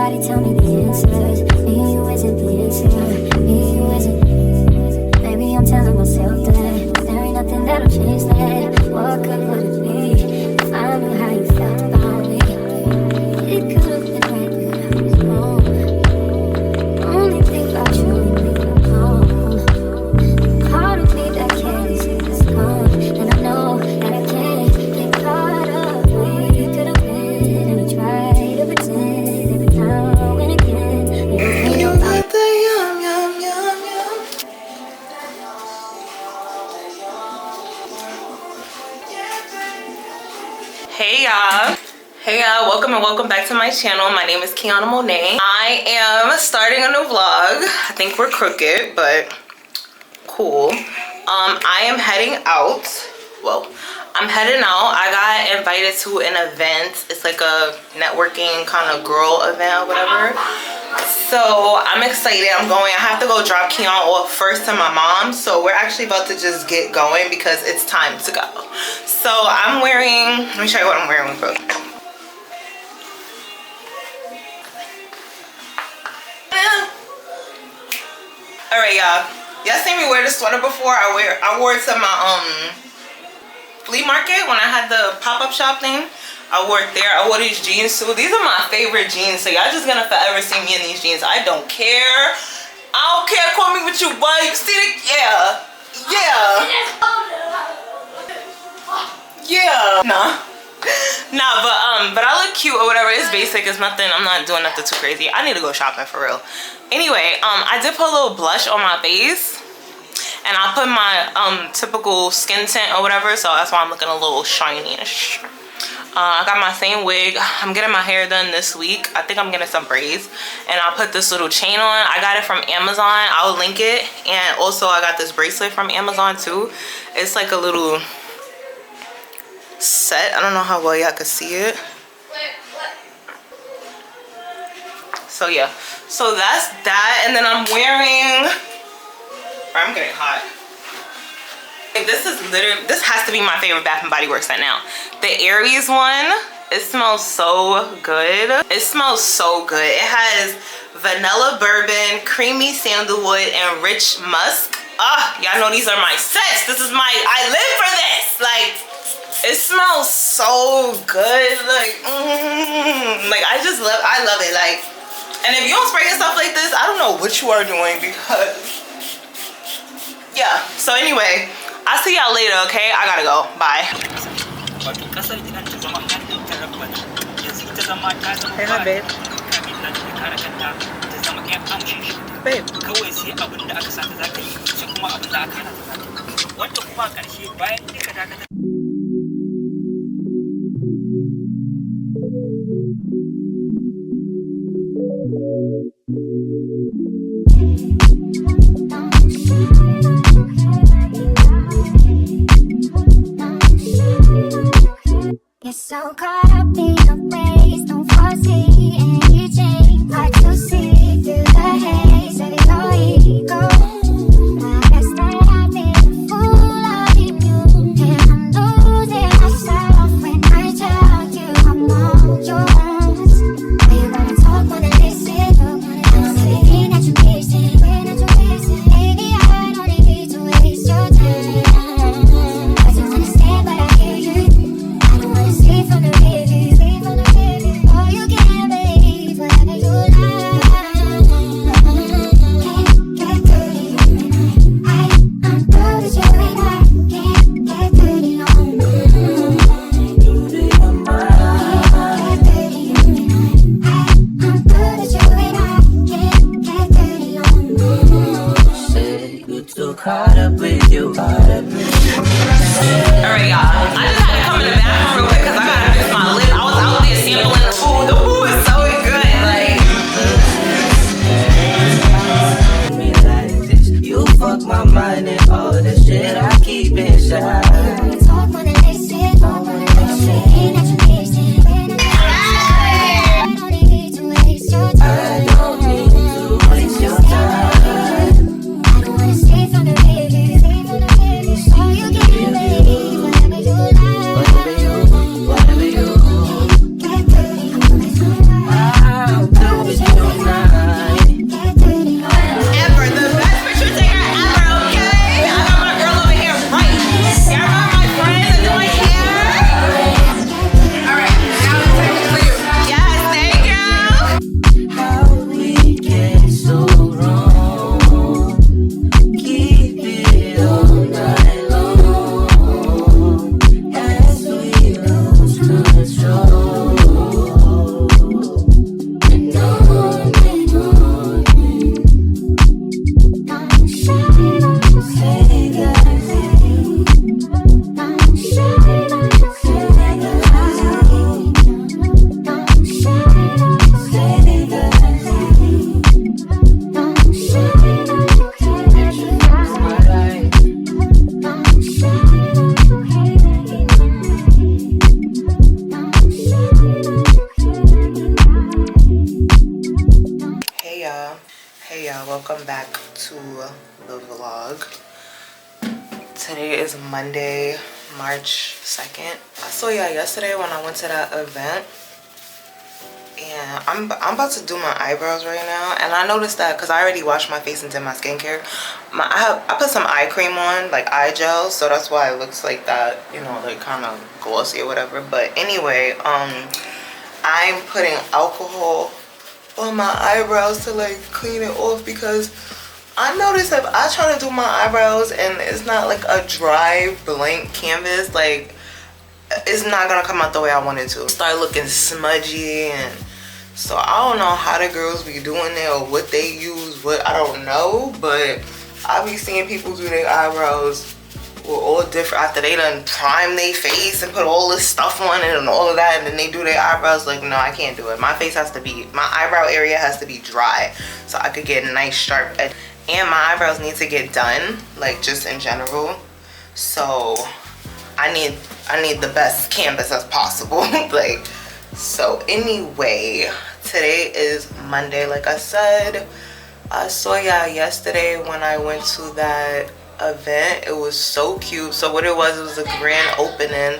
Everybody tell me the answers. Me and you isn't the answer. Me and you isn't. Maybe I'm telling myself that there ain't nothing that'll change that. What good would it be if I knew how you felt about me? It could have been right, but I was wrong. Only think about you and me alone. Part of me that can't see is gone, and I know that I can't get caught up where you could have been. And I try to pretend every now and again. You like the yum yum yum yum. Hey y'all, welcome back to my channel. My name is Keon. I am starting a new vlog. I think we're crooked, but cool. I am heading out. Well, I'm heading out. I got invited to an event. It's like a networking kind of girl event or whatever. So I'm excited. I'm going. I have to go drop Keon off first to my mom. So we're actually about to just get going because it's time to go. So I'm wearing, let me show you what I'm wearing real quick. Alright y'all seen me wear this sweater before. I wore it to my flea market when I had the pop-up shop thing. I wore it there. I wore these jeans too. These are my favorite jeans, so y'all just gonna forever see me in these jeans. I don't care. I don't care. Call me with you, boy. You see the yeah. Nah, but I look cute or whatever. It's basic. It's nothing. I'm not doing nothing too crazy. I need to go shopping for real. Anyway, I did put a little blush on my face, and I put my typical skin tint or whatever, so that's why I'm looking a little shiny-ish. I got my same wig. I'm getting my hair done this week. I think I'm getting some braids, and I'll put this little chain on. I got it from Amazon. I'll link it. And also I got this bracelet from Amazon too. It's like a little set. I don't know how well y'all can see it. So yeah, so that's that. And then I'm wearing, I'm getting hot. This is literally, this has to be my favorite Bath & Body Works right now. The Aries one, it smells so good. It smells so good. It has vanilla bourbon, creamy sandalwood, and rich musk. Y'all know these are my scents. This is my, I live for this. Like, it smells so good. Like, I love it. Like, and if you don't spray yourself like this, I don't know what you are doing, because, yeah. So anyway, I'll see y'all later, okay? I gotta go. Bye. Hey, hi, babe. Babe. Get so caught up in your ways, don't foresee any change. Like to see through the haze of your ego. I guess that I've been a fool of you, and I'm losing myself when I tell you I'm all yours. Are you gonna talk, wanna listen? I'm thinking that you're wasting, baby, I don't need to waste your time. I don't understand, but I hear you. From the river, oh, you can't believe whatever Today is Monday, March 2nd. I saw y'all yesterday when I went to that event. And I'm about to do my eyebrows right now. And I noticed that because I already washed my face and did my skincare. I put some eye cream on, like eye gel. So that's why it looks like that, you know, like kind of glossy or whatever. But anyway, I'm putting alcohol on my eyebrows to like clean it off, because I noticed if I try to do my eyebrows and it's not like a dry blank canvas, like it's not gonna come out the way I want it to. Start looking smudgy, and so I don't know how the girls be doing it or what they use, what I don't know, but I be seeing people do their eyebrows with all different, after they done prime their face and put all this stuff on it and all of that, and then they do their eyebrows. Like, no, I can't do it. My face has to be, my eyebrow area has to be dry so I could get a nice sharp edge. And my eyebrows need to get done, like just in general. So I need the best canvas as possible. Like, so anyway, today is Monday. Like I said, I saw y'all yesterday when I went to that event. It was so cute. So what it was a grand opening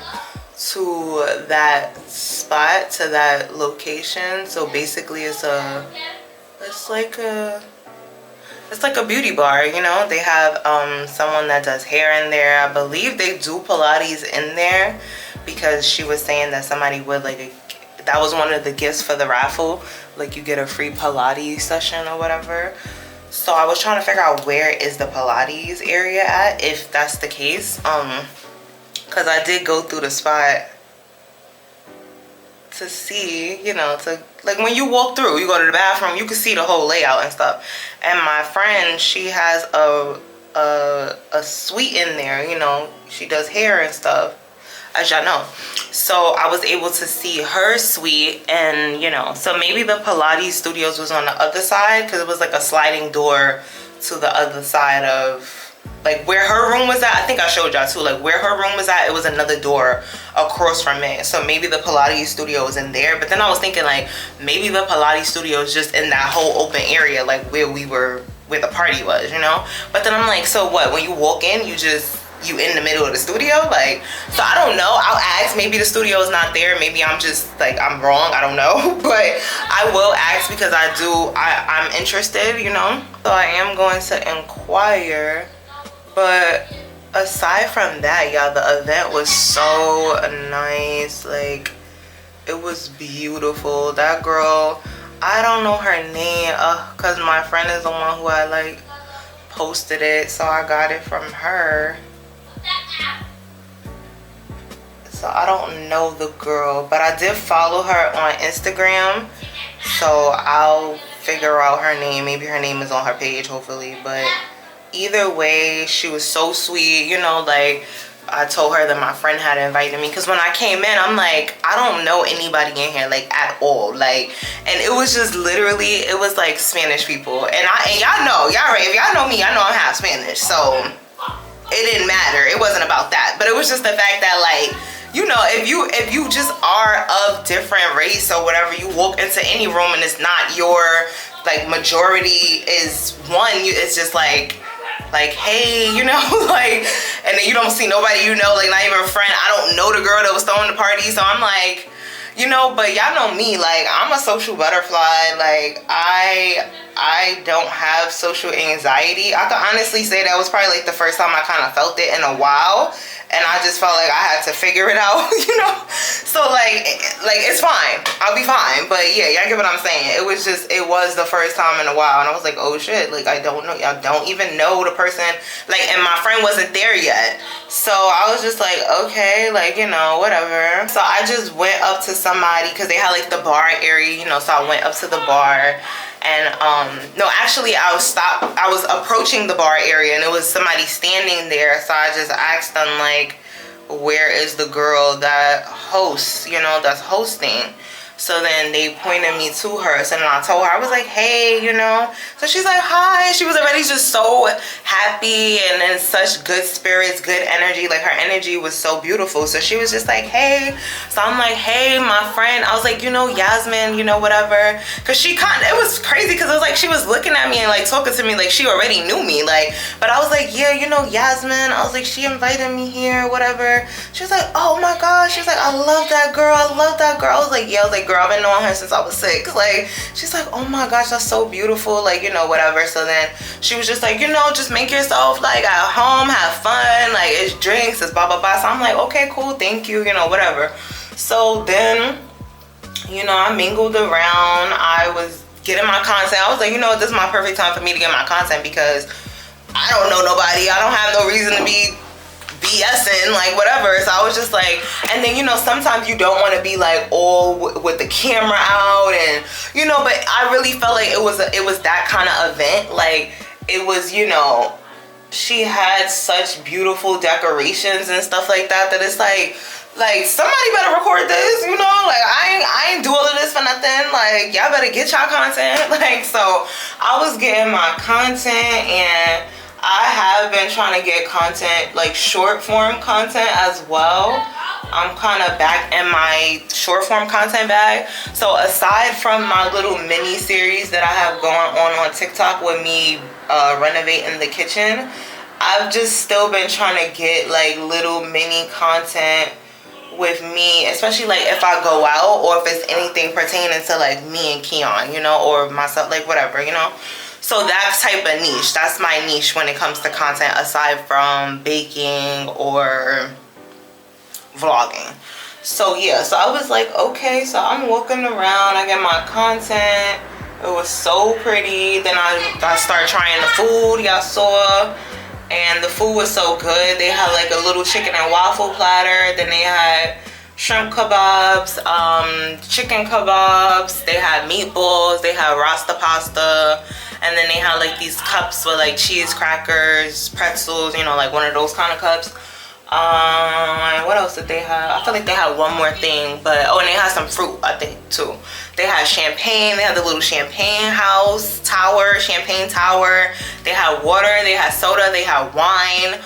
to that spot, to that location. So basically it's like a beauty bar, you know. They have someone that does hair in there. I believe they do Pilates in there, because she was saying that somebody would like that was one of the gifts for the raffle, like you get a free Pilates session or whatever. So I was trying to figure out where is the Pilates area at, if that's the case, because I did go through the spot to see, you know, to like when you walk through, you go to the bathroom, you can see the whole layout and stuff. And my friend, she has a suite in there, you know, she does hair and stuff, as y'all know. So I was able to see her suite, and you know, so maybe the Pilates studios was on the other side, because it was like a sliding door to the other side of like where her room was at. I think I showed y'all too, like where her room was at, it was another door across from it. So maybe the Pilates studio was in there. But then I was thinking like maybe the Pilates studio is just in that whole open area, like where the party was, you know. But then I'm like, so what, when you walk in, you in the middle of the studio? Like, so I don't know. I'll ask. Maybe the studio is not there. Maybe I'm just like, I'm wrong. I don't know. But I will ask, because I'm interested, you know. So I am going to inquire. But aside from that, y'all, the event was so nice. Like, it was beautiful. That girl, I don't know her name, because my friend is the one who I like posted it, so I got it from her. So I don't know the girl, but I did follow her on Instagram, so I'll figure out her name. Maybe her name is on her page, hopefully. But either way, she was so sweet, you know. Like, I told her that my friend had invited me, because when I came in, I'm like, I don't know anybody in here, like, at all. Like, and it was just literally, it was like Spanish people. And y'all know, if y'all know me, I know I'm half Spanish, so it didn't matter. It wasn't about that. But it was just the fact that, like, you know, if you just are of different race or whatever, you walk into any room and it's not your, like, majority is one, it's just like, hey, you know, like, and then you don't see nobody, you know, like, not even a friend. I don't know the girl that was throwing the party, so I'm like, you know. But y'all know me, like, I'm a social butterfly. Like, I don't have social anxiety. I can honestly say that was probably like the first time I kind of felt it in a while, and I just felt like I had to figure it out, you know. So like it's fine, I'll be fine. But yeah, y'all get what I'm saying. It was the first time in a while, and I was like, oh shit, like, I don't know, y'all don't even know the person, like, and my friend wasn't there yet. So I was just like, okay, like, you know, whatever. So I just went up to somebody, because they had like the bar area, you know. So I went up to the bar, and no, actually I was approaching the bar area, and it was somebody standing there. So I just asked them, like, where is the girl that hosts, you know, that's hosting? So then they pointed me to her. So then I told her, I was like, hey, you know. So she's like, hi. She was already just so happy and in such good spirits, good energy. Like her energy was so beautiful. So she was just like, hey. So I'm like, hey, my friend. I was like, you know, Yasmin, you know, whatever. Cause she it was crazy because it was like she was looking at me and like talking to me like she already knew me. Like, but I was like, yeah, you know, Yasmin. I was like, she invited me here, whatever. She was like, oh my gosh. She was like, I love that girl. I love that girl. I was like, yeah. I was like, girl, I've been knowing her since I was 6. Like, she's like, oh my gosh, that's so beautiful. Like, you know, whatever. So then she was just like, you know, just make yourself like at home, have fun. Like, it's drinks, it's blah, blah, blah. So I'm like, okay, cool. Thank you. You know, whatever. So then, you know, I mingled around. I was getting my content. I was like, you know what, this is my perfect time for me to get my content because I don't know nobody. I don't have no reason to be BSing, like whatever. So I was just like, and then, you know, sometimes you don't want to be like all with the camera out and, you know, but I really felt like it was that kind of event. Like it was, you know, she had such beautiful decorations and stuff like that it's like somebody better record this, you know, like I ain't do all of this for nothing. Like y'all better get y'all content. Like, so I was getting my content and I have been trying to get content, like short form content as well. I'm kind of back in my short form content bag. So aside from my little mini series that I have going on TikTok with me renovating the kitchen, I've just still been trying to get like little mini content with me, especially like if I go out or if it's anything pertaining to like me and Keon, you know, or myself, like whatever, you know. So that type of niche, that's my niche when it comes to content aside from baking or vlogging. So yeah, so I was like, okay, so I'm walking around, I get my content. It was so pretty. Then I started trying the food, y'all saw. And the food was so good. They had like a little chicken and waffle platter. Then they had shrimp kebabs, chicken kebabs. They had meatballs. They had rasta pasta. And then they had like these cups with like cheese crackers, pretzels, you know, like one of those kind of cups. What else did they have? I feel like they had one more thing, but oh, and they had some fruit, I think, too. They had champagne. They had the little champagne house tower, champagne tower. They had water. They had soda. They had wine.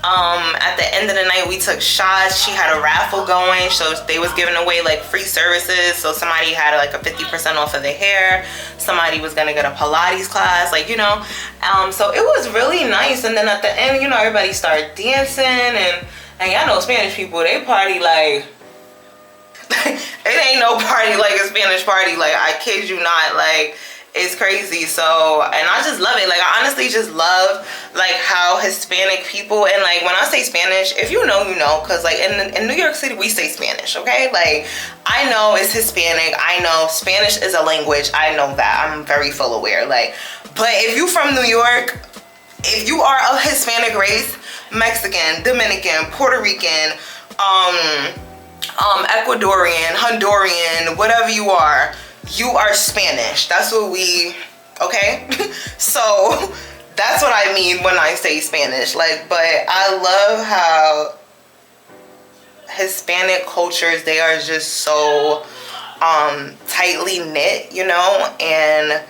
At the end of the night, we took shots. She had a raffle going, so they was giving away like free services. So somebody had like a 50% off of their hair. Somebody was gonna get a Pilates class, like, you know. So it was really nice. And then at the end, you know, everybody started dancing and y'all know Spanish people, they party like it ain't no party like a Spanish party. Like, I kid you not, like it's crazy. So, and I just love it. Like, I honestly just love like how Hispanic people, and like when I say Spanish, if you know, you know, because like in New York City we say Spanish, okay? Like, I know it's Hispanic, I know Spanish is a language, I know that, I'm very full aware. Like, but if you from New York, if you are of Hispanic race, Mexican, Dominican, Puerto Rican, Ecuadorian, Honduran, whatever you are Spanish. That's what we, okay? So that's what I mean when I say Spanish. Like, but I love how Hispanic cultures, they are just so tightly knit, you know, and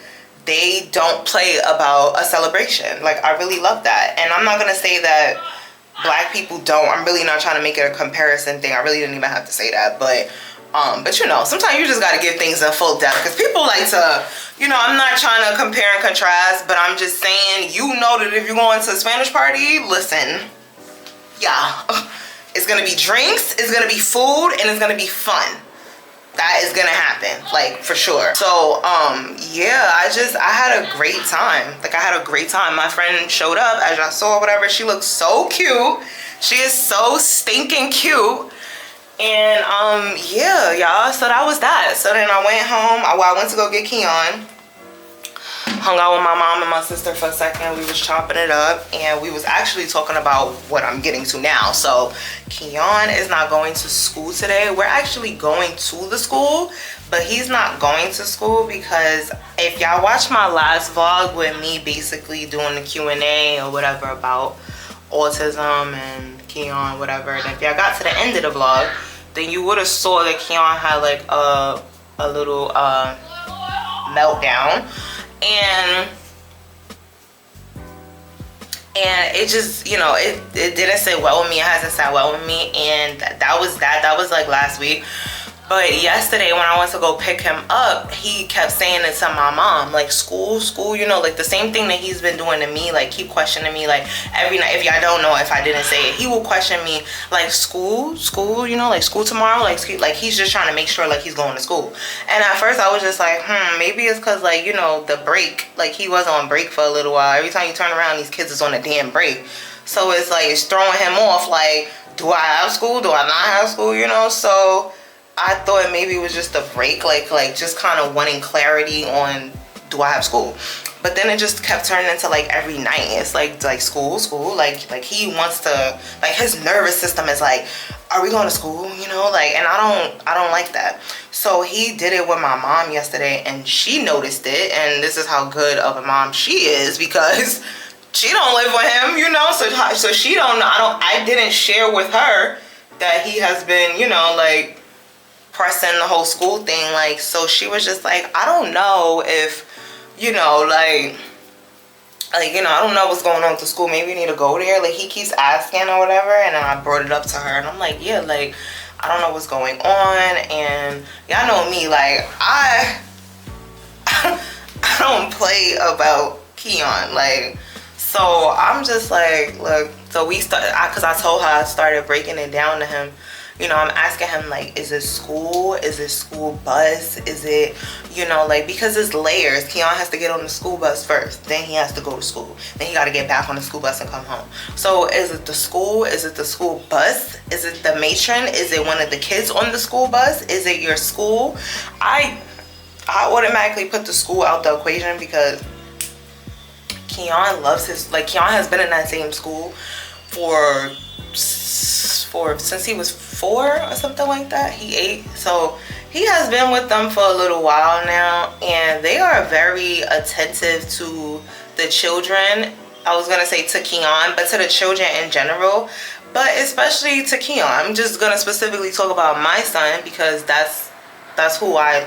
they don't play about a celebration. Like, I really love that. And I'm not gonna say that Black people don't. I'm really not trying to make it a comparison thing. I really didn't even have to say that, but you know, sometimes you just got to give things a full depth, because people like to, you know, I'm not trying to compare and contrast, but I'm just saying, you know, that if you're going to a Spanish party, listen, yeah, it's going to be drinks, it's going to be food, and it's going to be fun. That is going to happen, like, for sure. So, yeah, I had a great time. Like, I had a great time. My friend showed up, as y'all saw, whatever. She looks so cute. She is so stinking cute. And yeah, y'all, so that was that. So then I went home. I went to go get Keon, hung out with my mom and my sister for a second. We was chopping it up, and we was actually talking about what I'm getting to now. So Keon is not going to school today. We're actually going to the school, but he's not going to school because if y'all watch my last vlog with me basically doing the Q&A or whatever about autism and Keon, whatever, and if y'all got to the end of the vlog, then you would have saw that Keon had like a meltdown, and it just, you know, it didn't sit well with me. It hasn't sat well with me, and that was like last week. But yesterday when I went to go pick him up, he kept saying it to my mom, like, school, you know, like the same thing that he's been doing to me, like keep questioning me, like every night. If y'all don't know, if I didn't say it, he will question me, like, school, you know, like school tomorrow, like he's just trying to make sure like he's going to school. And at first I was just like, maybe it's because, like, you know, the break, like he was on break for a little while. Every time you turn around, these kids is on a damn break. So it's like, it's throwing him off, like, do I have school, do I not have school, you know? So I thought maybe it was just a break, like just kind of wanting clarity on, do I have school? But then it just kept turning into like every night. It's like school, like he wants to, like his nervous system is like, are we going to school? You know, like, and I don't like that. So he did it with my mom yesterday, and she noticed it. And this is how good of a mom she is, because she don't live with him, you know, so she don't know. I didn't share with her that he has been, you know, like pressing the whole school thing. Like, so she was just like, I don't know if, you know, like, you know, I don't know what's going on with the school. Maybe you need to go there. Like, he keeps asking or whatever. And then I brought it up to her, and I'm like, yeah, like, I don't know what's going on. And y'all know me, like, I don't play about Keon. Like, so I'm just like, look, so we started, because I told her I started breaking it down to him. You know, I'm asking him, like, is it school? Is it school bus? Is it, you know, like, because it's layers. Keon has to get on the school bus first. Then he has to go to school. Then he got to get back on the school bus and come home. So is it the school? Is it the school bus? Is it the matron? Is it one of the kids on the school bus? Is it your school? I automatically put the school out the equation, because Keon loves his, like, Keon has been in that same school since he was 4 or something like that. He 8, so he has been with them for a little while now, and they are very attentive to the children. I was gonna say to Keon, but to the children in general, but especially to Keon. I'm just gonna specifically talk about my son, because that's what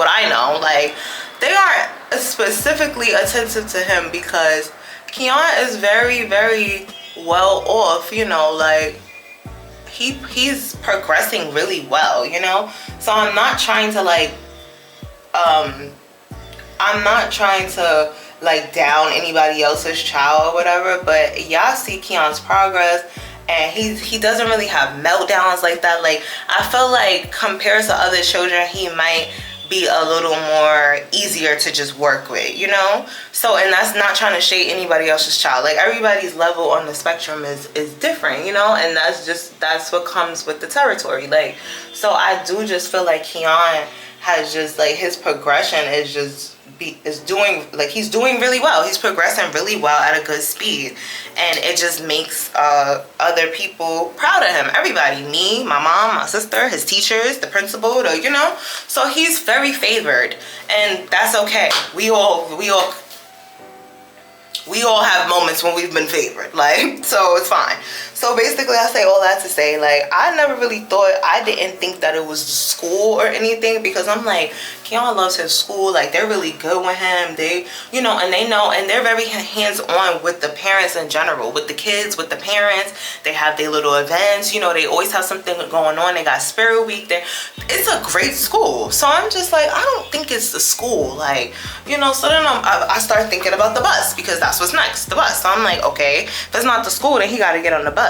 I know. Like, they are specifically attentive to him, because Keon is very, very well off, you know, like he's progressing really well, you know. So I'm not trying to like down anybody else's child or whatever, but y'all see Keon's progress, and he doesn't really have meltdowns like that. Like, I feel like compared to other children, he might be a little more easier to just work with, you know. So, and that's not trying to shade anybody else's child. Like, everybody's level on the spectrum is different, you know, and that's what comes with the territory. Like, so I do just feel like Keon has just, like, his progression is just he's doing really well. He's progressing really well at a good speed, and it just makes other people proud of him. Everybody, me, my mom, my sister, his teachers, the principal, you know. So he's very favored, and that's okay. We all have moments when we've been favored, like, so it's fine. So basically, I say all that to say, like, I didn't think that it was school or anything, because I'm like, Keon loves his school. Like, they're really good with him. They, you know, and they know, and they're very hands-on with the parents in general, with the kids, with the parents. They have their little events, you know, they always have something going on. They got Spirit Week there. It's a great school. So I'm just like, I don't think it's the school, like, you know. So then I start thinking about the bus, because that's what's next, the bus. So I'm like, okay, if it's not the school, then he got to get on the bus.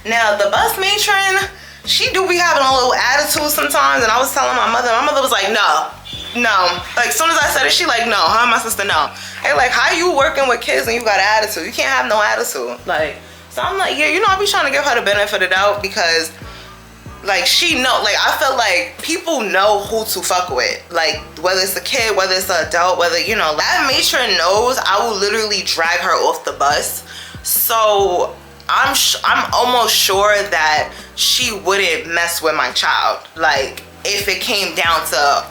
Now, the bus matron, she do be having a little attitude sometimes, and I was telling my mother was like, no. Like, as soon as I said it, she like, no. Her and my sister, no. Hey, like, how you working with kids and you got an attitude? You can't have no attitude. Like, so I'm like, yeah, you know, I be trying to give her the benefit of the doubt, because, like, she know, like, I feel like people know who to fuck with. Like, whether it's a kid, whether it's an adult, whether, you know, that matron knows I will literally drag her off the bus. So I'm almost sure that she wouldn't mess with my child, like, if it came down to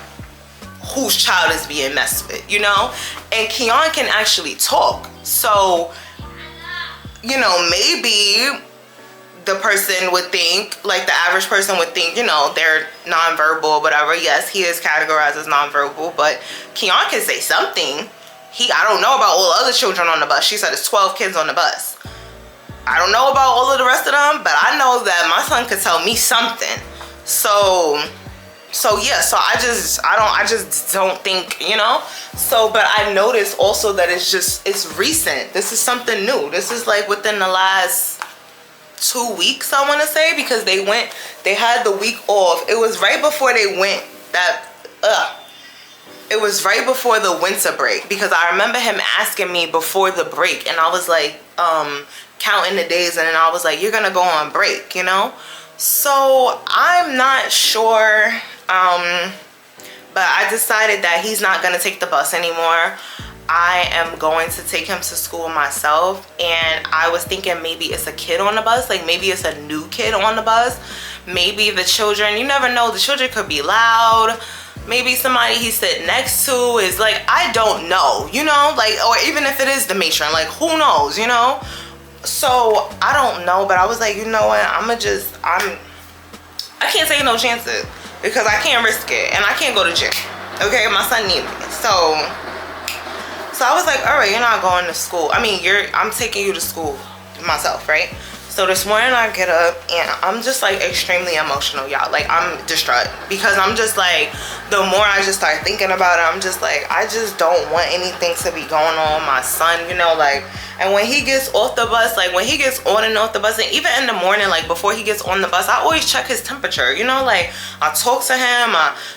whose child is being messed with, you know. And Keon can actually talk, so, you know, maybe the person would think, like the average person would think, you know, they're nonverbal or whatever. Yes, he is categorized as nonverbal, but Keon can say something. I don't know about all the other children on the bus. She said it's 12 kids on the bus. I don't know about all of the rest of them, but I know that my son could tell me something. So yeah, so I just don't think, you know. So, but I noticed also that it's recent. This is something new. This is like within the last 2 weeks, I want to say, because they had the week off. It was right before they went it was right before the winter break, because I remember him asking me before the break, and I was like counting the days, and then I was like, you're gonna go on break, you know. So I'm not sure, but I decided that he's not gonna take the bus anymore. I am going to take him to school myself, and I was thinking maybe it's a kid on the bus, like maybe it's a new kid on the bus. Maybe the children, you never know, the children could be loud. Maybe somebody he's sitting next to is like, I don't know, you know, like, or even if it is the matron, like, who knows, you know. So I don't know, but I was like, you know what, I can't take no chances, because I can't risk it, and I can't go to gym. Okay, my son needs me. So I was like, all right, you're not going to school. I mean, I'm taking you to school myself, right? So this morning I get up and I'm just like extremely emotional, y'all. Like, I'm distraught, because I'm just like, the more I just start thinking about it, I'm just like, I just don't want anything to be going on with my son, you know, like. And when he gets off the bus, like when he gets on and off the bus, and even in the morning, like before he gets on the bus, I always check his temperature, you know, like I talk to him.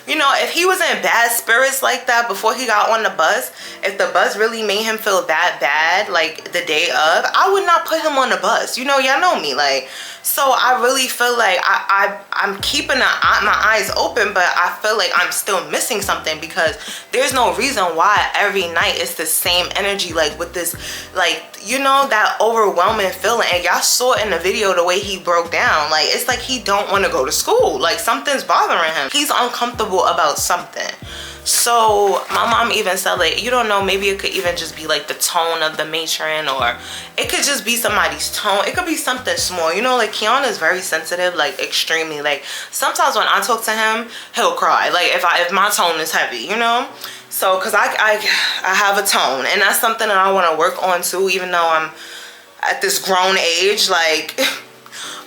You know, if he was in bad spirits like that before he got on the bus, if the bus really made him feel that bad, like the day of, I would not put him on the bus. You know, y'all know me, like. So I really feel like I'm keeping my eyes open, but I feel like I'm still missing something, because there's no reason why every night it's the same energy, like with this, like, you know, that overwhelming feeling. And y'all saw in the video the way he broke down. Like, it's like he don't want to go to school. Like, something's bothering him. He's uncomfortable about something. So my mom even said, like, you don't know, maybe it could even just be like the tone of the matron, or it could just be somebody's tone. It could be something small, you know. Like, Keon is very sensitive, like extremely. Like, sometimes when I talk to him, he'll cry, like if my tone is heavy, you know. So because I have a tone, and that's something that I want to work on too, even though I'm at this grown age, like.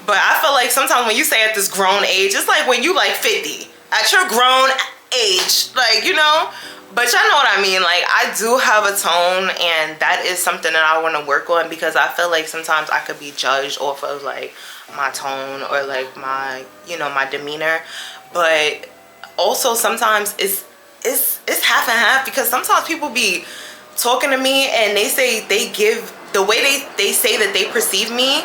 But I feel like sometimes when you say at this grown age, it's like when you like 50 at your grown age, like, you know. But y'all know what I mean. Like, I do have a tone, and that is something that I want to work on, because I feel like sometimes I could be judged off of like my tone, or like my, you know, my demeanor. But also sometimes it's half and half, because sometimes people be talking to me and they say they give, the way they say that they perceive me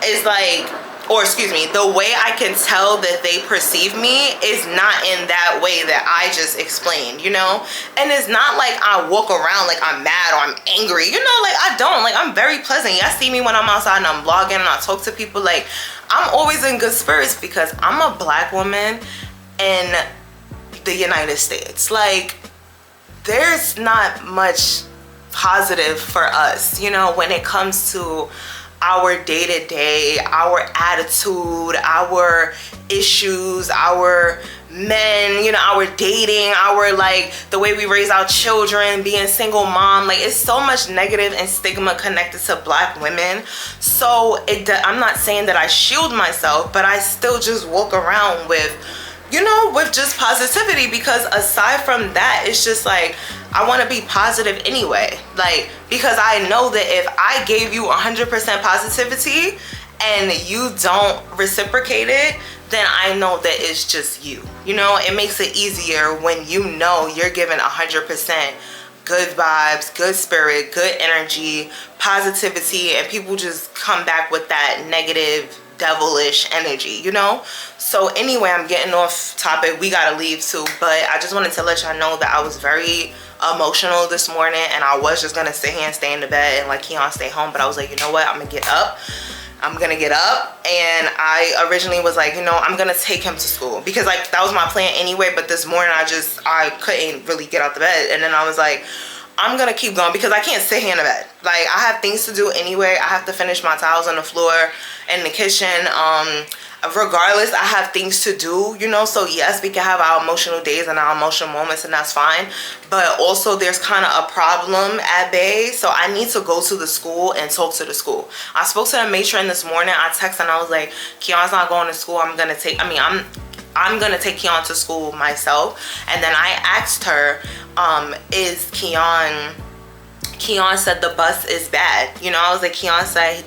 is like, or excuse me, the way I can tell that they perceive me is not in that way that I just explained, you know. And it's not like I walk around like I'm mad or I'm angry, you know. Like, I don't. Like, I'm very pleasant. Y'all see me when I'm outside and I'm vlogging and I talk to people. Like, I'm always in good spirits, because I'm a black woman in the United States. Like, there's not much positive for us, you know, when it comes to our day-to-day, our attitude, our issues, our men, you know, our dating, our, like, the way we raise our children, being single mom. Like, it's so much negative and stigma connected to black women. So I'm not saying that I shield myself, but I still just walk around with, you know, with just positivity, because aside from that, it's just like, I want to be positive anyway. Like, because I know that if I gave you 100% positivity and you don't reciprocate it, then I know that it's just you. You know, it makes it easier when you know you're giving 100% good vibes, good spirit, good energy, positivity, and people just come back with that negative, devilish energy, you know. So anyway, I'm getting off topic. We gotta leave too, but I just wanted to let y'all know that I was very emotional this morning, and I was just gonna sit here and stay in the bed and like Keon stay home, but I was like, you know what, I'm gonna get up. And I originally was like, you know, I'm gonna take him to school, because like that was my plan anyway. But this morning I couldn't really get out the bed, and then I was like, I'm gonna keep going because I can't sit here in the bed. Like, I have things to do anyway. I have to finish my towels on the floor in the kitchen. Regardless, I have things to do, you know. So yes, we can have our emotional days and our emotional moments, and that's fine. But also, there's kind of a problem at bay, so I need to go to the school and talk to the school. I spoke to the matron this morning. I texted and I was like, Keon's not going to school. I'm gonna take Keon to school myself. And then I asked her, is Keon said the bus is bad. You know, I was like, Keon said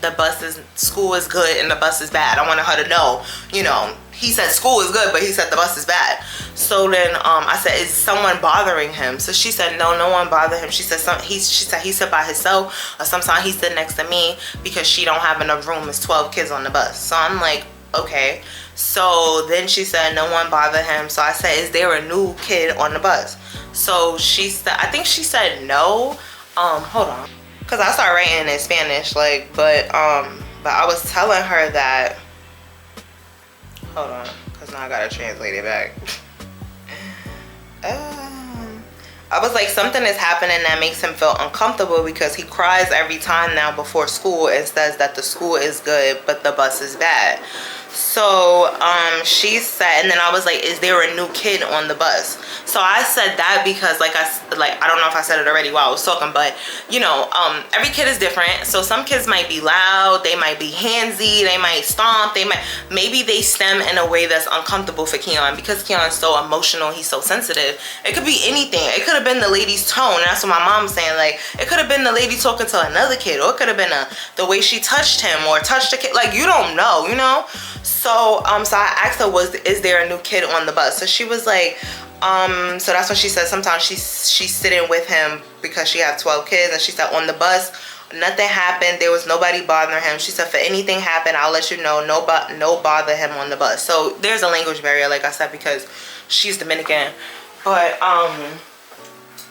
school is good and the bus is bad. I wanted her to know, you know, he said school is good, but he said the bus is bad. So then I said, is someone bothering him? So she said, no one bothered him. She said he sit by himself, or sometimes he sit next to me because she don't have enough room. It's 12 kids on the bus. So I'm like, okay. So then she said no one bothered him. So I said, is there a new kid on the bus? So she said, I think she said no. Hold on, because I started writing in Spanish, like, but I was telling her that, hold on, because now I gotta translate it back. I was like, something is happening that makes him feel uncomfortable because he cries every time now before school and says that the school is good but the bus is bad. So she said, and then I was like, is there a new kid on the bus? So I said that because I don't know if I said it already while I was talking, but you know, every kid is different. So some kids might be loud, they might be handsy, they might stomp, maybe they stem in a way that's uncomfortable for Keon because Keon's so emotional, he's so sensitive. It could be anything. It could have been the lady's tone, and that's what my mom's saying. Like, it could have been the lady talking to another kid, or it could have been the way she touched him or touched the kid. Like, you don't know, you know. So so I asked her, is there a new kid on the bus? So she was like, so that's when she said sometimes she's sitting with him because she has 12 kids, and she said on the bus nothing happened, there was nobody bothering him. She said, if anything happened, I'll let you know. No bother him on the bus. So there's a language barrier, like I said, because she's Dominican.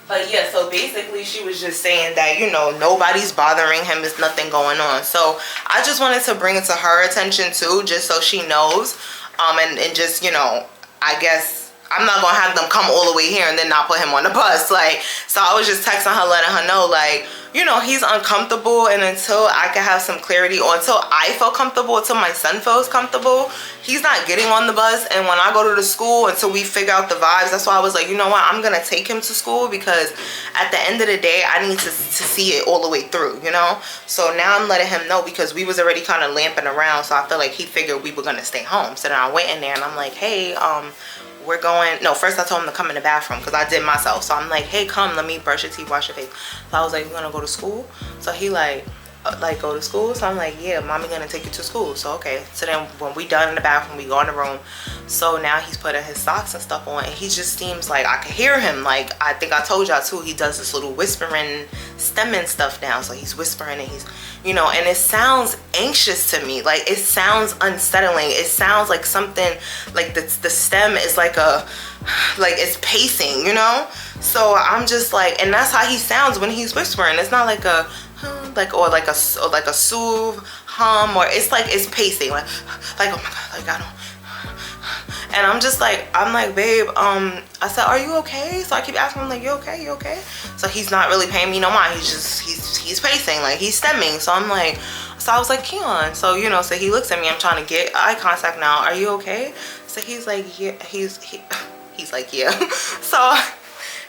But yeah, so basically she was just saying that, you know, nobody's bothering him, there's nothing going on. So I just wanted to bring it to her attention too, just so she knows. And just, you know, I guess I'm not gonna have them come all the way here and then not put him on the bus. Like, so I was just texting her, letting her know, like, you know, he's uncomfortable, and until I can have some clarity, or until I feel comfortable, until my son feels comfortable, he's not getting on the bus. And when I go to the school, until we figure out the vibes, that's why I was like, you know what, I'm gonna take him to school, because at the end of the day, I need to see it all the way through, you know. So now I'm letting him know, because we was already kind of lamping around, so I feel like he figured we were gonna stay home. So then I went in there and I'm like, hey, we're going, no, first I told him to come in the bathroom because I did myself. So I'm like, hey, come, let me brush your teeth, wash your face. So I was like, you gonna go to school? So he like go to school? So I'm like, yeah, mommy gonna take you to school. So okay. So then when we done in the bathroom, we go in the room. So now he's putting his socks and stuff on, and he just seems like I could hear him. Like, I think I told y'all too, he does this little whispering, stemming stuff down. So he's whispering and he's, you know, and it sounds anxious to me. Like, it sounds unsettling. It sounds like something, like the stem is like it's pacing, you know. So I'm just like, and that's how he sounds when he's whispering. It's not like a or like a soothe hum, or it's like it's pacing, like oh my god, like I don't. And I'm like, babe, I said, are you okay? So I keep asking him, like, you okay, you okay? So he's not really paying me no mind. He's pacing, like he's stemming. So I'm like, so I was like, Keon. So, you know, so he looks at me, I'm trying to get eye contact now. Are you okay? So he's like, yeah, he's like, yeah. So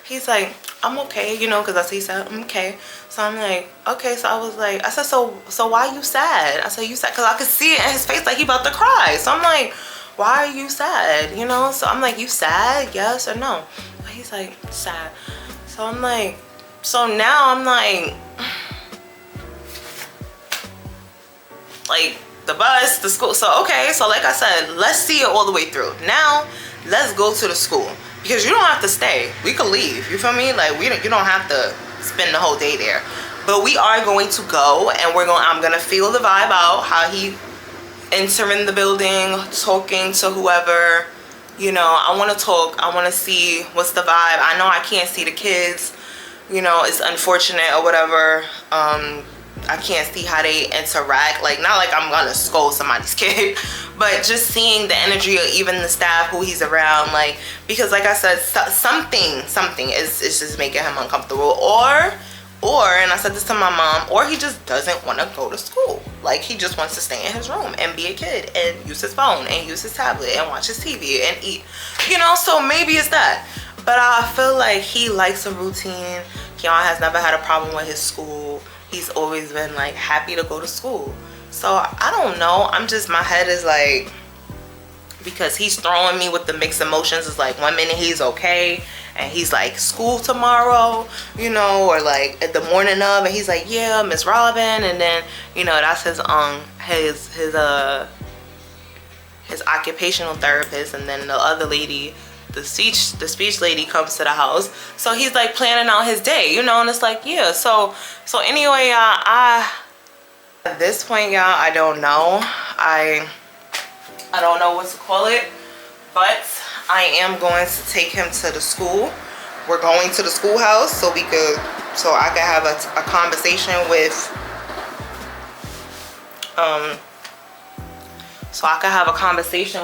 he's like, I'm okay, you know, because he said, I'm okay. So I'm like, okay. So I was like, I said, so why are you sad? I said, you sad? Because I could see it in his face, like he about to cry. So I'm like, why are you sad? You know? So I'm like, you sad? Yes or no? But he's like, sad. So I'm like, so now I'm like the bus, the school. So okay, so like I said, let's see it all the way through. Now let's go to the school, because you don't have to stay. We can leave, you feel me? Like, you don't have to spend the whole day there, but we are going to go, and I'm gonna feel the vibe out, how he entering the building, talking to whoever, you know. I want to talk, I want to see what's the vibe. I know I can't see the kids, you know, it's unfortunate or whatever. I can't see how they interact. Like, not like I'm gonna scold somebody's kid, but just seeing the energy of even the staff who he's around, like, because like I said, something is just making him uncomfortable, or, and I said this to my mom, or he just doesn't want to go to school. Like, he just wants to stay in his room and be a kid and use his phone and use his tablet and watch his TV and eat, you know. So maybe it's that. But I feel like he likes a routine. Keon has never had a problem with his school. He's always been like happy to go to school. So I don't know, I'm just, my head is like, because he's throwing me with the mixed emotions. It's like 1 minute he's okay and he's like, school tomorrow, you know, or like at the morning of, and he's like, yeah, Miss Robin, and then, you know, that's his occupational therapist, and then the other lady, the speech lady, comes to the house. So he's like planning out his day, you know, and it's like, yeah. So anyway, y'all, at this point, y'all, I don't know. I don't know what to call it, but I am going to take him to the school. We're going to the schoolhouse so I could have a conversation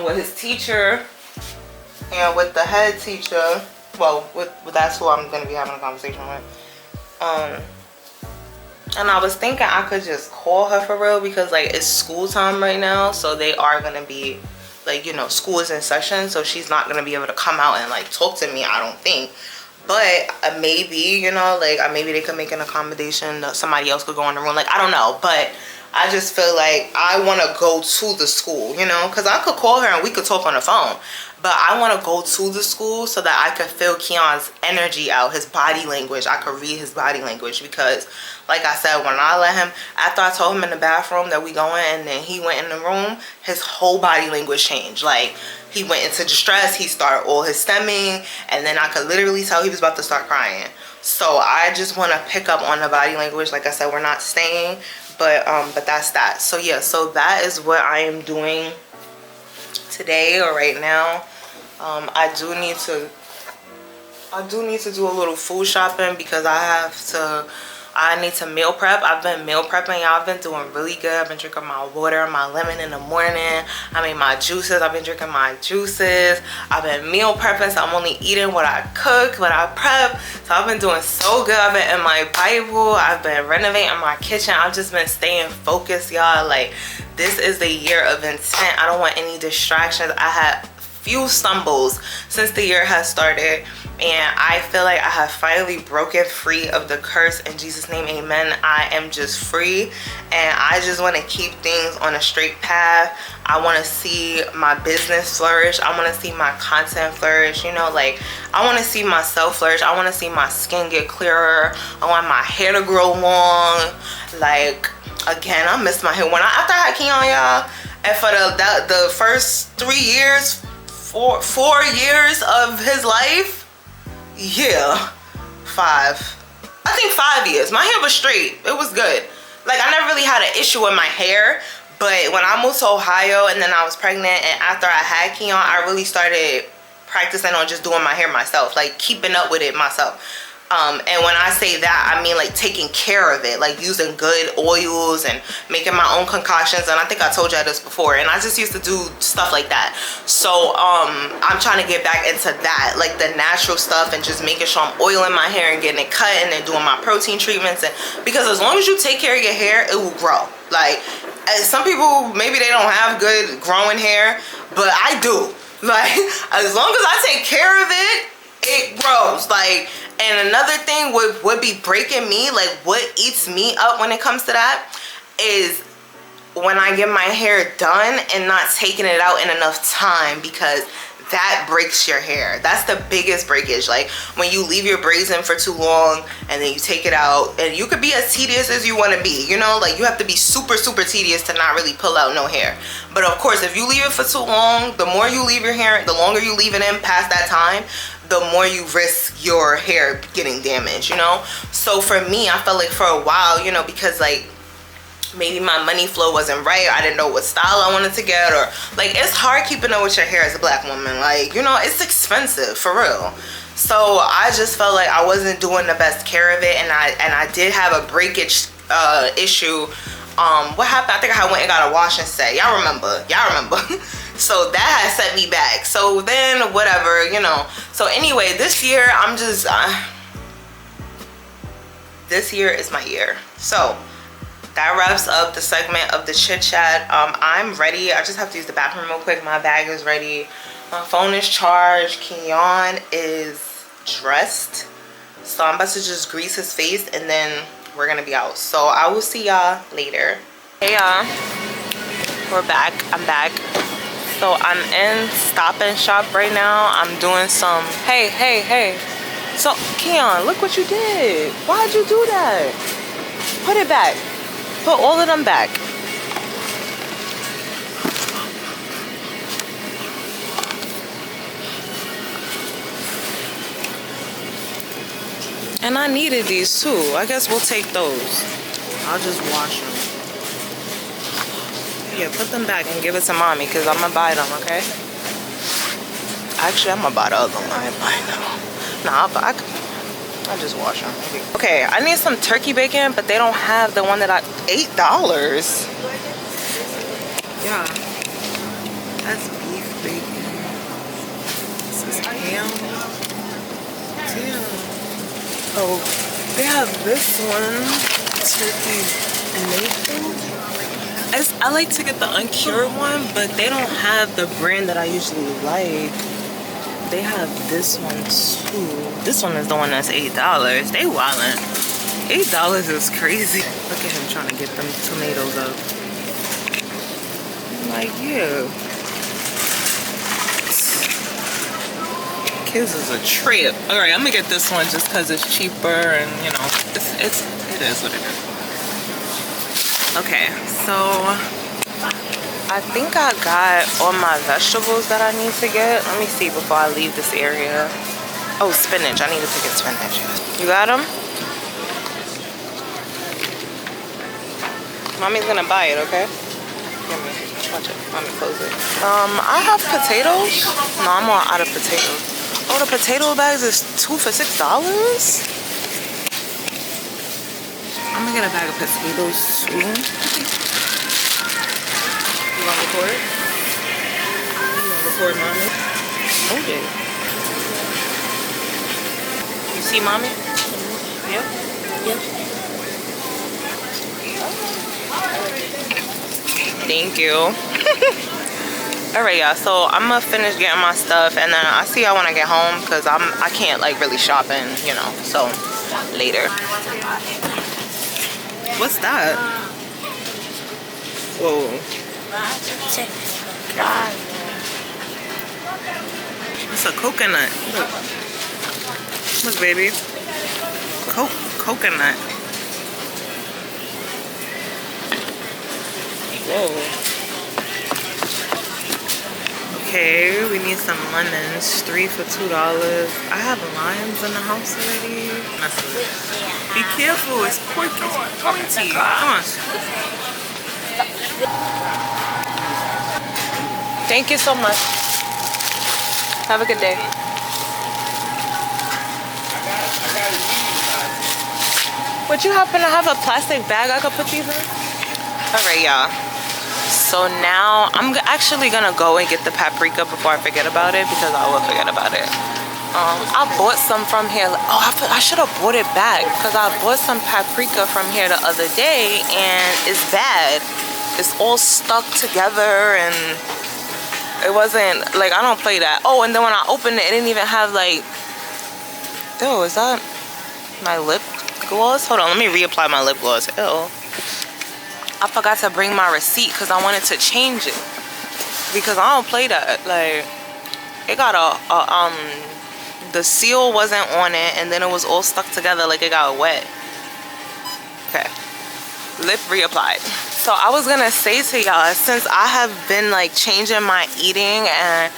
with, his teacher and with the head teacher. Well, that's who I'm gonna be having a conversation with. And I was thinking I could just call her for real, because like it's school time right now, so they are gonna be like, you know, school is in session, so she's not gonna be able to come out and like talk to me, I don't think. But maybe, you know, like maybe they could make an accommodation that somebody else could go in the room, like I don't know. But I just feel like I want to go to the school, you know, because I could call her and we could talk on the phone, but I want to go to the school so that I could feel Keon's energy out, his body language. I could read his body language, because like I said, when I let him, after I told him in the bathroom that we going, and then he went in the room, his whole body language changed. Like, he went into distress, he started all his stemming, and then I could literally tell he was about to start crying. So I just want to pick up on the body language. Like I said, we're not staying, but that's that. So yeah, so that is what I am doing today or right now. I do need to do a little food shopping, because I need to meal prep. I've been meal prepping, y'all. I've been doing really good. I've been drinking my water, my lemon in the morning. I made my juices. I've been drinking my juices. I've been meal prepping, so I'm only eating what I cook, what I prep. So I've been doing so good. I've been in my Bible. I've been renovating my kitchen. I've just been staying focused, y'all. Like, this is the year of intent. I don't want any distractions. I had few stumbles since the year has started, and I feel like I have finally broken free of the curse. In Jesus' name, amen. I am just free, and I just want to keep things on a straight path. I want to see my business flourish. I want to see my content flourish, you know, like I want to see myself flourish. I want to see my skin get clearer. I want my hair to grow long. Like, again, I miss my hair. After I had Keon, y'all, and for the first 3 years, 4 years of his life, yeah, 5, I think 5 years, my hair was straight. It was good. Like, I never really had an issue with my hair. But when I moved to Ohio and then I was pregnant, and after I had Keon, I really started practicing on just doing my hair myself, like keeping up with it myself. And when I say that, I mean like taking care of it, like using good oils and making my own concoctions. And I think I told y'all this before, and I just used to do stuff like that. So I'm trying to get back into that, like the natural stuff, and just making sure I'm oiling my hair and getting it cut, and then doing my protein treatments. And because as long as you take care of your hair, it will grow. Like, some people, maybe they don't have good growing hair, but I do. Like, as long as I take care of it, it grows. Like, and another thing would be breaking me, like what eats me up when it comes to that, is when I get my hair done and not taking it out in enough time, because that breaks your hair. That's the biggest breakage. Like, when you leave your braids in for too long and then you take it out, and you could be as tedious as you want to be, you know, like you have to be super tedious to not really pull out no hair. But of course, if you leave it for too long, the more you leave your hair, the longer you leave it in past that time, the more you risk your hair getting damaged, you know. So for me, I felt like for a while, you know, because like maybe my money flow wasn't right, I didn't know what style I wanted to get, or like it's hard keeping up with your hair as a black woman. Like, you know, it's expensive for real. So I just felt like I wasn't doing the best care of it, and I did have a breakage issue. What happened? I think I went and got a wash and set. Y'all remember. So that has set me back. So then whatever, you know. So anyway, this year I'm just this year is my year. So that wraps up the segment of the chit chat. I'm ready. I just have to use the bathroom real quick. My bag is ready, my phone is charged, Keon is dressed, so I'm about to just grease his face and then we're gonna be out. So I will see y'all later. Hey y'all, we're back. I'm back. So I'm in Stop and Shop right now. I'm doing some hey. So Keon, look what you did. Why'd you do that? Put it back. Put all of them back. And I needed these too. I guess we'll take those. I'll just wash them. Yeah, put them back and give it to mommy because I'm gonna buy them, okay? Actually, I'm gonna buy the other one. I ain't buying them. Nah, I'll just wash them. Okay, I need some turkey bacon, but they don't have the one that $8. Yeah, that's beef bacon. This is ham. Damn. Oh, they have this one, turkey bacon. I like to get the uncured one, but they don't have the brand that I usually like. They have this one too. This one is the one that's $8. They wildin'. $8 is crazy. Look at him trying to get them tomatoes up. I'm like, yeah. Kids is a trip. All right, I'm gonna get this one just because it's cheaper and you know, it is what it is. Okay, so I think I got all my vegetables that I need to get. Let me see before I leave this area. Oh, spinach. I need to get spinach. You got them? Mommy's gonna buy it, okay? Give me. Watch it. Mommy close it. I have potatoes. No, I'm all out of potatoes. Oh, the potato bags is 2 for $6? I'm gonna get a bag of potatoes too. You wanna record? You wanna record mommy? Hold it. You see mommy? Yep. Yep. Thank you. Alright y'all, so I'm gonna finish getting my stuff and then I'll see y'all when I get home because I can't like really shop and you know, so later. What's that? Whoa. It's a coconut. Look baby. Coconut. Whoa. Okay, we need some lemons. 3 for $2. I have limes in the house already. Be careful, it's pointy. Come on. Thank you so much. Have a good day. Would you happen to have a plastic bag I could put these in? Alright, y'all. So now I'm actually gonna go and get the paprika before I forget about it because I will forget about it. I bought some from here. Oh, I should have bought it back because I bought some paprika from here the other day and it's bad. It's all stuck together and it wasn't like, I don't play that. Oh, and then when I opened it, it didn't even have like, ew, is that my lip gloss? Hold on, let me reapply my lip gloss. Ew. I forgot to bring my receipt because I wanted to change it because I don't play that. Like, it got the seal wasn't on it and then it was all stuck together like it got wet. Okay, lip reapplied. So I was gonna say to y'all, since I have been like changing my eating and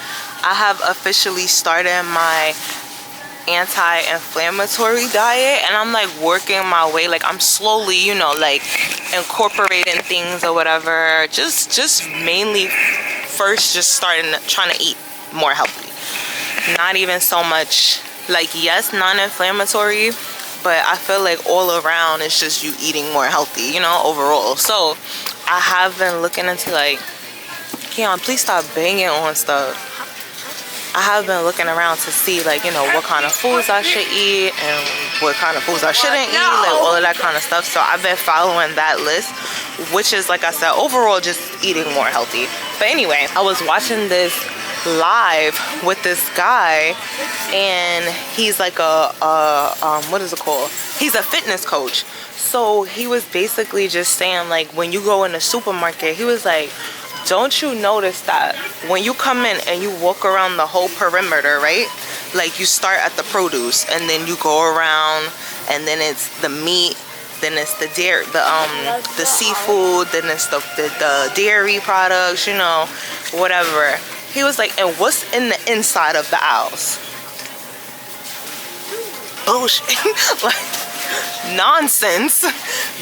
I have officially started my anti-inflammatory diet and I'm like working my way, like I'm slowly, you know, like incorporating things or whatever, just mainly first just trying to eat more healthy, not even so much like, yes, non-inflammatory, but I feel like all around it's just you eating more healthy, you know, overall. So I have been looking into like, Keon, please stop banging on stuff. I have been looking around to see like, you know, what kind of foods I should eat and what kind of foods I shouldn't eat, like all of that kind of stuff. So I've been following that list, which is, like I said, overall just eating more healthy. But anyway, I was watching this live with this guy, and he's like what is it called? He's a fitness coach. So he was basically just saying like, when you go in the supermarket, he was like, don't you notice that when you come in and you walk around the whole perimeter, right? Like you start at the produce and then you go around, and then it's the meat, then it's the dairy, the seafood, then it's the dairy products, you know, whatever. He was like, and what's in the inside of the aisles? Bullshit. Like, nonsense.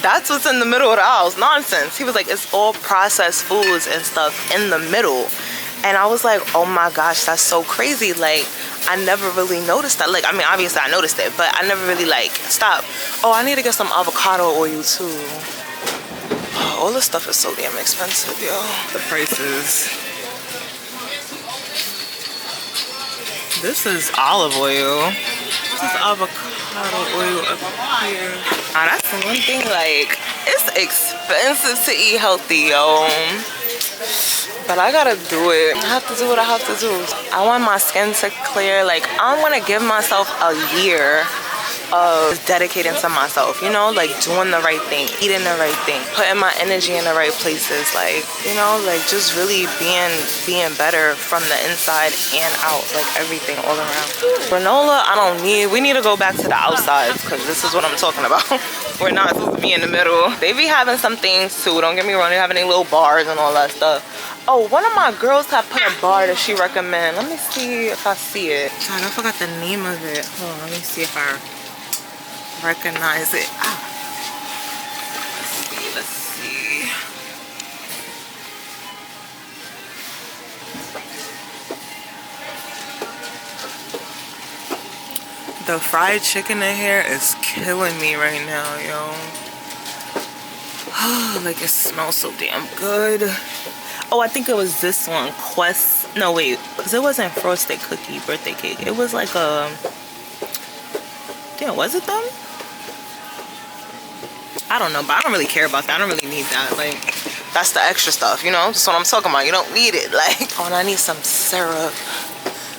That's what's in the middle of the aisles. Nonsense. He was like, it's all processed foods and stuff in the middle. And I was like, oh my gosh, that's so crazy. Like, I never really noticed that. Like, I mean, obviously I noticed it, but I never really like stopped. Oh, I need to get some avocado oil too. Oh, all this stuff is so damn expensive, yo. The prices. This is olive oil. This is avocado oil up here. Now that's the one thing, like, it's expensive to eat healthy, yo. But I gotta do it. I have to do what I have to do. I want my skin to clear. Like, I want to give myself a year of dedicating to myself, you know, like doing the right thing, eating the right thing, putting my energy in the right places, like, you know, like just really being better from the inside and out, like everything all around. Granola, I don't need. We need to go back to the outsides, because this is what I'm talking about. We're not supposed to be in the middle. They be having some things too, don't get me wrong. They have any little bars and all that stuff. Oh, one of my girls have put a bar that she recommend. Let me see if I see it. God, I forgot the name of it. Hold on, let me see if I recognize it. Ah. Let's see. The fried chicken in here is killing me right now, yo. Oh, like it smells so damn good. Oh, I think it was this one, Quest. No, wait, because it wasn't frosted cookie birthday cake. It was like a, damn, was it them? I don't know, but I don't really care about that. I don't really need that. Like, that's the extra stuff, you know? That's what I'm talking about. You don't need it. Like, oh, and I need some syrup,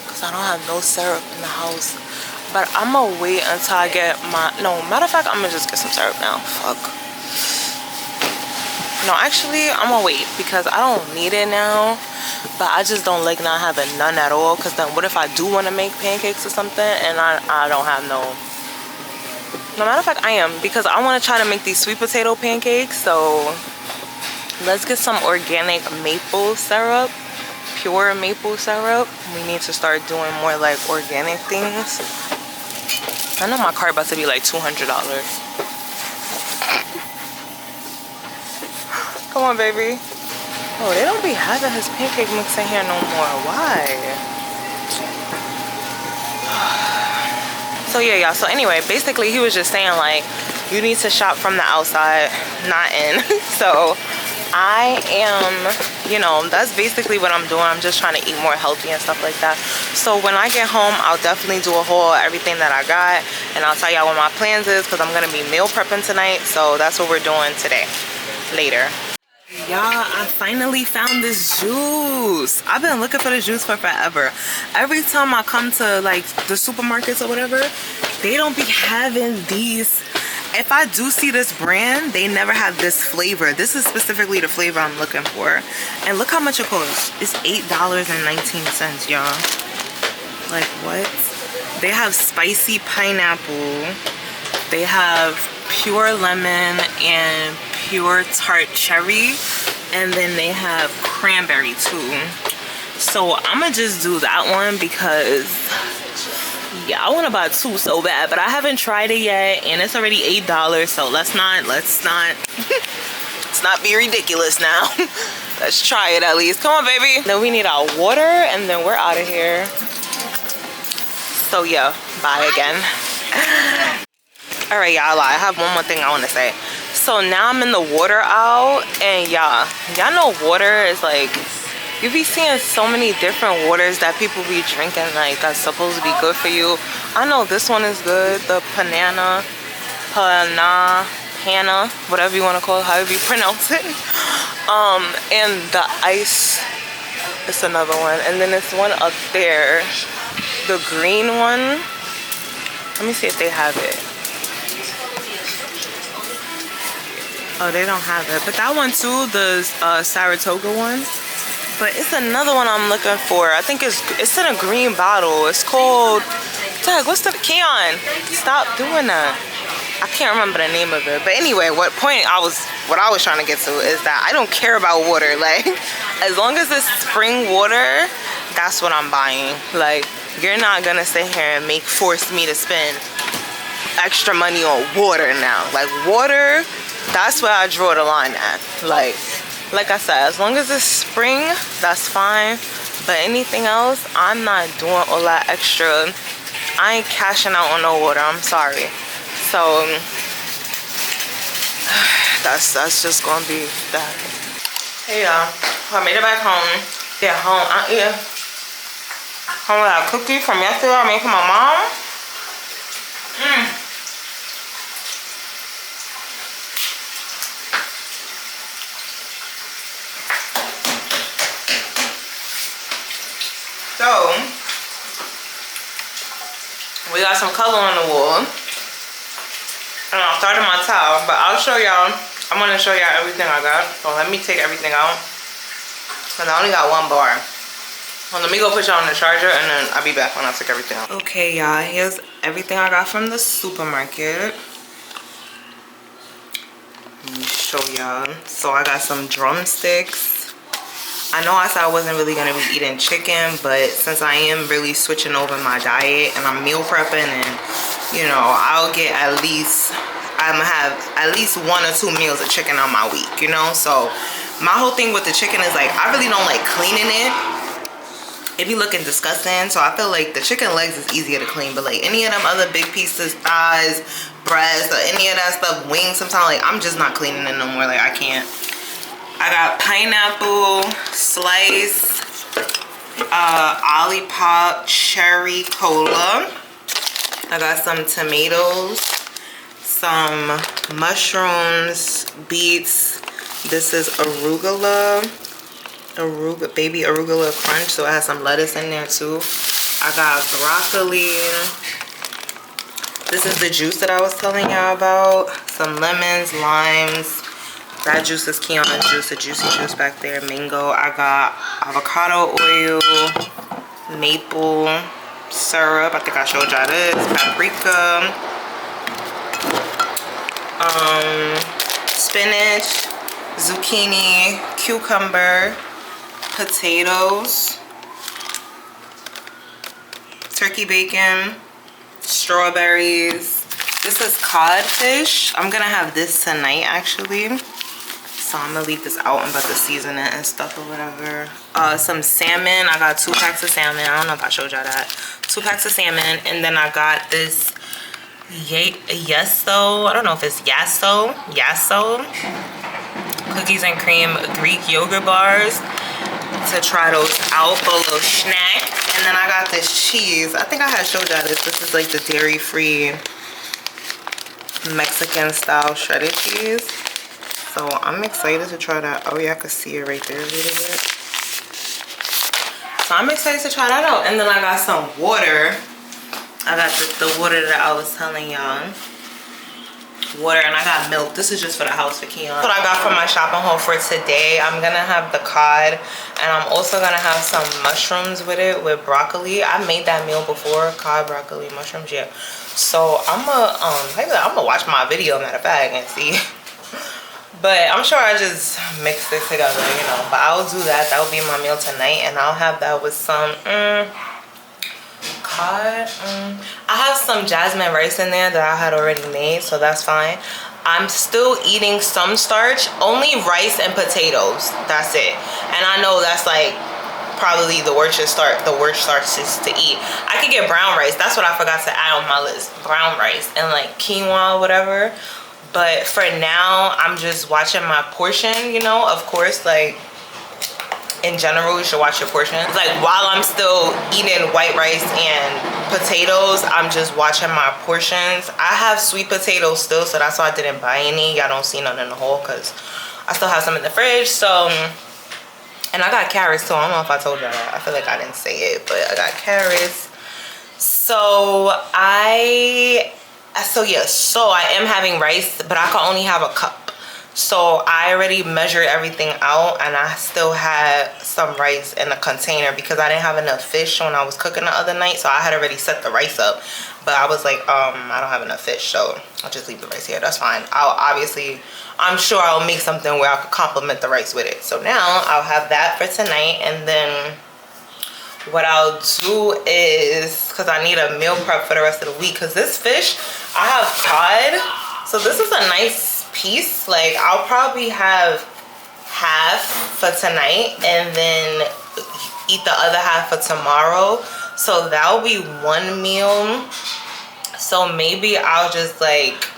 because I don't have no syrup in the house. But I'm gonna wait until I get my, no, matter of fact, I'm gonna just get some syrup now. Fuck. No, actually, I'm gonna wait, because I don't need it now. But I just don't like not having none at all, because then what if I do want to make pancakes or something and I don't have no. No, matter of fact, I am, because I want to try to make these sweet potato pancakes. So let's get some organic maple syrup, pure maple syrup. We need to start doing more like organic things. I know my cart about to be like $200. Come on, baby. Oh, they don't be having his pancake mix in here no more. Why? So yeah, y'all. So anyway, basically he was just saying like, you need to shop from the outside, not in. So I am, you know, that's basically what I'm doing. I'm just trying to eat more healthy and stuff like that. So when I get home, I'll definitely do a haul of everything that I got, and I'll tell y'all what my plans is, because I'm gonna be meal prepping tonight. So that's what we're doing today, later. Y'all, I finally found this juice. I've been looking for this juice for forever. Every time I come to like the supermarkets or whatever, they don't be having these. If I do see this brand, they never have this flavor. This is specifically the flavor I'm looking for. And look how much it costs. It's $8.19, y'all. Like, what? They have spicy pineapple. They have pure lemon and pure tart cherry, and then they have cranberry too. So I'm gonna just do that one, because yeah, I want to buy two so bad, but I haven't tried it yet, and it's already $8. So let's not let's not be ridiculous now. Let's try it at least. Come on, baby. Then we need our water, and then we're out of here. So yeah, bye again. All right, y'all, I have one more thing I want to say. So now I'm in the water aisle, and y'all know water is like, you be seeing so many different waters that people be drinking, like that's supposed to be good for you. I know this one is good, the Hana, whatever you want to call it, however you pronounce it. And the ice is another one, and then this one up there, the green one. Let me see if they have it. Oh, they don't have it, but that one too, the Saratoga one. But it's another one I'm looking for. I think it's in a green bottle. It's called, Doug, what's the, Keon, stop doing that. I can't remember the name of it. But anyway, what I was trying to get to is that I don't care about water. Like, as long as it's spring water, that's what I'm buying. Like, you're not gonna sit here and force me to spend extra money on water now. Like, water, that's where I draw the line at. Like I said, as long as it's spring, that's fine. But anything else, I'm not doing all that extra. I ain't cashing out on no water, I'm sorry. So that's just gonna be that. Hey y'all, I made it back home. Yeah, home. I ate home with a cookie from yesterday I made for my mom. So, we got some color on the wall. And I started my towel, but I'll show y'all. I'm gonna show y'all everything I got. So let me take everything out. Cause I only got one bar. Well, let me go put y'all on the charger and then I'll be back when I take everything out. Okay, y'all, here's everything I got from the supermarket. Let me show y'all. So I got some drumsticks. I know I said I wasn't really gonna be eating chicken, but since I am really switching over my diet and I'm meal prepping, and you know, I'm gonna have at least 1 or 2 meals of chicken on my week, you know? So my whole thing with the chicken is like, I really don't like cleaning it. It be looking disgusting, so I feel like the chicken legs is easier to clean, but like any of them other big pieces, thighs, breasts, or any of that stuff, wings, sometimes like I'm just not cleaning it no more. Like, I can't. I got pineapple slice, Olipop cherry cola. I got some tomatoes, some mushrooms, beets. This is arugula, baby arugula crunch. So it has some lettuce in there too. I got broccoli. This is the juice that I was telling y'all about. Some lemons, limes. That juice is Keon's juice, the juicy juice back there. Mango. I got avocado oil, maple syrup. I think I showed y'all this. Paprika. Spinach, zucchini, cucumber, potatoes, turkey bacon, strawberries. This is codfish. I'm gonna have this tonight actually. So I'm gonna leave this out. I'm about to season it and stuff or whatever. Some salmon. I got 2 packs of salmon. I don't know if I showed y'all that. 2 packs of salmon. And then I got this Yeso. I don't know if it's Yasso. Cookies and cream Greek yogurt bars. To try those out for a little snack. And then I got this cheese. I think I had showed y'all this. This is like the dairy-free Mexican style shredded cheese. So I'm excited to try that. Oh yeah, I can see it right there a little bit. So I'm excited to try that out. And then I got some water. I got the water that I was telling y'all. Water, and I got milk. This is just for the house for Keon. What I got from my shopping haul for today. I'm gonna have the cod, and I'm also gonna have some mushrooms with it, with broccoli. I made that meal before. Cod, broccoli, mushrooms, yeah. So I'm gonna watch my video, matter of fact, and see. But I'm sure I just mixed it together, you know. But I'll do that. That will be my meal tonight. And I'll have that with some cod. I have some jasmine rice in there that I had already made. So that's fine. I'm still eating some starch. Only rice and potatoes. That's it. And I know that's like probably the worst starts is to eat. I could get brown rice. That's what I forgot to add on my list. Brown rice and like quinoa or whatever. But for now, I'm just watching my portion, you know. Of course, like in general, you should watch your portion. Like while I'm still eating white rice and potatoes, I'm just watching my portions. I have sweet potatoes still, so that's why I didn't buy any. Y'all don't see none in the hole because I still have some in the fridge. So, and I got carrots too. I don't know if I told y'all that. I feel like I didn't say it, but I got carrots. So I am having rice, but I can only have a cup. So I already measured everything out, and I still had some rice in a container because I didn't have enough fish when I was cooking the other night. So I had already set the rice up, but I was like, I don't have enough fish, so I'll just leave the rice here. That's fine. I'm sure I'll make something where I could complement the rice with it. So now I'll have that for tonight, and then what I'll do is, because I need a meal prep for the rest of the week, because this fish, I have cod, so this is a nice piece. Like I'll probably have half for tonight and then eat the other half for tomorrow, so that'll be one meal. So maybe I'll just like,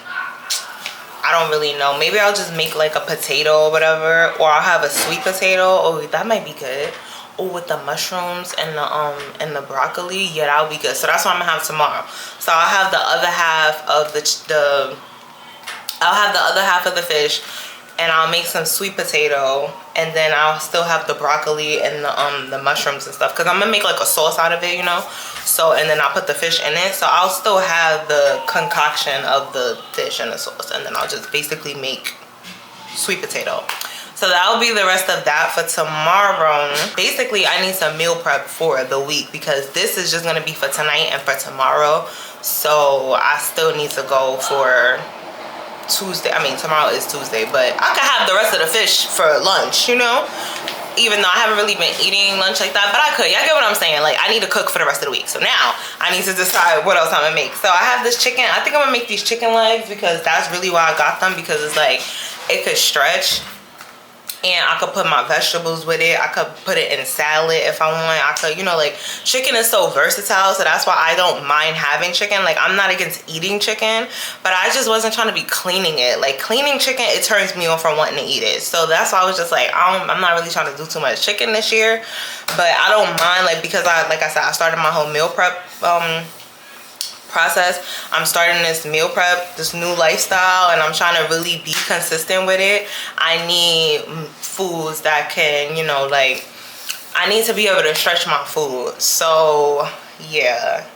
I don't really know, maybe I'll just make like a potato or whatever, or I'll have a sweet potato. Oh, that might be good. Oh, with the mushrooms and the broccoli, yeah, that'll be good. So that's what I'm gonna have tomorrow. So I'll have the other half of the fish, and I'll make some sweet potato, and then I'll still have the broccoli and the mushrooms and stuff, because I'm gonna make like a sauce out of it, you know. So, and then I'll put the fish in it, so I'll still have the concoction of the fish and the sauce, and then I'll just basically make sweet potato. So that'll be the rest of that for tomorrow. Basically, I need some meal prep for the week because this is just gonna be for tonight and for tomorrow. So I still need to go for Tuesday. I mean, tomorrow is Tuesday, but I could have the rest of the fish for lunch, you know? Even though I haven't really been eating lunch like that, but I could. Y'all get what I'm saying? Like, I need to cook for the rest of the week. So now I need to decide what else I'm gonna make. So I have this chicken. I think I'm gonna make these chicken legs because that's really why I got them, because it's like, it could stretch. And I could put my vegetables with it. I could put it in salad if I want. I could, you know, like, chicken is so versatile. So that's why I don't mind having chicken. Like, I'm not against eating chicken, but I just wasn't trying to be cleaning it. Like, cleaning chicken, it turns me off from wanting to eat it. So that's why I was just like, I'm not really trying to do too much chicken this year. But I don't mind, like, because like I said, I started my whole meal prep process. I'm starting this meal prep, this new lifestyle, and I'm trying to really be consistent with it. I need foods that can, you know, like, I need to be able to stretch my food. So yeah,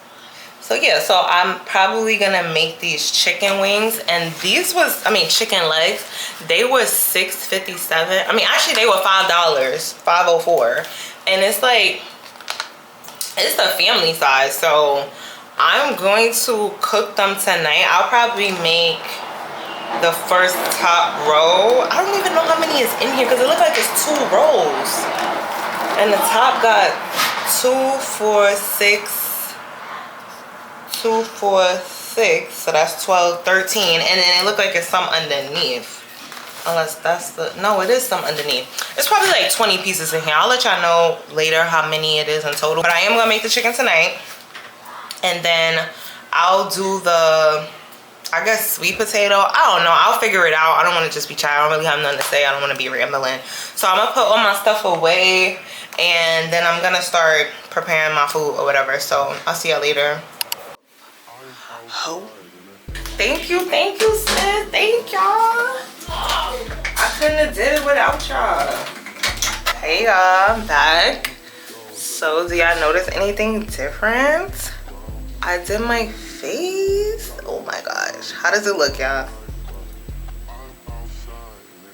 so I'm probably gonna make these chicken wings, and these was, I mean, chicken legs, they were $6.57. I mean, actually they were $5, $5.04, and it's like, it's a family size. So I'm going to cook them tonight. I'll probably make the first top row. I don't even know how many is in here because it looks like it's 2 rolls. And the top got 2, 4, 6, 2, 4, 6. So that's 12, 13. And then it looked like it's some underneath. Unless that's the, no, it is some underneath. It's probably like 20 pieces in here. I'll let y'all know later how many it is in total. But I am gonna make the chicken tonight. And then I'll do the, I guess, sweet potato. I don't know. I'll figure it out. I don't want to just be chatting. I don't really have nothing to say. I don't want to be rambling. So I'm going to put all my stuff away. And then I'm going to start preparing my food or whatever. So I'll see y'all later. Oh. Thank you, sis. Thank y'all. I couldn't have did it without y'all. Hey y'all, I'm back. So do y'all notice anything different? I did my face. Oh my gosh, how does it look, y'all?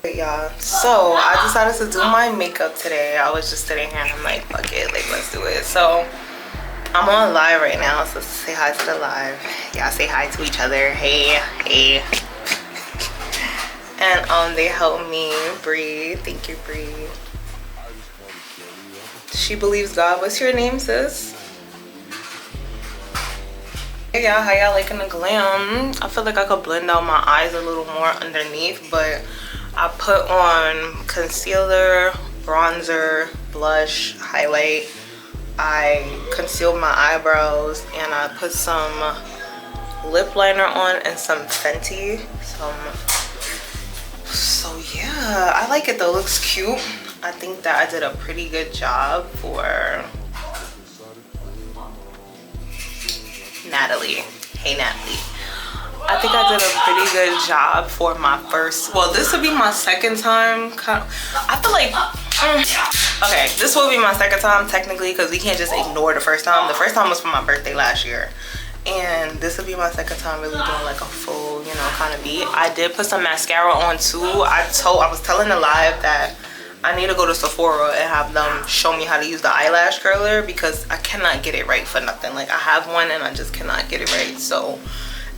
Y'all, so I decided to do my makeup today. I was just sitting here and I'm like, fuck it, like, let's do it. So I'm on live right now, so say hi to the live. Y'all say hi to each other. Hey. And they helped me breathe. Thank you, Bree. She believes God. What's your name, sis? Hey y'all, how y'all liking the glam? I feel like I could blend out my eyes a little more underneath, but I put on concealer, bronzer, blush, highlight. I concealed my eyebrows and I put some lip liner on and some Fenty. So yeah, I like it though. It looks cute. I think that I did a pretty good job for Natalie. Hey Natalie. I think I did a pretty good job for my first, well, this would be my second time. I feel like, okay, this will be my second time technically, because we can't just ignore the first time. The first time was for my birthday last year. And this will be my second time really doing like a full, you know, kind of beat. I did put some mascara on too. I was telling the live that I need to go to Sephora and have them show me how to use the eyelash curler, because I cannot get it right for nothing. Like I have one and I just cannot get it right. So,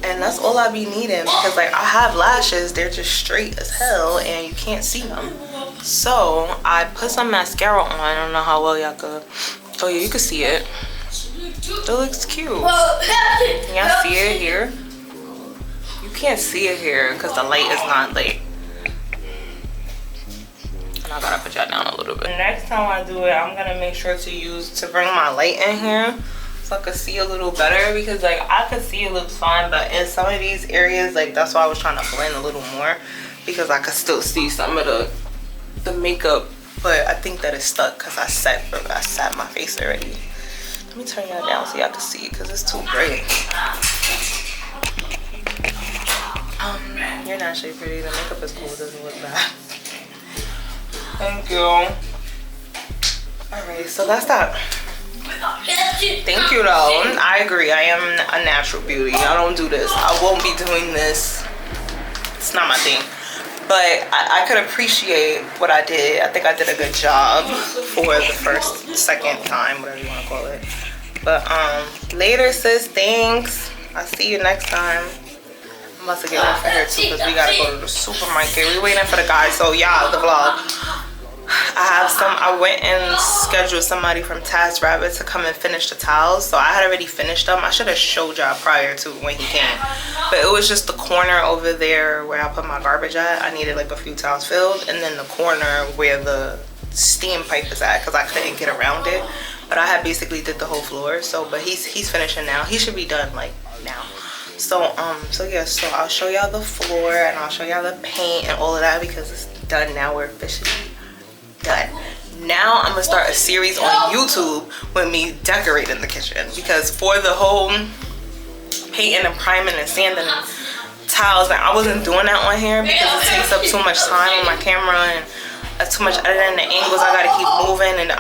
and that's all I be needing, because like I have lashes, they're just straight as hell and you can't see them. So I put some mascara on. I don't know how well y'all could, oh yeah, you can see it. It looks cute. Can y'all see it here? You can't see it here because the light is not lit. And I gotta put y'all down a little bit. Next time I do it, I'm gonna make sure to bring my light in here so I can see a little better, because like I could see it looks fine, but in some of these areas, like that's why I was trying to blend a little more, because I could still see some of the makeup, but I think that it's stuck because I set my face already. Let me turn y'all down so y'all can see, because it's too bright. You're naturally pretty. The makeup is cool. It doesn't look bad. Thank you. Alright, so that's that. Thank you though. I agree. I am a natural beauty. I don't do this. I won't be doing this. It's not my thing. But I could appreciate what I did. I think I did a good job for the second time, whatever you want to call it. But later sis, thanks. I'll see you next time. I'm about to get ready for hair too, because we gotta go to the supermarket. We waiting for the guy. So yeah, the vlog. I went and scheduled somebody from Task Rabbit to come and finish the towels. So I had already finished them. I should have showed y'all prior to when he came. But it was just the corner over there where I put my garbage at. I needed like a few towels filled. And then the corner where the steam pipe is at, because I couldn't get around it. But I had basically did the whole floor. So, but he's finishing now. He should be done like now. So yeah, so I'll show y'all the floor and I'll show y'all the paint and all of that, because it's done now. We're officially done. Now I'm gonna start a series on YouTube with me decorating the kitchen, because for the whole painting and priming and sanding and tiles, like I wasn't doing that on here because it takes up too much time on my camera and too much editing, the angles I gotta keep moving, and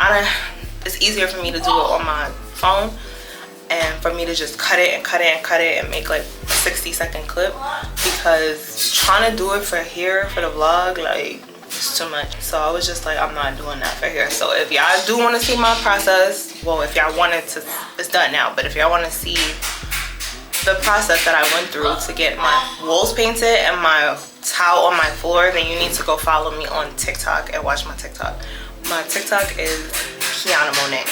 it's easier for me to do it on my phone, and for me to just cut it and cut it and cut it and make like a 60-second clip, because trying to do it for here for the vlog, like it's too much. So I was just like, I'm not doing that for here. So if y'all do want to see my process, well, if y'all wanted to, it's done now, but if y'all want to see the process that I went through to get my walls painted and my towel on my floor, then you need to go follow me on TikTok and watch my TikTok. My TikTok is Keon Monet.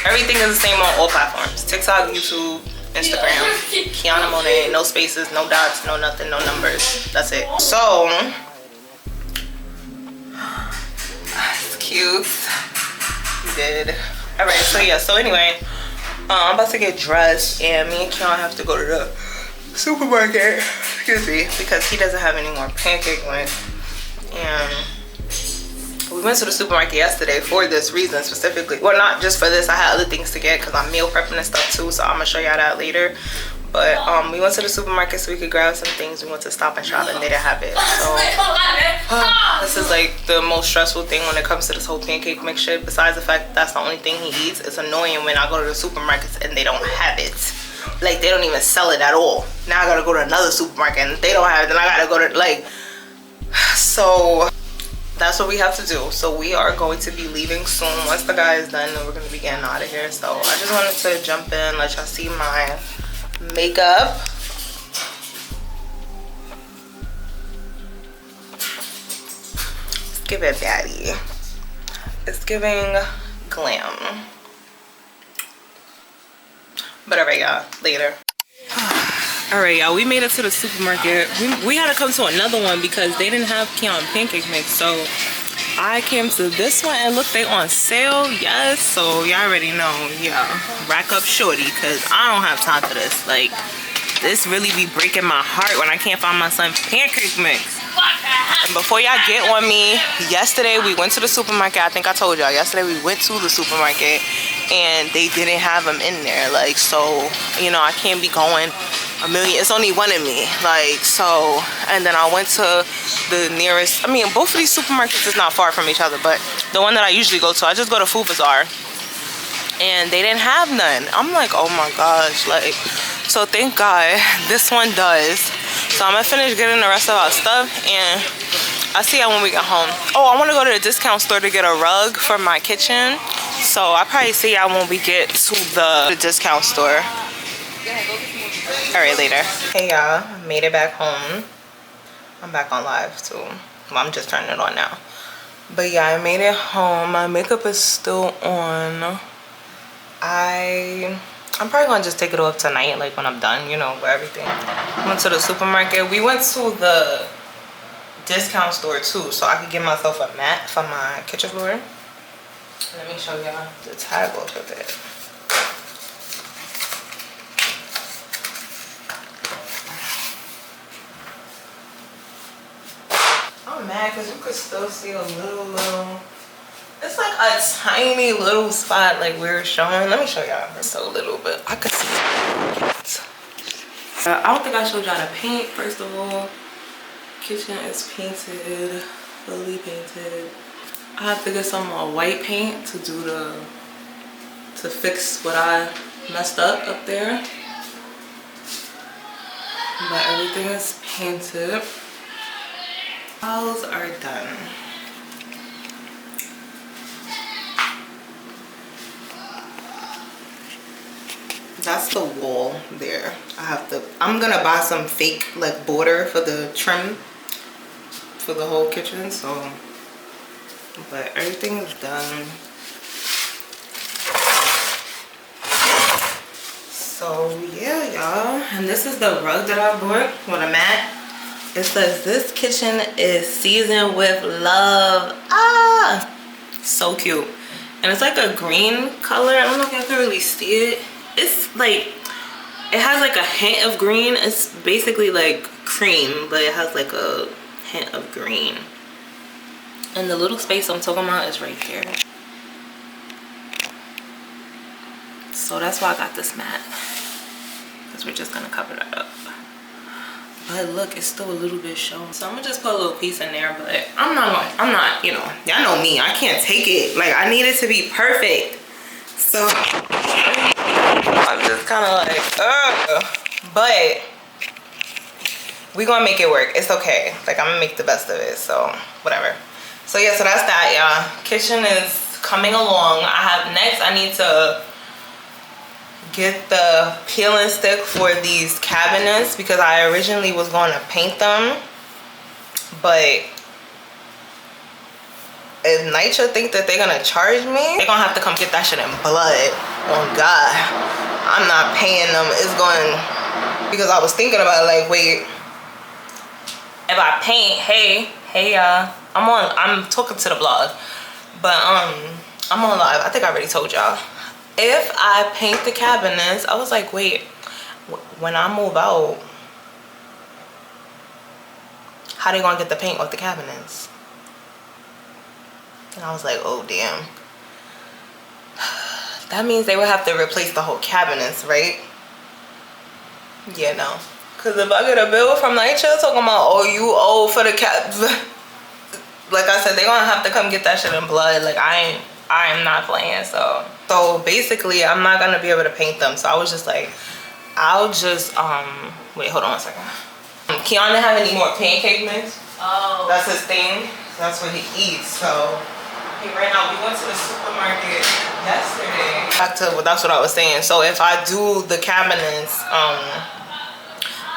Everything is the same on all platforms: TikTok, YouTube, Instagram. Keon Monet, no spaces, no dots, no nothing, no numbers. That's it. So it's cute. You did. All right. So yeah. So anyway, I'm about to get dressed, and me and Keon have to go to the supermarket. Excuse me, because he doesn't have any more pancake mix. And we went to the supermarket yesterday for this reason specifically. Well, not just for this. I had other things to get because I'm meal prepping and stuff too. So I'm gonna show y'all that later. But we went to the supermarket so we could grab some things. We went to Stop and Shop and they didn't have it. So this is like the most stressful thing when it comes to this whole pancake mix shit. Besides the fact that that's the only thing he eats, it's annoying when I go to the supermarkets and they don't have it. Like they don't even sell it at all. Now I gotta go to another supermarket and they don't have it. Then I gotta go to like, so that's what we have to do. So we are going to be leaving soon. Once the guy is done, then we're gonna be getting out of here. So I just wanted to jump in, let y'all see my makeup. It's giving baddie. It's giving glam. But alright y'all, later. Alright y'all, we made it to the supermarket. We had to come to another one because they didn't have Keon pancake mix. So I came to this one and look, they on sale. Yes, so y'all already know. Yeah, rack up shorty, because I don't have time for this. Like, this really be breaking my heart when I can't find my son pancake mix. And before y'all get on me, yesterday we went to the supermarket. I think I told y'all yesterday we went to the supermarket and they didn't have them in there. Like, so, you know, I can't be going a million. It's only one of me. Like, so, and then I went to the nearest, I mean, both of these supermarkets is not far from each other, but the one that I usually go to, I just go to Food Bazaar, and they didn't have none. I'm like, oh my gosh, like, so thank God this one does. So I'm gonna finish getting the rest of our stuff, and I'll see y'all when we get home. Oh, I wanna go to the discount store to get a rug for my kitchen. So I'll probably see y'all when we get to the discount store. All right, later. Hey y'all, made it back home. I'm back on live too. Well, I'm just turning it on now. But yeah, I made it home. My makeup is still on. I'm probably gonna just take it off tonight, like when I'm done, you know, with everything. Went to the supermarket. We went to the discount store too, so I could get myself a mat for my kitchen floor. Let me show y'all the tag off of it. I'm mad because you could still see a little, it's like a tiny little spot like we were showing. Let me show y'all. It's so little, but I could see it. I don't think I showed y'all the paint. First of all, kitchen is painted, fully painted. I have to get some more white paint to do to fix what I messed up there. But everything is painted. Walls are done. That's the wall there. I'm gonna buy some fake like border for the trim for the whole kitchen, so, but everything is done. So yeah, y'all, and this is the rug that I bought with a mat. It says this kitchen is seasoned with love. Ah, so cute. And it's like a green color. I don't know if y'all can really see it. It's like, it has like a hint of green. It's basically like cream, but it has like a hint of green. And the little space I'm talking about is right there. So that's why I got this mat, because we're just gonna cover that up. But look, it's still a little bit showing. So I'm gonna just put a little piece in there, but I'm not, you know, y'all know me, I can't take it. Like, I need it to be perfect. So I'm just kind of like, ugh. But we gonna make it work. It's okay. Like, I'm gonna make the best of it, so whatever. So yeah, so that's that, y'all. Kitchen is coming along. I need to get the peeling stick for these cabinets, because I originally was going to paint them, but if Nitra think that they're gonna charge me, they're gonna have to come get that shit in blood. Oh God, I'm not paying them. It's going, because I was thinking about it, like, wait, if I paint, hey y'all, I'm talking to the blog, but I'm on live. I think I already told y'all. If I paint the cabinets, I was like, wait, when I move out, how they gonna get the paint off the cabinets? And I was like, oh damn. That means they would have to replace the whole cabinets, right? Yeah, no. Cause if I get a bill from Nitra talking about, oh, you owe for the cabs, like I said, they gonna have to come get that shit in blood. Like, I am not playing. So basically I'm not gonna be able to paint them. So I was just like, I'll just wait, hold on a second. Keon didn't have any more pancake mix. Oh, that's his thing. That's what he eats. So right now we went to the supermarket yesterday. Back to, that's what I was saying. So if I do the cabinets,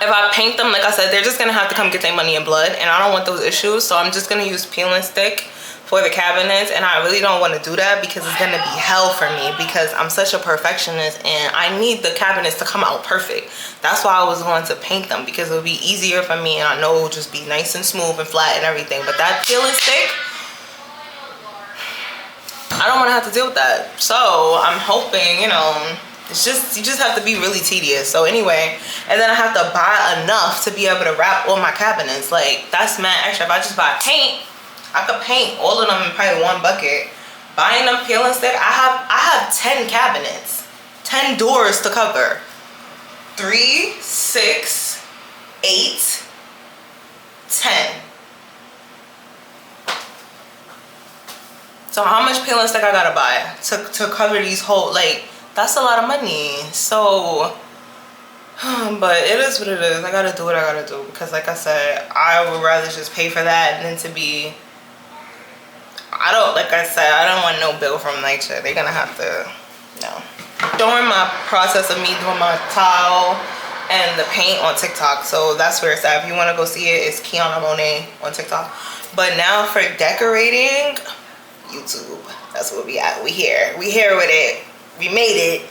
if I paint them, like I said, they're just gonna have to come get their money in blood, and I don't want those issues. So I'm just gonna use peel and stick for the cabinets, and I really don't want to do that because it's gonna be hell for me, because I'm such a perfectionist and I need the cabinets to come out perfect. That's why I was going to paint them, because it would be easier for me, and I know it will just be nice and smooth and flat and everything. But that peel and stick, I don't want to have to deal with that. So I'm hoping, you know, it's just, you just have to be really tedious. So anyway, and then I have to buy enough to be able to wrap all my cabinets. Like, that's mad extra. If I just buy paint, I could paint all of them in probably one bucket. Buying them peel and stick, I have 10 cabinets, 10 doors to cover. 3, 6, 8, 10. So how much peel and stick I gotta buy to cover these whole, like, that's a lot of money. So, but it is what it is. I gotta do what I gotta do, because like I said, I would rather just pay for that than to be, like I said, I don't want no bill from NYC. They're gonna have to, no. Showing my process of me doing my tile and the paint on TikTok. So that's where it's at. If you wanna go see it, it's Keon on TikTok. But now for decorating, YouTube, that's where we at. We here with it. We made it.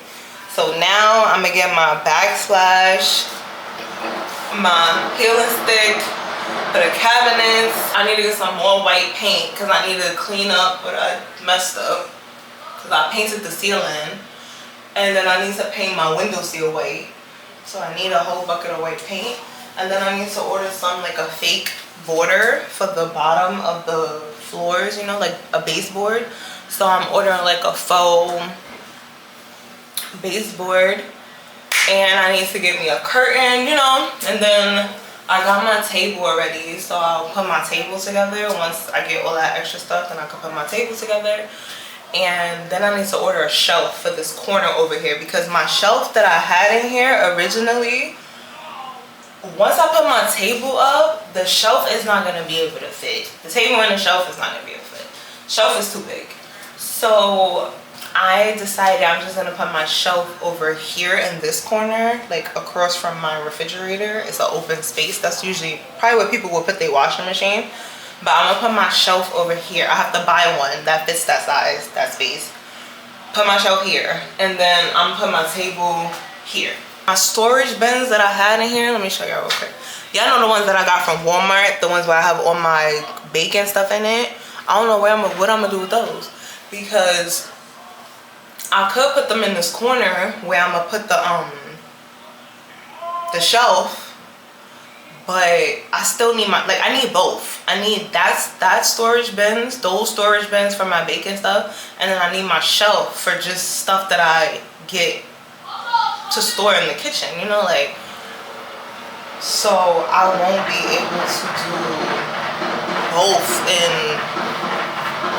So now I'm gonna get my backsplash, my peel and stick for the cabinets. I need to get some more white paint because I need to clean up what I messed up, because I painted the ceiling, and then I need to paint my windowsill white. So I need a whole bucket of white paint, and then I need to order some, like a fake border for the bottom of the floors, you know, like a baseboard. So I'm ordering like a faux baseboard, and I need to get me a curtain, you know. And then I got my table already, so I'll put my table together. Once I get all that extra stuff, then I can put my table together. And then I need to order a shelf for this corner over here, because my shelf that I had in here originally, once I put my table up, the shelf is not going to be able to fit. The table and the shelf is not going to be able to fit. Shelf is too big. So I decided I'm just going to put my shelf over here in this corner, like across from my refrigerator. It's an open space. That's usually probably where people will put their washing machine. But I'm going to put my shelf over here. I have to buy one that fits that size, that space. Put my shelf here. And then I'm going to put my table here. My storage bins that I had in here, let me show y'all real quick. Y'all know the ones that I got from Walmart, the ones where I have all my bacon stuff in it. I don't know what I'm gonna do with those, because I could put them in this corner where I'm gonna put the shelf, but I still need I need both. I need that storage bins, those storage bins for my bacon stuff, and then I need my shelf for just stuff that I get to store in the kitchen, you know, like, so I won't be able to do both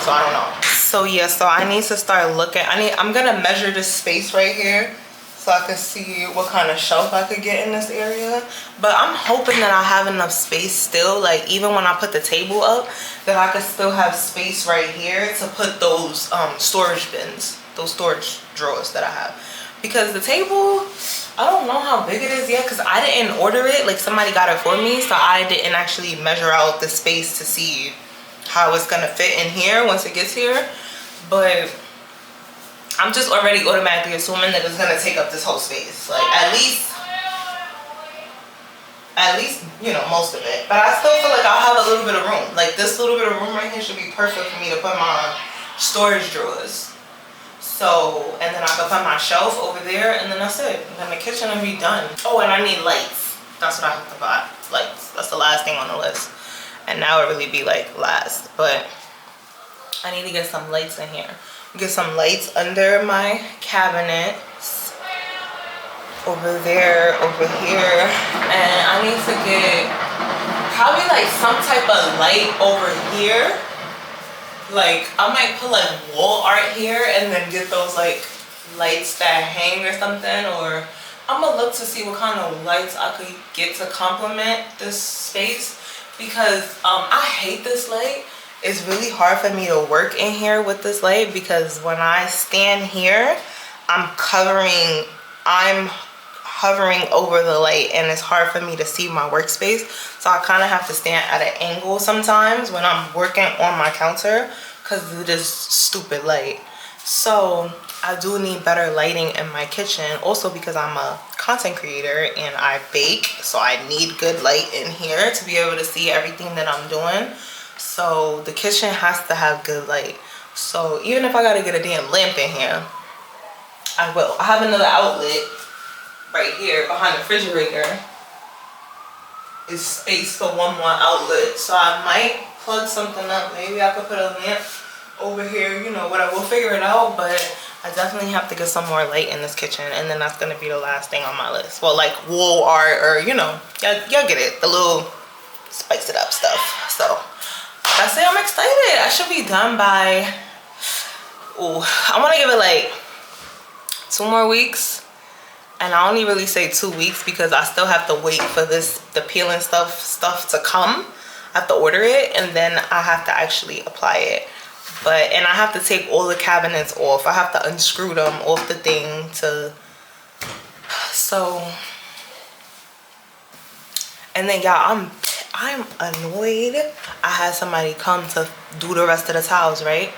so I don't know. So yeah, so I need to start looking. I'm gonna measure this space right here so I can see what kind of shelf I could get in this area. But I'm hoping that I have enough space still, like even when I put the table up, that I could still have space right here to put those storage bins, those storage drawers that I have. Because the table, I don't know how big it is yet, because I didn't order it. Like, somebody got it for me, so I didn't actually measure out the space to see how it's gonna fit in here once it gets here. But I'm just already automatically assuming that it's gonna take up this whole space. Like, at least, you know, most of it. But I still feel like I'll have a little bit of room. Like, this little bit of room right here should be perfect for me to put my storage drawers. So, and then I can put my shelf over there, and then that's it. And then the kitchen will be done. Oh, and I need lights. That's what I have to buy. Lights. That's the last thing on the list. And now it really be like last. But I need to get some lights in here. Get some lights under my cabinets. Over there, over here. And I need to get probably like some type of light over here. Like, I might put like wall art here and then get those like lights that hang or something. Or I'm gonna look to see what kind of lights I could get to complement this space, because I hate this light. It's really hard for me to work in here with this light, because when I stand here, I'm hovering over the light, and it's hard for me to see my workspace. So I kind of have to stand at an angle sometimes when I'm working on my counter, because of this stupid light. So I do need better lighting in my kitchen, also because I'm a content creator and I bake, so I need good light in here to be able to see everything that I'm doing. So the kitchen has to have good light. So even if I gotta get a damn lamp in here, I will. I have another outlet right here behind the refrigerator. It's space for one more outlet. So I might plug something up. Maybe I could put a lamp over here, you know, whatever. We'll figure it out, but I definitely have to get some more light in this kitchen, and then that's gonna be the last thing on my list. Well, like wall art, or you know, y'all get it, the little spice it up stuff. So that's it. I'm excited. I should be done by, I want to give it like 2 more weeks. And I only really say 2 weeks because I still have to wait for the peeling stuff to come. I have to order it, and then I have to actually apply it. And I have to take all the cabinets off. I have to unscrew them off the thing so. And then y'all, I'm annoyed. I had somebody come to do the rest of the towels, right?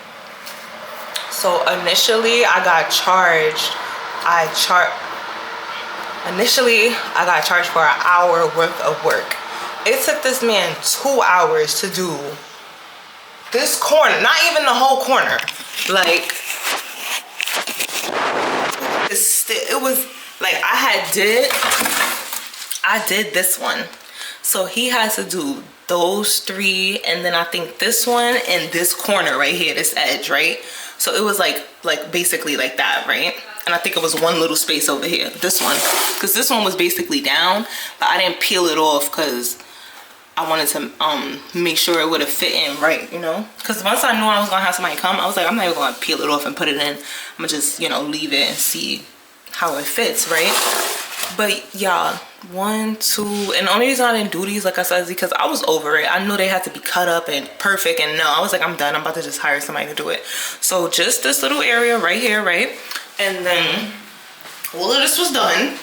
So initially I got charged for an hour worth of work. It took this man 2 hours to do this corner, not even the whole corner. Like, it was like I did this one. So he has to do those 3, and then I think this one and this corner right here, this edge, right? So it was like basically like that, right? And I think it was one little space over here, this one, because this one was basically down, but I didn't peel it off because I wanted to make sure it would have fit in right, you know? Because once I knew I was gonna have somebody come, I was like, I'm not even gonna peel it off and put it in. I'm gonna just, you know, leave it and see how it fits, right? But y'all, 1, 2, and the only reason I didn't do these, like I said, is because I was over it. I knew they had to be cut up and perfect, and no, I was like, I'm done. I'm about to just hire somebody to do it. So just this little area right here, right? And then all of this was done.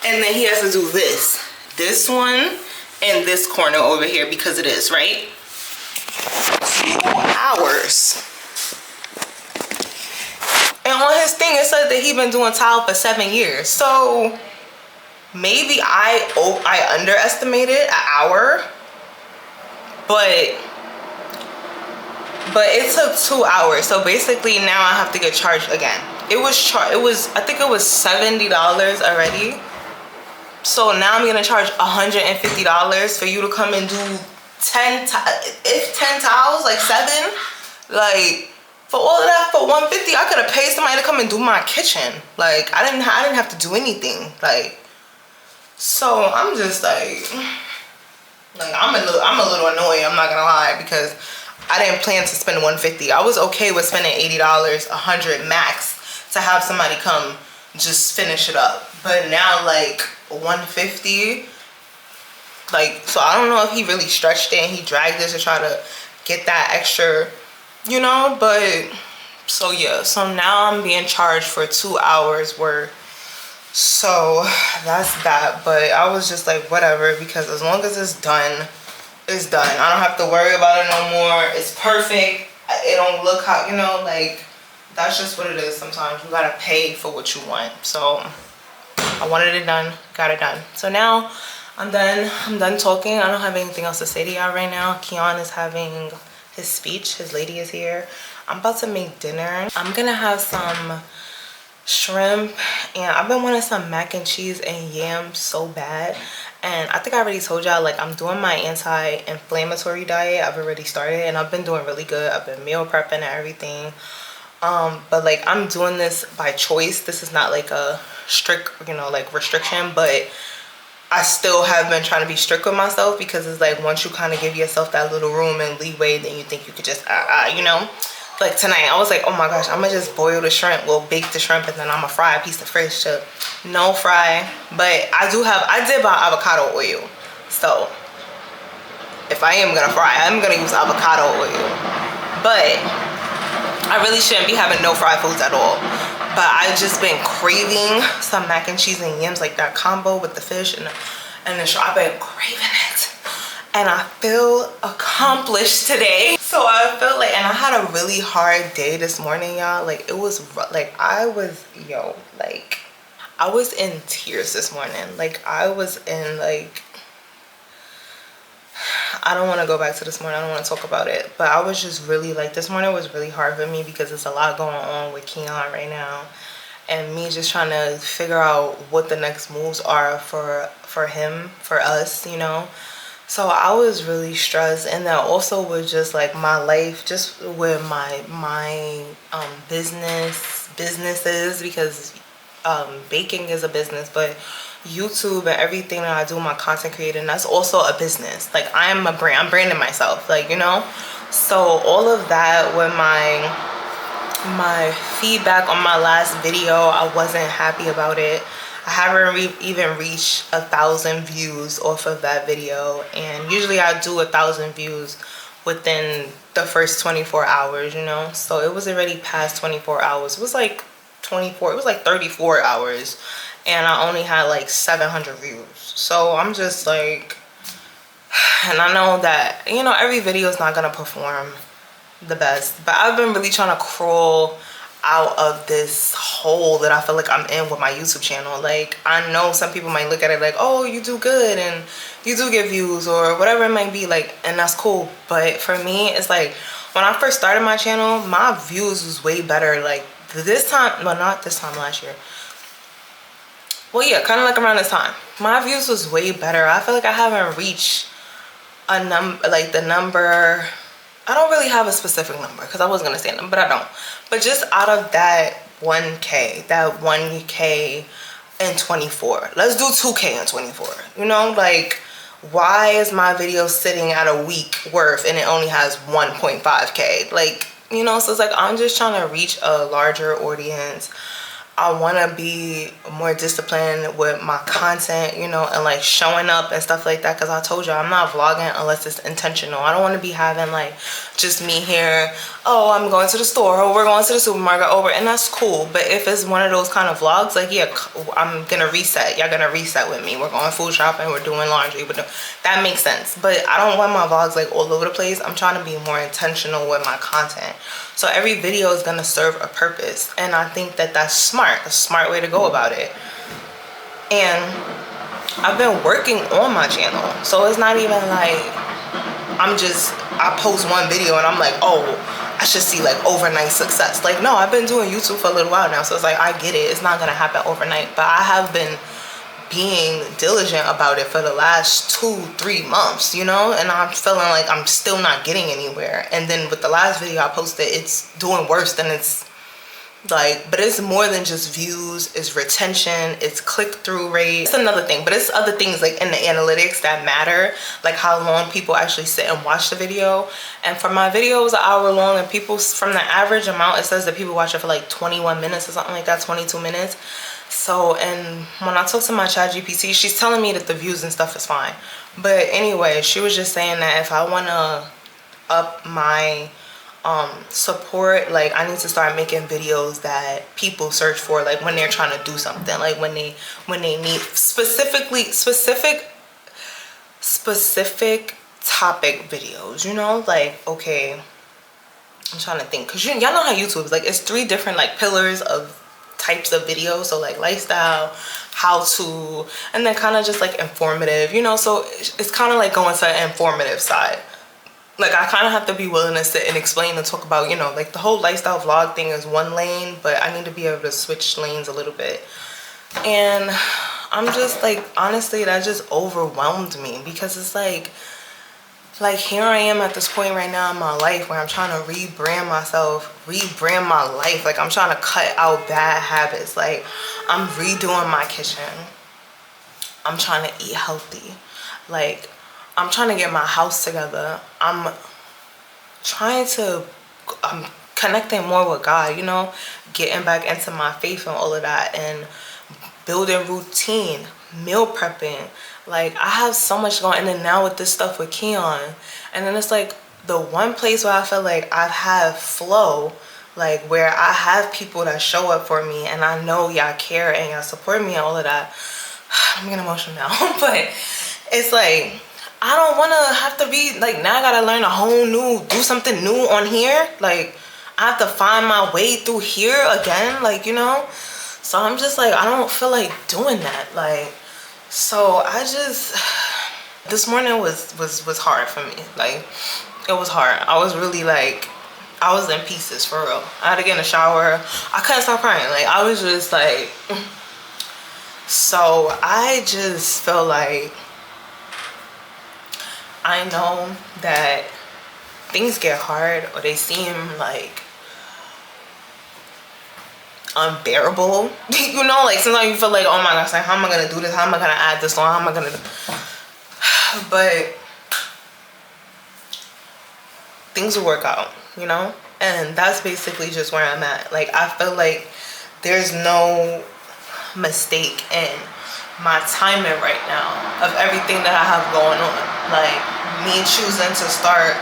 And then he has to do this one, and this corner over here because it is, right? 2 hours. And on his thing, it said that he's been doing tile for 7 years. So maybe I underestimated an hour, but it took 2 hours. So basically now I have to get charged again. I think it was $70 already. So now I'm gonna charge $150 for you to come and do 10 towels, like 7, like. For all of that, for $150, I could have paid somebody to come and do my kitchen. Like, I didn't have to do anything. Like, so I'm just like I'm a little annoyed, I'm not gonna lie, because I didn't plan to spend $150. I was okay with spending $80, $100 max, to have somebody come just finish it up. But now, like, $150, like, so I don't know if he really stretched it and he dragged this to try to get that extra, you know. But so yeah, so now I'm being charged for 2 hours worth. So that's that. But I was just like, whatever, because as long as it's done, it's done. I don't have to worry about it no more. It's perfect. It don't look how, you know, like, that's just what it is. Sometimes you gotta pay for what you want. So I wanted it done, got it done. So now I'm done talking. I don't have anything else to say to y'all right now. Keon is having his speech. His lady is here. I'm about to make dinner. I'm gonna have some shrimp, and I've been wanting some mac and cheese and yams so bad. And I think I already told y'all, like, I'm doing my anti-inflammatory diet. I've already started, and I've been doing really good. I've been meal prepping and everything. But like, I'm doing this by choice. This is not like a strict, you know, like, restriction, but I still have been trying to be strict with myself, because it's like, once you kind of give yourself that little room and leeway, then you think you could just you know. Like tonight I was like, oh my gosh, I'm gonna just boil the shrimp, well, bake the shrimp, and then I'm gonna fry a piece of fish. No fry. But I did buy avocado oil, so if I am gonna fry, I'm gonna use avocado oil. But I really shouldn't be having no fried foods at all. But I've just been craving some mac and cheese and yams, like that combo with the fish and the shrimp. I've been craving it, and I feel accomplished today. So I feel like, and I had a really hard day this morning, y'all. Like, it was like, I was in tears this morning. Like, I was in, like, I don't want to go back to this morning. I don't want to talk about it. But I was just really like, this morning was really hard for me because there's a lot going on with Keon right now. And me just trying to figure out what the next moves are for him, for us, you know. So I was really stressed. And then also with just like my life, just with my businesses, because baking is a business, but YouTube and everything that I do, my content creating, that's also a business. Like I'm a brand, I'm branding myself, like, you know. So all of that with my feedback on my last video, I wasn't happy about it. I haven't even reached 1,000 views off of that video, and usually I do 1,000 views within the first 24 hours, you know. So it was already past 24 hours. It was like 24, it was like 34 hours, and I only had like 700 views. So I'm just like, and I know that, you know, every video is not gonna perform the best, but I've been really trying to crawl out of this hole that I feel like I'm in with my YouTube channel. Like, I know some people might look at it like, oh, you do good and you do get views or whatever it might be, like, and that's cool. But for me, it's like, when I first started my channel, my views was way better. Like this time, well, not this time, last year. Well, yeah, kind of like around this time, my views was way better. I feel like I haven't reached a number, like the number, I don't really have a specific number because I wasn't gonna say a number, but I don't. But just out of that 1K, that 1K in 24, let's do 2K in 24. You know, like, why is my video sitting at a week worth and it only has 1.5K? Like, you know, so it's like, I'm just trying to reach a larger audience. I want to be more disciplined with my content, you know, and like showing up and stuff like that. Because I told you, I'm not vlogging unless it's intentional. I don't want to be having like just me here, oh, I'm going to the store, or we're going to the supermarket, over, and that's cool. But if it's one of those kind of vlogs, like, yeah, I'm gonna reset, y'all gonna reset with me, we're going food shopping, we're doing laundry, that makes sense. But I don't want my vlogs like all over the place. I'm trying to be more intentional with my content. So every video is gonna serve a purpose, and I think that that's smart, a smart way to go about it. And I've been working on my channel, so it's not even like I post one video and I'm like, oh, I should see like overnight success. Like, no, I've been doing YouTube for a little while now, so it's like, I get it, it's not gonna happen overnight, but I have been being diligent about it for the last 2-3 months, you know, and I'm feeling like I'm still not getting anywhere. And then with the last video I posted, it's doing worse than it's like, but it's more than just views, it's retention, it's click-through rate. It's another thing, but it's other things like in the analytics that matter, like how long people actually sit and watch the video. And for my video, it was an hour long, and people, from the average amount, it says that people watch it for like 21 minutes or something like that, 22 minutes. So, and when I talk to my chat GPT, she's telling me that the views and stuff is fine. But anyway, she was just saying that if I want to up my support, like, I need to start making videos that people search for, like when they're trying to do something, like when they need specific topic videos, you know, like, okay, I'm trying to think, because y'all know how YouTube is, like, it's 3 different like pillars of types of videos. So like lifestyle, how to, and then kind of just like informative, you know. So it's kind of like going to an informative side. Like, I kind of have to be willing to sit and explain and talk about, you know, like the whole lifestyle vlog thing is one lane, but I need to be able to switch lanes a little bit. And I'm just like, honestly, that just overwhelmed me, because it's like here I am at this point right now in my life where I'm trying to rebrand myself, rebrand my life. Like, I'm trying to cut out bad habits. Like, I'm redoing my kitchen. I'm trying to eat healthy. Like, I'm trying to get my house together. I'm connecting more with God, you know, getting back into my faith and all of that, and building routine, meal prepping. Like, I have so much going on. And then now with this stuff with Keon, and then it's like the one place where I feel like I have flow, like where I have people that show up for me, and I know y'all care and y'all support me and all of that. I'm getting emotional now. But it's like, I don't want to have to be like, now I gotta learn a whole new, do something new on here. Like, I have to find my way through here again, like, you know. So I'm just like, I don't feel like doing that. Like, so I just, This morning was hard for me. Like, it was hard. I was really like, I was in pieces for real. I had to get in the shower. I couldn't stop crying. Like, I was just like, so I just felt like, I know that things get hard or they seem like unbearable. You know, like sometimes you feel like, oh my gosh, like how am I gonna do this? How am I gonna add this on? How am I gonna, but things will work out, you know? And that's basically just where I'm at. Like, I feel like there's no mistake in my timing right now of everything that I have going on. Like, me choosing to start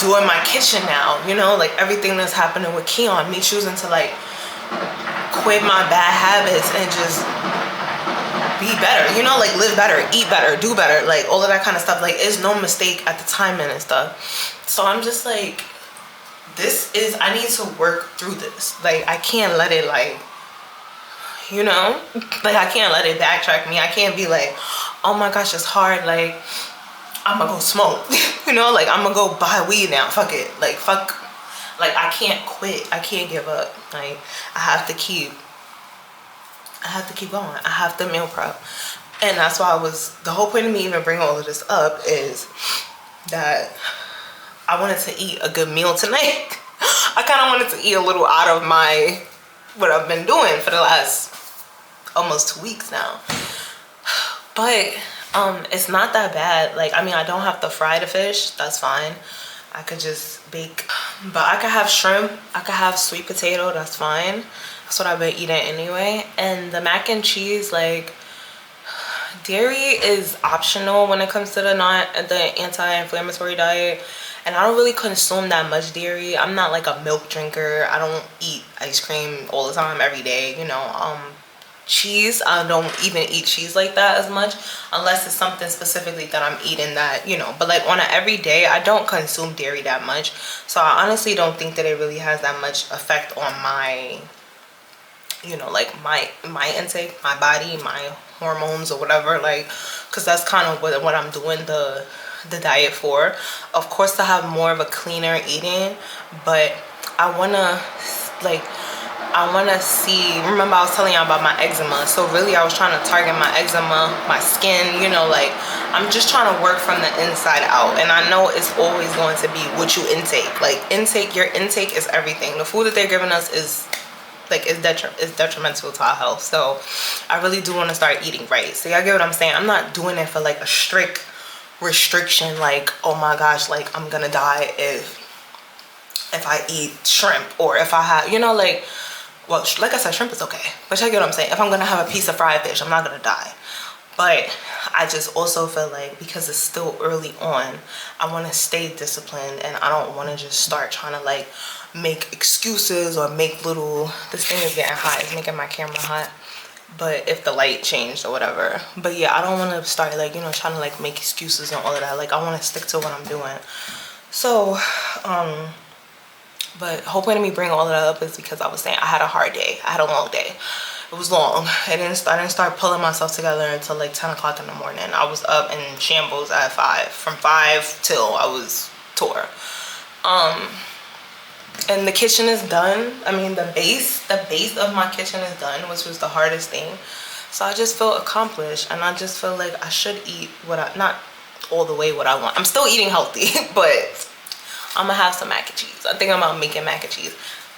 doing my kitchen now, you know? Like, everything that's happening with Keon, me choosing to, like, quit my bad habits and just be better, you know? Like, live better, eat better, do better, like, all of that kind of stuff. Like, it's no mistake at the timing and stuff. So I'm just like, I need to work through this. Like, I can't let it, like, you know, like, I can't let it backtrack me. I can't be like, oh my gosh, it's hard, like, I'm gonna go smoke. You know, like, I'm gonna go buy weed now, fuck it, like, fuck. Like, I can't quit, I can't give up. Like, I have to keep going. I have to meal prep. And that's why the whole point of me even bringing all of this up is that I wanted to eat a good meal tonight. I kind of wanted to eat a little out of what I've been doing for the last almost 2 weeks now. But it's not that bad. Like, I mean, I don't have to fry the fish. That's fine. I could just bake. But I could have shrimp. I could have sweet potato. That's fine. That's what I've been eating anyway. And the mac and cheese, like, dairy is optional when it comes to the anti-inflammatory diet. And I don't really consume that much dairy. I'm not like a milk drinker. I don't eat ice cream all the time, every day, you know. Cheese, I don't even eat cheese like that as much, unless it's something specifically that I'm eating that, you know. But like on an everyday, I don't consume dairy that much. So I honestly don't think that it really has that much effect on my, you know, like my intake, my body, my hormones or whatever, like, because that's kind of what I'm doing the diet for. Of course, to have more of a cleaner eating, but I want to see, remember I was telling y'all about my eczema. So really I was trying to target my eczema, my skin, you know, like, I'm just trying to work from the inside out. And I know it's always going to be what you intake. Like, your intake is everything. The food that they're giving us is like, it's detrimental to our health. So I really do want to start eating right. So y'all get what I'm saying? I'm not doing it for like a strict restriction, like, oh my gosh, like, I'm gonna die if I eat shrimp, or if I have, you know, like, well, like I said, shrimp is okay, but you get what I'm saying. If I'm gonna have a piece of fried fish, I'm not gonna die. But I just also feel like, because it's still early on, I want to stay disciplined, and I don't want to just start trying to like make excuses or make little, this thing is getting hot, it's making my camera hot, but if the light changed or whatever. But yeah, I don't want to start like, you know, trying to like make excuses and all of that. Like, I want to stick to what I'm doing. So but whole point of me bringing all of that up is because I was saying I had a hard day. I had a long day. It was long. I didn't start pulling myself together until like 10 o'clock in the morning. I was up in shambles at 5. From 5 till I was tore. And the kitchen is done. I mean, the base of my kitchen is done, which was the hardest thing. So I just feel accomplished, and I just feel like I should eat not all the way what I want. I'm still eating healthy, but I'm gonna have some mac and cheese. I think I'm out making mac and cheese.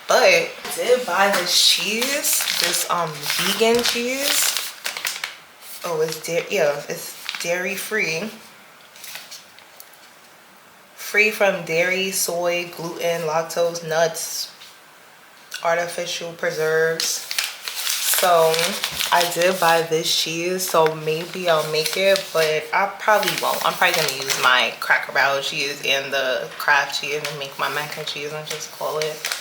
But I did buy this cheese, this vegan cheese. Oh, it's dairy free. Free from dairy, soy, gluten, lactose, nuts, artificial preserves. So I did buy this cheese, so maybe I'll make it, but I probably won't. I'm probably gonna use my Cracker Barrel cheese and the Kraft cheese and make my mac and cheese and just call it.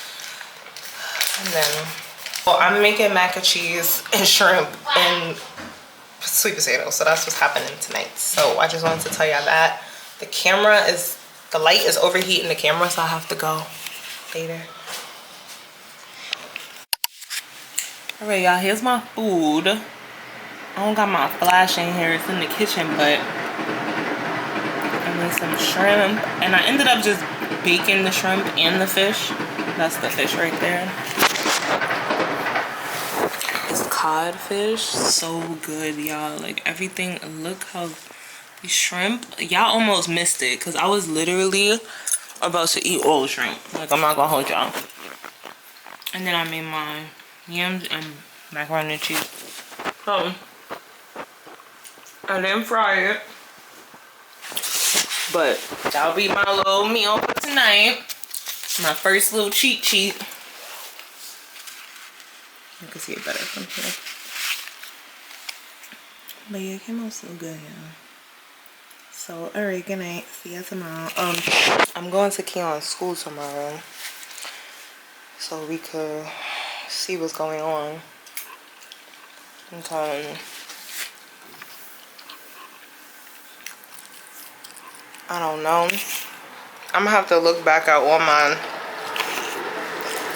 And then, well, I'm making mac and cheese and shrimp and sweet potato, so that's what's happening tonight. So I just wanted to tell y'all that. The light is overheating the camera, so I have to go later. All right, y'all, here's my food. I don't got my flash in here. It's in the kitchen, but I made some shrimp. And I ended up just baking the shrimp and the fish. That's the fish right there. It's codfish. So good, y'all. Like, everything. Look how the shrimp. Y'all almost missed it. Because I was literally about to eat all the shrimp. Like, I'm not going to hold y'all. And then I made my yams and macaroni and cheese. So, I didn't fry it. But that'll be my little meal for tonight. My first little cheat. You can see it better from here. But yeah, it came out so good, y'all. So, alright, good night. See you tomorrow. I'm going to Keon's school tomorrow. So we could see what's going on. Okay. I don't know. I'm gonna have to look back at all my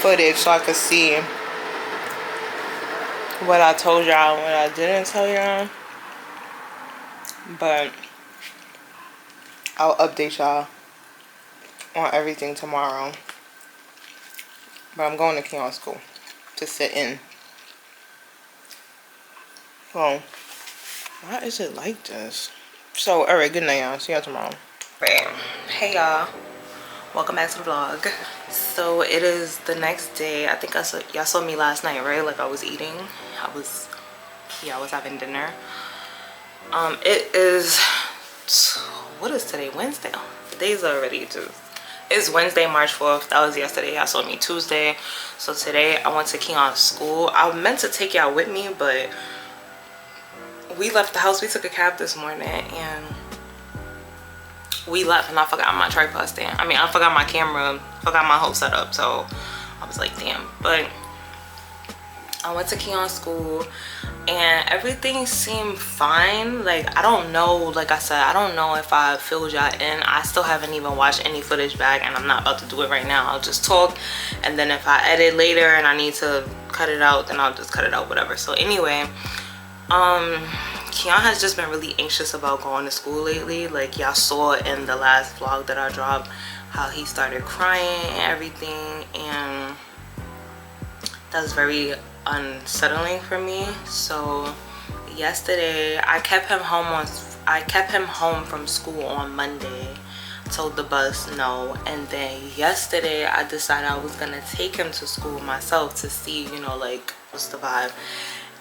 footage so I could see what I told y'all and what I didn't tell y'all. But I'll update y'all on everything tomorrow. But I'm going to Keon school to sit in. So, why is it like this? So, alright, good night, y'all. See y'all tomorrow. Right. Hey, y'all. Welcome back to the vlog. So, it is the next day. I think y'all saw me last night, right? Like, I was eating. I was having dinner. It is, what is today? Wednesday? The days are already just, it's Wednesday, March 4th. That was yesterday. Y'all saw me Tuesday. So, today, I went to Keon's school. I meant to take y'all with me, but we left the house. We took a cab this morning, and we left, and I forgot my tripod stand. I mean, I forgot my camera, forgot my whole setup. So I was like, damn. But I went to Keon's school, and everything seemed fine. Like, I don't know, like I said, I don't know if I filled y'all in. I still haven't even watched any footage back, and I'm not about to do it right now. I'll just talk, and then if I edit later and I need to cut it out, then I'll just cut it out, whatever. So anyway, Keon has just been really anxious about going to school lately. Like, y'all saw in the last vlog that I dropped how he started crying and everything, and that's very unsettling for me. So yesterday I kept him home from school on Monday, told the bus no, and then yesterday I decided I was gonna take him to school myself to see, you know, like, what's the vibe.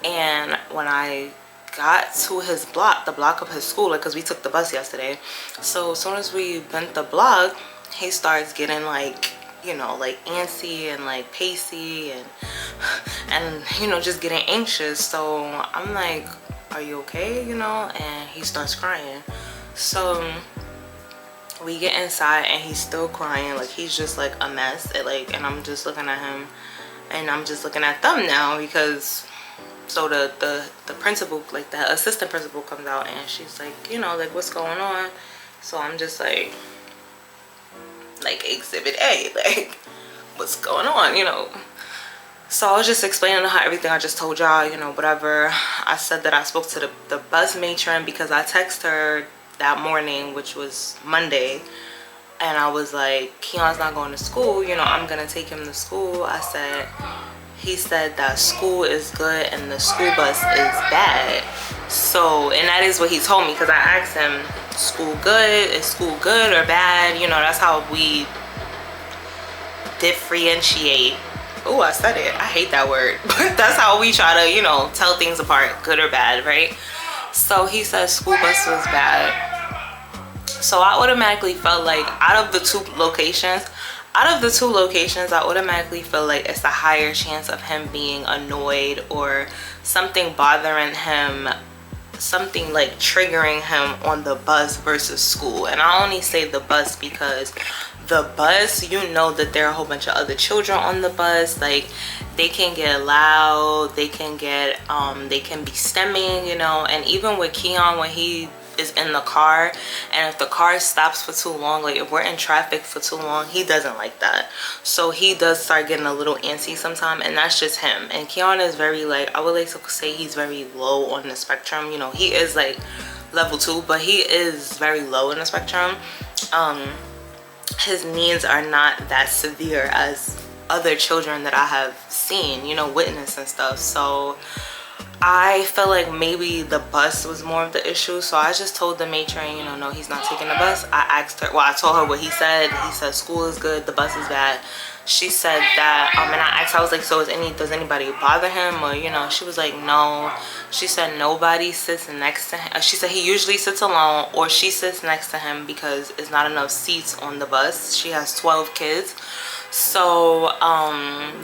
And when I got to his block, the block of his school, like, because we took the bus yesterday, so as soon as we went the block, he starts getting, like, you know, like, antsy and like pacey and you know, just getting anxious. So I'm like, are you okay, you know? And he starts crying. So we get inside, and he's still crying. Like, he's just like a mess. And I'm just looking at him, and I'm just looking at them now, because so the principal, like the assistant principal, comes out, and she's like, you know, like, what's going on? So I'm just like exhibit A, like, what's going on, you know? So I was just explaining to her everything I just told y'all, you know, whatever. I said that I spoke to the bus matron, because I texted her that morning, which was Monday, and I was like, Keon's not going to school, you know, I'm gonna take him to school. I said, he said that school is good and the school bus is bad. So, and that is what he told me, because I asked him, school good? Is school good or bad? You know, that's how we differentiate. Oh, I said it. I hate that word. But that's how we try to, you know, tell things apart, good or bad, right? So he said school bus was bad. So I automatically felt like out of the two locations, I automatically feel like it's a higher chance of him being annoyed or something bothering him, something like triggering him on the bus versus school. And I only say the bus because the bus, you know that there are a whole bunch of other children on the bus. Like, they can get loud, they can get they can be stemming, you know. And even with Keon, when he is in the car, and if the car stops for too long, like if we're in traffic for too long, he doesn't like that. So he does start getting a little antsy sometime, and that's just him. And Keon is very, like, I would like to say he's very low on the spectrum. You know, he is like level 2, but he is very low in the spectrum. His needs are not that severe as other children that I have seen, you know, witnessed and stuff. So I felt like maybe the bus was more of the issue. So I just told the matron, you know, no, he's not taking the bus. I asked her, well, I told her what he said. He said school is good, the bus is bad. She said that, and I asked, I was like, so does anybody bother him? Or, you know, she was like, no. She said nobody sits next to him. She said he usually sits alone, or she sits next to him because it's not enough seats on the bus. She has 12 kids. So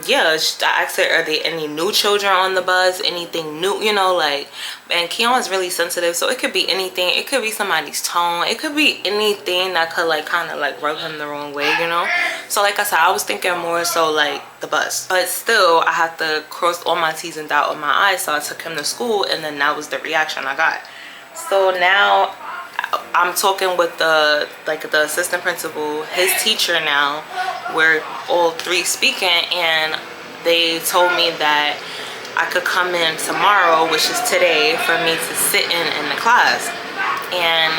yeah, I asked her, are there any new children on the bus, anything new, you know, like, and Keon is really sensitive, so it could be anything. It could be somebody's tone, it could be anything that could like kind of like rub him the wrong way, you know. So like I said, I was thinking more so like the bus, but still I have to cross all my T's and dot all my I's. So I took him to school, and then that was the reaction I got. So now I'm talking with the assistant principal, his teacher now. We're all three speaking, and they told me that I could come in tomorrow, which is today, for me to sit in the class. And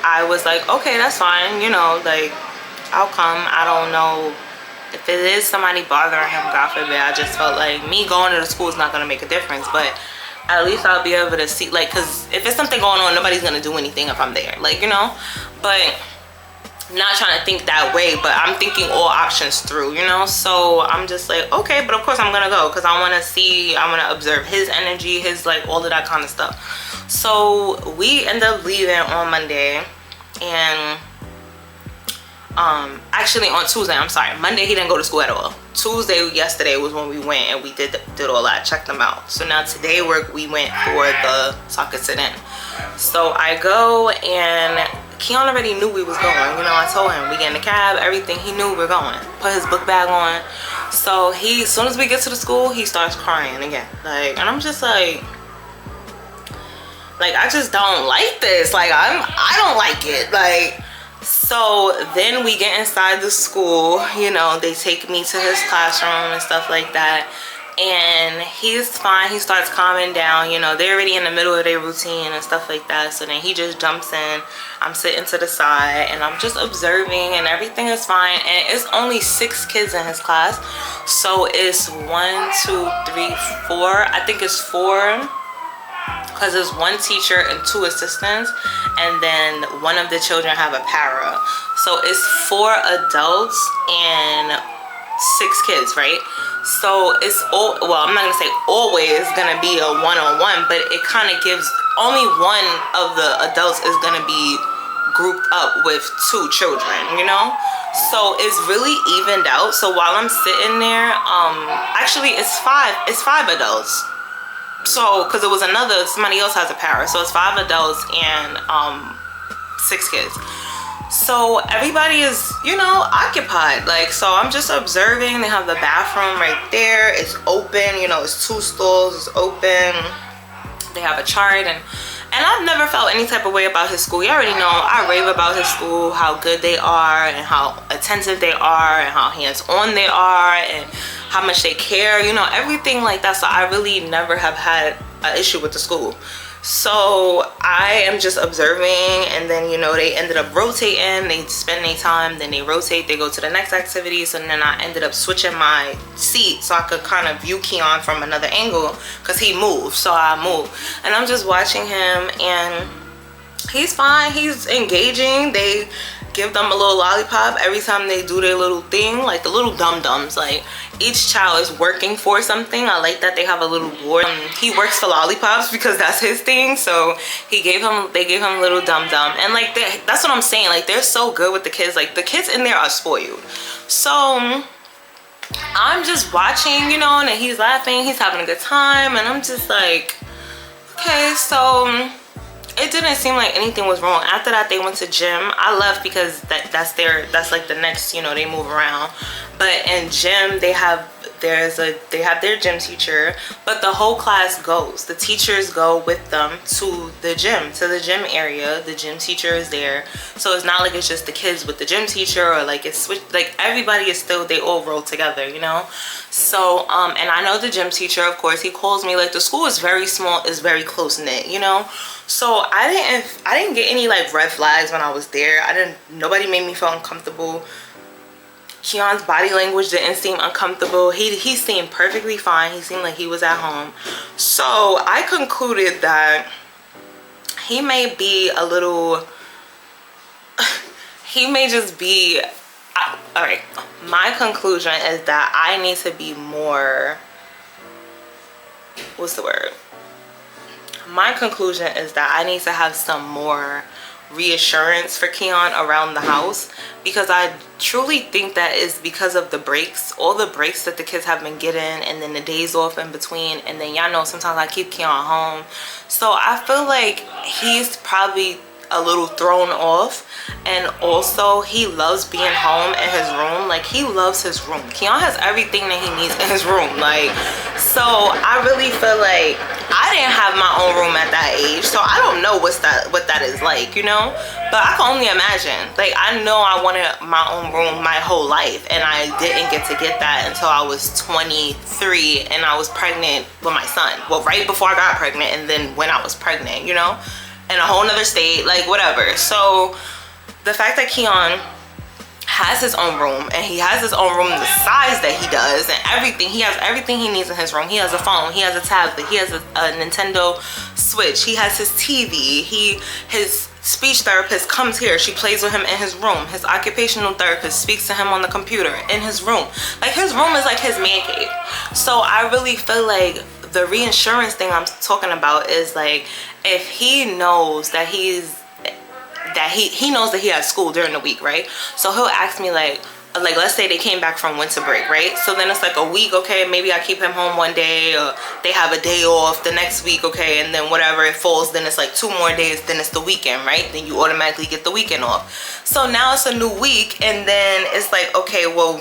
I was like, okay, that's fine, you know, like, I'll come. I don't know if it is somebody bothering him, God forbid. I just felt like me going to the school is not going to make a difference, but at least I'll be able to see, like, because if there's something going on, nobody's going to do anything if I'm there, like, you know. But not trying to think that way, but I'm thinking all options through, you know. So I'm just like, okay, but of course I'm going to go, because I want to see, I want to observe his energy, his, like, all of that kind of stuff. So we end up leaving on Monday, and actually on Tuesday, I'm sorry, Monday he didn't go to school at all. Tuesday, yesterday, was when we went and we did all that, checked them out. So now today we went for the soccer sit-in. So I go, and Keon already knew we was going, you know. I told him we get in the cab, everything, he knew we're going. Put his book bag on. So as soon as we get to the school, he starts crying again, like, and I'm just like I just don't like this, like, I don't like it, like. So then we get inside the school, you know, they take me to his classroom and stuff like that, and he's fine. He starts calming down, you know, they're already in the middle of their routine and stuff like that. So then he just jumps in. I'm sitting to the side, and I'm just observing, and everything is fine. And it's only 6 kids in his class, so it's 1, 2, 3, 4, I think it's 4, because there's 1 teacher and 2 assistants, and then one of the children have a para. So it's 4 adults and 6 kids, right? So it's all, well, I'm not gonna say always gonna be a one-on-one, but it kind of gives, only one of the adults is gonna be grouped up with 2 children, you know. So it's really evened out. So while I'm sitting there, actually it's 5 adults. So because it was somebody else has a para, so it's 5 adults and 6 kids. So everybody is, you know, occupied, like. So I'm just observing. They have the bathroom right there, it's open, you know, it's 2 stalls, it's open. They have a chart, and I've never felt any type of way about his school. You already know I rave about his school, how good they are, and how attentive they are, and how hands-on they are, and how much they care, you know, everything like that. So I really never have had an issue with the school. So I am just observing, and then, you know, they ended up rotating. They spend their time, then they rotate, they go to the next activity. So then I ended up switching my seat so I could kind of view Keon from another angle, because he moved, so I moved. And I'm just watching him, and he's fine, he's engaging. They give them a little lollipop every time they do their little thing, like the little dum-dums. Like, each child is working for something. I like that they have a little board. He works for lollipops because that's his thing. So they gave him a little dum-dum, and like that's what I'm saying, like, they're so good with the kids. Like, the kids in there are spoiled. So I'm just watching, you know, and he's laughing, he's having a good time, and I'm just like, okay. So it didn't seem like anything was wrong. After that, they went to gym. I left because that's like the next, you know, they move around. But in gym, they have they have their gym teacher, but the whole class goes. The teachers go with them to the gym area. The gym teacher is there, so it's not like it's just the kids with the gym teacher, or like it's switched. Like everybody is still, they all roll together, you know. So and I know the gym teacher, of course. He calls me. Like, the school is very small, is very close knit, you know. So I didn't get any like red flags when I was there. Nobody made me feel uncomfortable. Keon's body language didn't seem uncomfortable. He seemed perfectly fine. He seemed like he was at home. So I concluded that he may be a little, he may just be, all right, my conclusion is that I need to be more, what's the word? My conclusion is that I need to have some more reassurance for Keon around the house, because I truly think that is because of the breaks, all the breaks that the kids have been getting, and then the days off in between, and then y'all know sometimes I keep Keon home, so I feel like he's probably a little thrown off. And also he loves being home in his room. Like, he loves his room. Keon has everything that he needs in his room. Like, so I really feel like I didn't have my own room at that age, so I don't know what that is like, you know. But I can only imagine. Like, I know I wanted my own room my whole life, and I didn't get to get that until I was 23 and I was pregnant with my son. Well, right before I got pregnant, and then when I was pregnant, you know, in a whole nother state, like whatever. So the fact that Keon has his own room, and he has his own room the size that he does, and everything, he has everything he needs in his room. He has a phone, he has a tablet, he has a Nintendo Switch, he has his TV, his speech therapist comes here, she plays with him in his room. His occupational therapist speaks to him on the computer in his room. Like, his room is like his man cave. So I really feel like the reassurance thing I'm talking about is like, if he knows that he knows that he has school during the week, right? So he'll ask me like let's say they came back from winter break, right? So then it's like a week, okay, maybe I keep him home one day, or they have a day off the next week, okay, and then whatever it falls, then it's like 2 more days, then it's the weekend, right? Then you automatically get the weekend off. So now it's a new week, and then it's like, okay, well,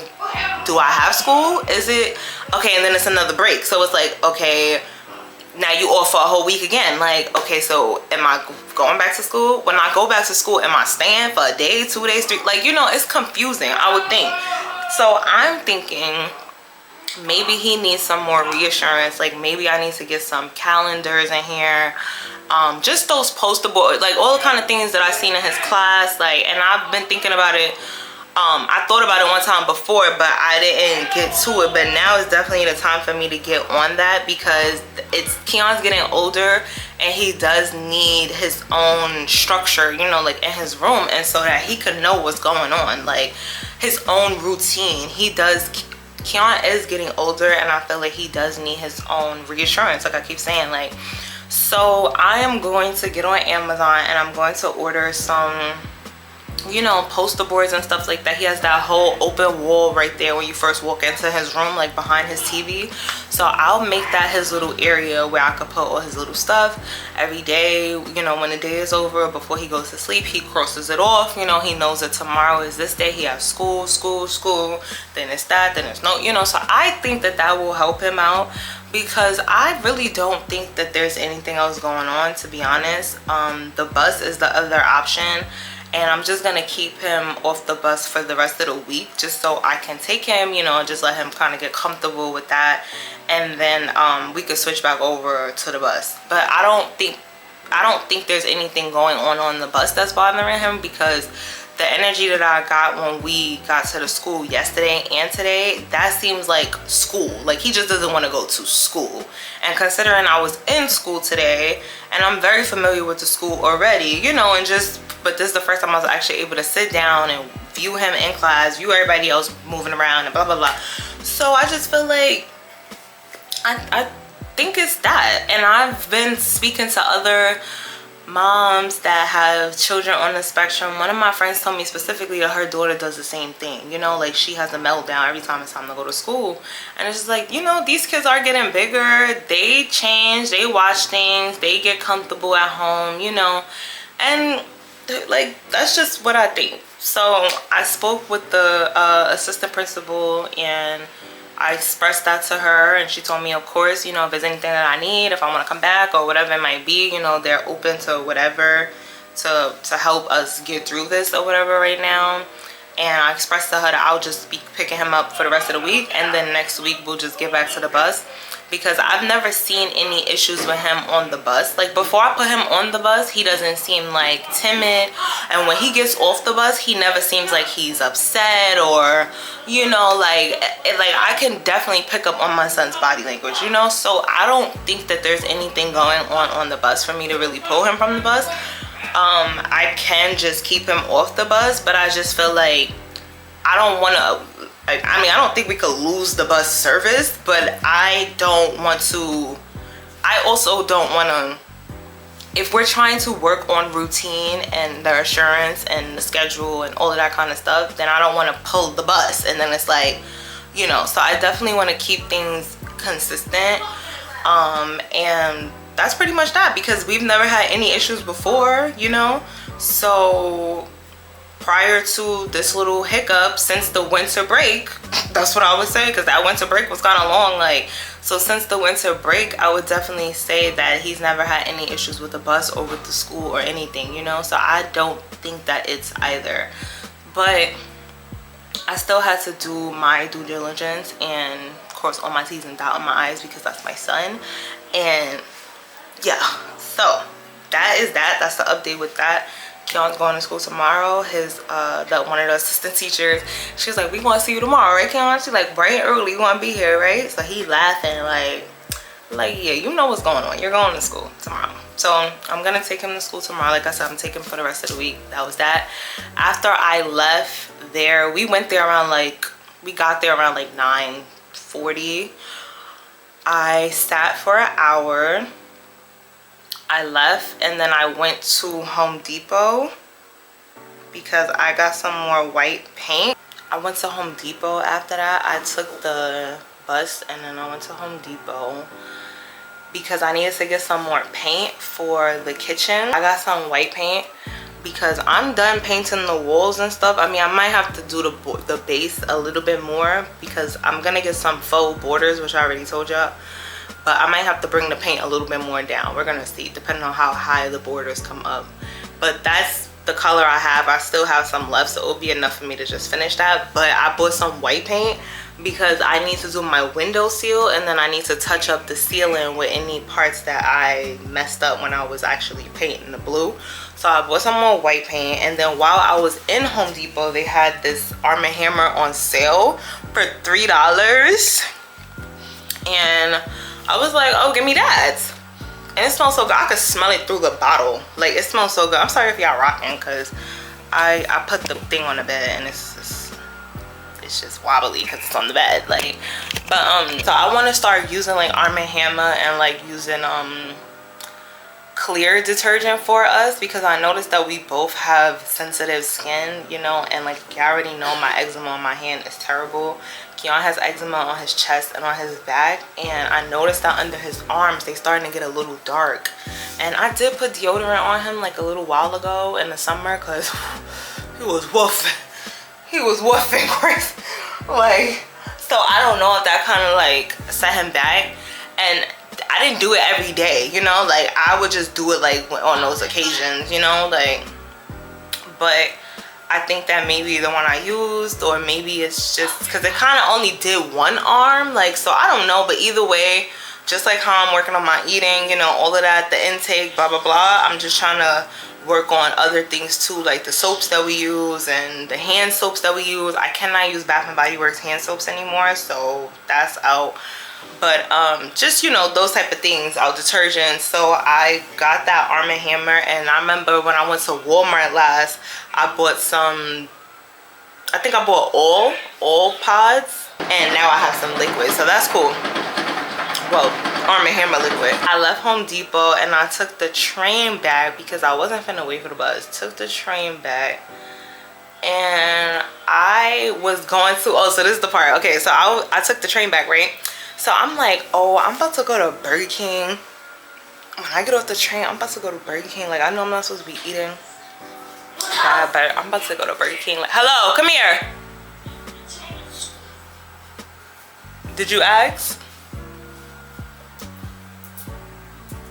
do I have school? Is it okay? And then it's another break, so it's like, okay, now you off for a whole week again. Like, okay, so am I going back to school? When I go back to school, am I staying for a day, 2 days, 3? Like, you know, it's confusing, I would think. So I'm thinking maybe he needs some more reassurance. Like, maybe I need to get some calendars in here, just those poster boards, like all the kind of things that I've seen in his class. Like, and I've been thinking about it. I thought about it one time before, but I didn't get to it. But now is definitely the time for me to get on that, because Keon's getting older, and he does need his own structure, you know, like in his room, and so that he can know what's going on, like his own routine. Keon is getting older, and I feel like he does need his own reassurance, like I keep saying. Like, so I am going to get on Amazon, and I'm going to order some, you know, poster boards and stuff like that. He has that whole open wall right there when you first walk into his room, like behind his TV. So I'll make that his little area where I could put all his little stuff every day. You know, when the day is over, before he goes to sleep, he crosses it off. You know, he knows that tomorrow is this day. He has school, then it's that, then it's no, you know. So I think that that will help him out, because I really don't think that there's anything else going on, to be honest. The bus is the other option, and I'm just gonna keep him off the bus for the rest of the week, just so I can take him, you know, and just let him kind of get comfortable with that, and then we could switch back over to the bus. But I don't think there's anything going on the bus that's bothering him, because the energy that I got when we got to the school yesterday and today, that seems like school. Like, he just doesn't want to go to school. And considering I was in school today, and I'm very familiar with the school already, you know, but this is the first time I was actually able to sit down and view him in class, view everybody else moving around and blah, blah, blah. So I just feel like, I think it's that. And I've been speaking to other moms that have children on the spectrum. One of my friends told me specifically that her daughter does the same thing, you know, like she has a meltdown every time it's time to go to school. And it's just like, you know, these kids are getting bigger, they change, they watch things, they get comfortable at home, you know, and like, that's just what I think. So I spoke with the assistant principal, and I expressed that to her, and she told me, of course, you know, if there's anything that I need, if I want to come back or whatever it might be, you know, they're open to whatever to help us get through this or whatever right now. And I expressed to her that I'll just be picking him up for the rest of the week, and then next week we'll just get back to the bus, because I've never seen any issues with him on the bus. Like, before I put him on the bus, he doesn't seem like timid, and when he gets off the bus, he never seems like he's upset, or, you know, like I can definitely pick up on my son's body language, you know. So I don't think that there's anything going on the bus for me to really pull him from the bus. I can just keep him off the bus, but I just feel like I don't want to, I mean, I don't think we could lose the bus service, but I don't want to, I also don't want to, if we're trying to work on routine and the assurance and the schedule and all of that kind of stuff, then I don't want to pull the bus, and then it's like, you know. So I definitely want to keep things consistent, and that's pretty much that, because we've never had any issues before, you know. So prior to this little hiccup, since the winter break, that's what I would say, because that winter break was kind of long. Like, so since the winter break, I would definitely say that he's never had any issues with the bus or with the school or anything, you know. So I don't think that it's either, but I still had to do my due diligence and, of course, all my T's and dot on my I's, because that's my son. And yeah, so that is that. That's the update with that. Keon's going to school tomorrow. His one of the assistant teachers, she's like, we want to see you tomorrow, right, Keon? She's like, bright and early, you want to be here, right? So he laughing like, yeah, you know what's going on. You're going to school tomorrow. So I'm gonna take him to school tomorrow. Like I said, I'm taking him for the rest of the week. That was that. After I left there, we went there around we got there around 9:40. I sat for an hour. I left, and then I went to Home Depot because I got some more white paint. I went to Home Depot after that. I took the bus, and then I went to Home Depot because I needed to get some more paint for the kitchen. I got some white paint because I'm done painting the walls and stuff. I mean, I might have to do the base a little bit more because I'm gonna get some faux borders, which I already told y'all. But I might have to bring the paint a little bit more down. We're gonna see, depending on how high the borders come up. But that's the color I have. I still have some left, so it'll be enough for me to just finish that. But I bought some white paint because I need to do my window seal, and then I need to touch up the ceiling with any parts that I messed up when I was actually painting the blue. So I bought some more white paint, and then while I was in Home Depot, they had this Arm & Hammer on sale for $3. And I was like, oh, give me that. And it smells so good. I could smell it through the bottle. Like, it smells so good. I'm sorry if y'all rocking, because I put the thing on the bed, and it's just wobbly because it's on the bed. Like, but so I want to start using Arm & Hammer and using clear detergent for us, because I noticed that we both have sensitive skin, you know, and you already know my eczema on my hand is terrible. Keon has eczema on his chest and on his back, and I noticed that under his arms they starting to get a little dark. And I did put deodorant on him a little while ago in the summer, because he was woofing. He was woofing crazy. So I don't know if that kind of set him back. And I didn't do it every day, you know, I would just do it on those occasions, you know, but I think that maybe the one I used, or maybe it's just because it kind of only did one arm, so I don't know. But either way, just how I'm working on my eating, you know, all of that, the intake, blah blah blah, I'm just trying to work on other things too, like the soaps that we use and the hand soaps that we use. I cannot use Bath and Body Works hand soaps anymore, so that's out. But just, you know, those type of things, our detergent. So I got that Arm & Hammer, and I remember when I went to Walmart last, I bought some, I think I bought all pods, and now I have some liquid, so that's cool. Well, Arm & Hammer liquid. I left Home Depot and I took the train back because I wasn't finna wait for the bus. Took the train back, and I was going to, oh, so this is the part. Okay, so I took the train back, right? So I'm like, oh, I'm about to go to Burger King. When I get off the train, I'm about to go to Burger King. I know I'm not supposed to be eating, but I'm about to go to Burger King. Hello, come here. Did you ask?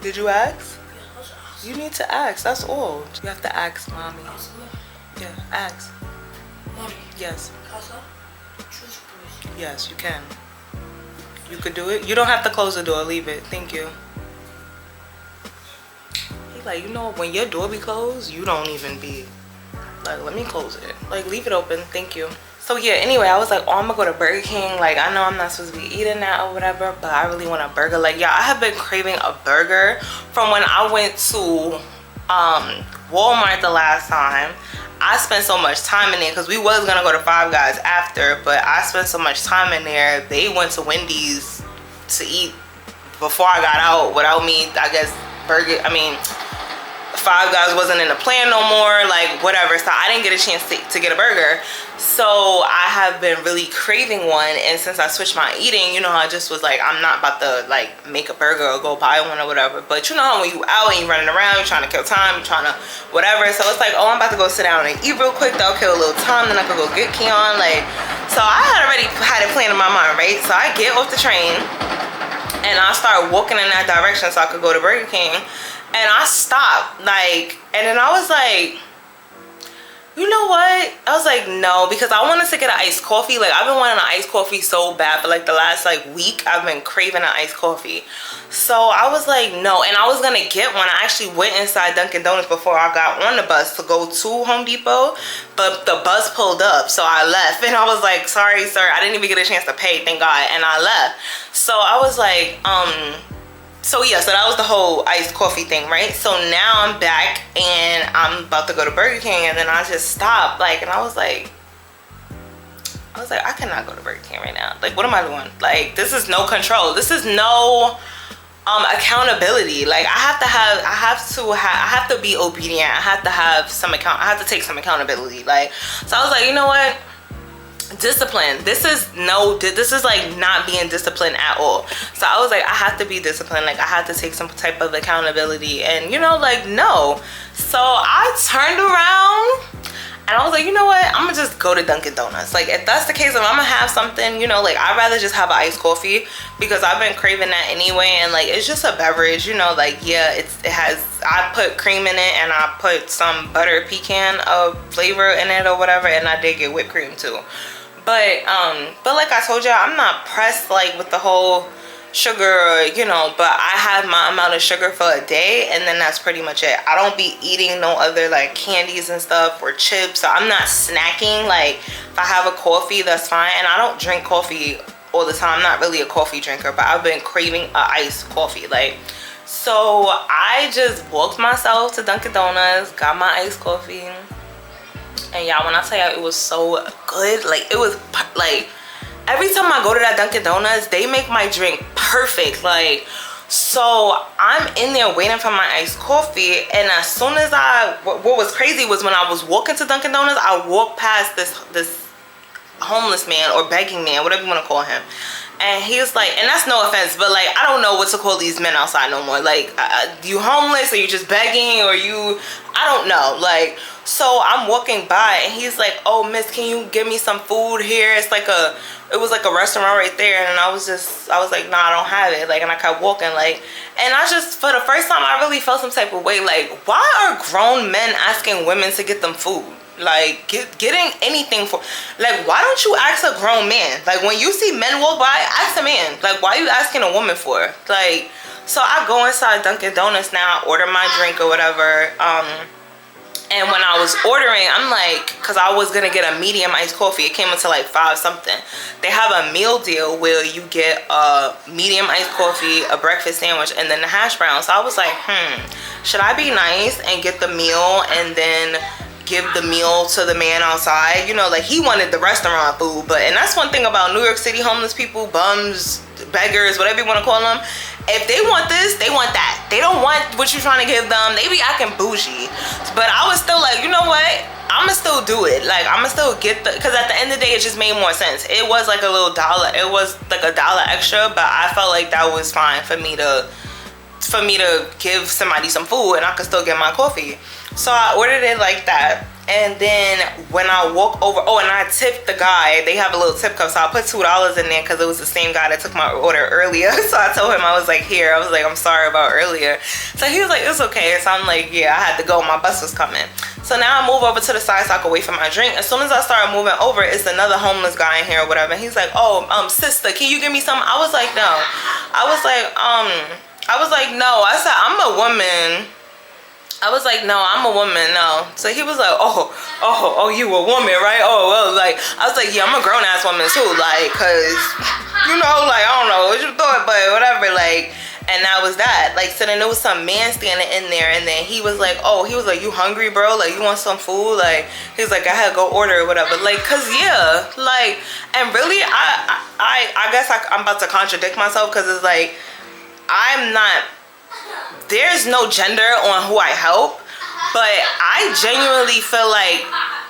Did you ask? You need to ask, that's all. You have to ask, mommy. Yeah, ask. Mommy. Yes. Casa? Yes, you can. You could do it. You don't have to close the door, leave it. Thank you. He like, you know, when your door be closed, you don't even be like, let me close it. Like, leave it open, thank you. So yeah, anyway, I was like, oh, I'm gonna go to Burger King. Like, I know I'm not supposed to be eating that or whatever, but I really want a burger. Like, yeah, I have been craving a burger from when I went to Walmart the last time. I spent so much time in there because we was gonna go to Five Guys after, but I spent so much time in there. They went to Wendy's to eat before I got out without me. I guess Five Guys wasn't in the plan no more, like whatever, so I didn't get a chance to get a burger. So I have been really craving one, and since I switched my eating, you know, I just was like, I'm not about to like make a burger or go buy one or whatever. But you know how when you out and you running around, you're trying to kill time, you're trying to whatever. So it's like, oh, I'm about to go sit down and eat real quick, that'll kill a little time, then I could go get Keon. Like, so I had already had it planned in my mind, right? So I get off the train and I start walking in that direction so I could go to Burger King. And I stopped, like, and then I was like, you know what? I was like, no, because I wanted to get an iced coffee. Like, I've been wanting an iced coffee so bad for like the last like week. I've been craving an iced coffee. So I was like, no. And I was gonna get one. I actually went inside Dunkin Donuts before I got on the bus to go to Home Depot, but the bus pulled up, so I left. And I was like, sorry, sir, I didn't even get a chance to pay, thank God. And I left. So I was like, so yeah, so that was the whole iced coffee thing, right? So now I'm back and I'm about to go to Burger King, and then I just stopped, like, and I was like, I cannot go to Burger King right now. Like, what am I doing? Like, this is no control. This is no accountability. Like, I have to be obedient. I have to take some accountability. Like, so I was like, you know what? Discipline. This is like not being disciplined at all. So I was like, I have to be disciplined. Like, I have to take some type of accountability, and you know, like, no. So I turned around and I was like, you know what, I'm gonna just go to Dunkin Donuts. Like, if that's the case, if I'm gonna have something, you know, like, I'd rather just have an iced coffee because I've been craving that anyway. And like, it's just a beverage, you know, like, yeah, I put cream in it and I put some butter pecan flavor in it or whatever, and I did get whipped cream too. But like I told y'all, I'm not pressed like with the whole sugar, you know, but I have my amount of sugar for a day, and then that's pretty much it. I don't be eating no other like candies and stuff or chips, so I'm not snacking. Like, if I have a coffee, that's fine. And I don't drink coffee all the time. I'm not really a coffee drinker, but I've been craving a iced coffee. Like, so I just walked myself to Dunkin Donuts, got my iced coffee. And y'all, when I tell y'all, it was so good. Like, it was like, every time I go to that Dunkin Donuts, they make my drink perfect. Like, so I'm in there waiting for my iced coffee, and as soon as what was crazy was when I was walking to Dunkin Donuts, I walked past this homeless man or begging man, whatever you want to call him. And he was like, and that's no offense, but like, I don't know what to call these men outside no more. Like, you homeless, or you just begging, or I don't know. Like, so I'm walking by and he's like, oh, miss, can you give me some food here? It was like a restaurant right there. And I was like, nah, I don't have it. Like, and I kept walking, like, and I just, for the first time, I really felt some type of way. Like, why are grown men asking women to get them food? Like, getting anything for, like, why don't you ask a grown man? Like, when you see men walk by, ask a man. Like, why are you asking a woman for? Like, so I go inside Dunkin Donuts now, order my drink or whatever. And when I was ordering, I'm like, because I was going to get a medium iced coffee. It came into like $5 something. They have a meal deal where you get a medium iced coffee, a breakfast sandwich, and then the hash brown. So I was like, should I be nice and get the meal and then give the meal to the man outside? You know, like, he wanted the restaurant food. And that's one thing about New York City homeless people, bums, beggars, whatever you want to call them. If they want this, they want that. They don't want what you're trying to give them. They be acting bougie. But I was still like, you know what? I'ma still do it. Like, I'ma still get because at the end of the day, it just made more sense. It was like a little dollar. It was like $1 extra, but I felt like that was fine for me to give somebody some food and I could still get my coffee. So I ordered it like that. And then when I walk over, oh, and I tipped the guy. They have a little tip cup, so I put $2 in there because it was the same guy that took my order earlier. So I told him, I was like, here. I was like, I'm sorry about earlier. So he was like, it's okay. So I'm like, yeah, I had to go. My bus was coming. So now I move over to the side so I can wait for my drink. As soon as I start moving over, it's another homeless guy in here or whatever. And he's like, oh, sister, can you give me some? I was like, no. I was like, no. I said, I'm a woman. I was like, no, I'm a woman, no. So he was like, oh, you a woman, right? Oh, well, like, I was like, yeah, I'm a grown-ass woman too, like, cause, you know, like, I don't know what you thought, but whatever, like, and that was that. Like, so then there was some man standing in there, and then he was like, oh, he was like, you hungry, bro? Like, you want some food? Like, he was like, I had to go order or whatever. Like, cause yeah, like, and really, I guess I'm about to contradict myself, cause it's like, there's no gender on who I help, but I genuinely feel like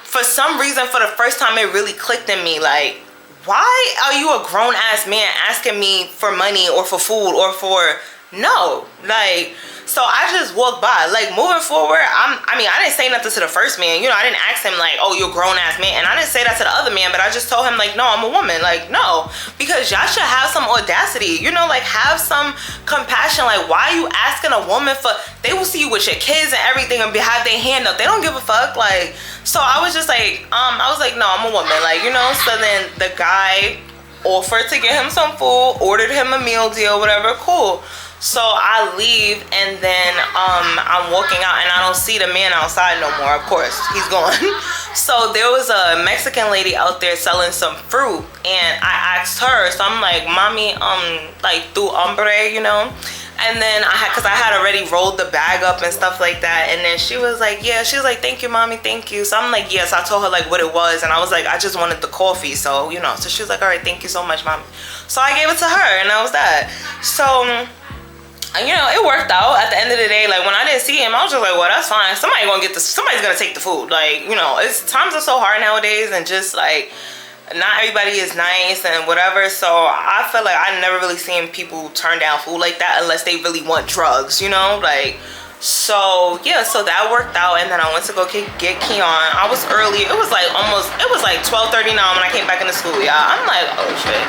for some reason, for the first time, it really clicked in me, like, why are you a grown-ass man asking me for money or for food or for, no, like, so I just walked by. Like, moving forward, I mean, I didn't say nothing to the first man, you know, I didn't ask him like, oh, you're a grown-ass man, and I didn't say that to the other man, but I just told him like, no, I'm a woman, like, no, because y'all should have some audacity, you know, like, have some compassion. Like, why are you asking a woman for, they will see you with your kids and everything and have their hand up, they don't give a fuck. Like, so I was just like, I was like, no, I'm a woman, like, you know. So then the guy offered to get him some food, ordered him a meal deal, whatever, cool. So I leave, and then I'm walking out, and I don't see the man outside no more. Of course, he's gone. So there was a Mexican lady out there selling some fruit, and I asked her. So I'm like, mommy, like, tu hombre, you know? And then cause I had already rolled the bag up and stuff like that. And then she was like, yeah, she was like, thank you, mommy, thank you. So I'm like, yes, I told her like what it was. And I was like, I just wanted the coffee. So, you know, so she was like, all right, thank you so much, mommy. So I gave it to her, and that was that. So, you know, it worked out at the end of the day. Like, when I didn't see him, I was just like, well, that's fine. Somebody's gonna take the food. Like, you know, times are so hard nowadays, and just like, not everybody is nice and whatever. So I feel like I never really seen people turn down food like that unless they really want drugs, you know, like. So yeah, so that worked out, and then I went to go get Keon. I was early. It was like 12:30 now when I came back into school, y'all. I'm like, oh shit.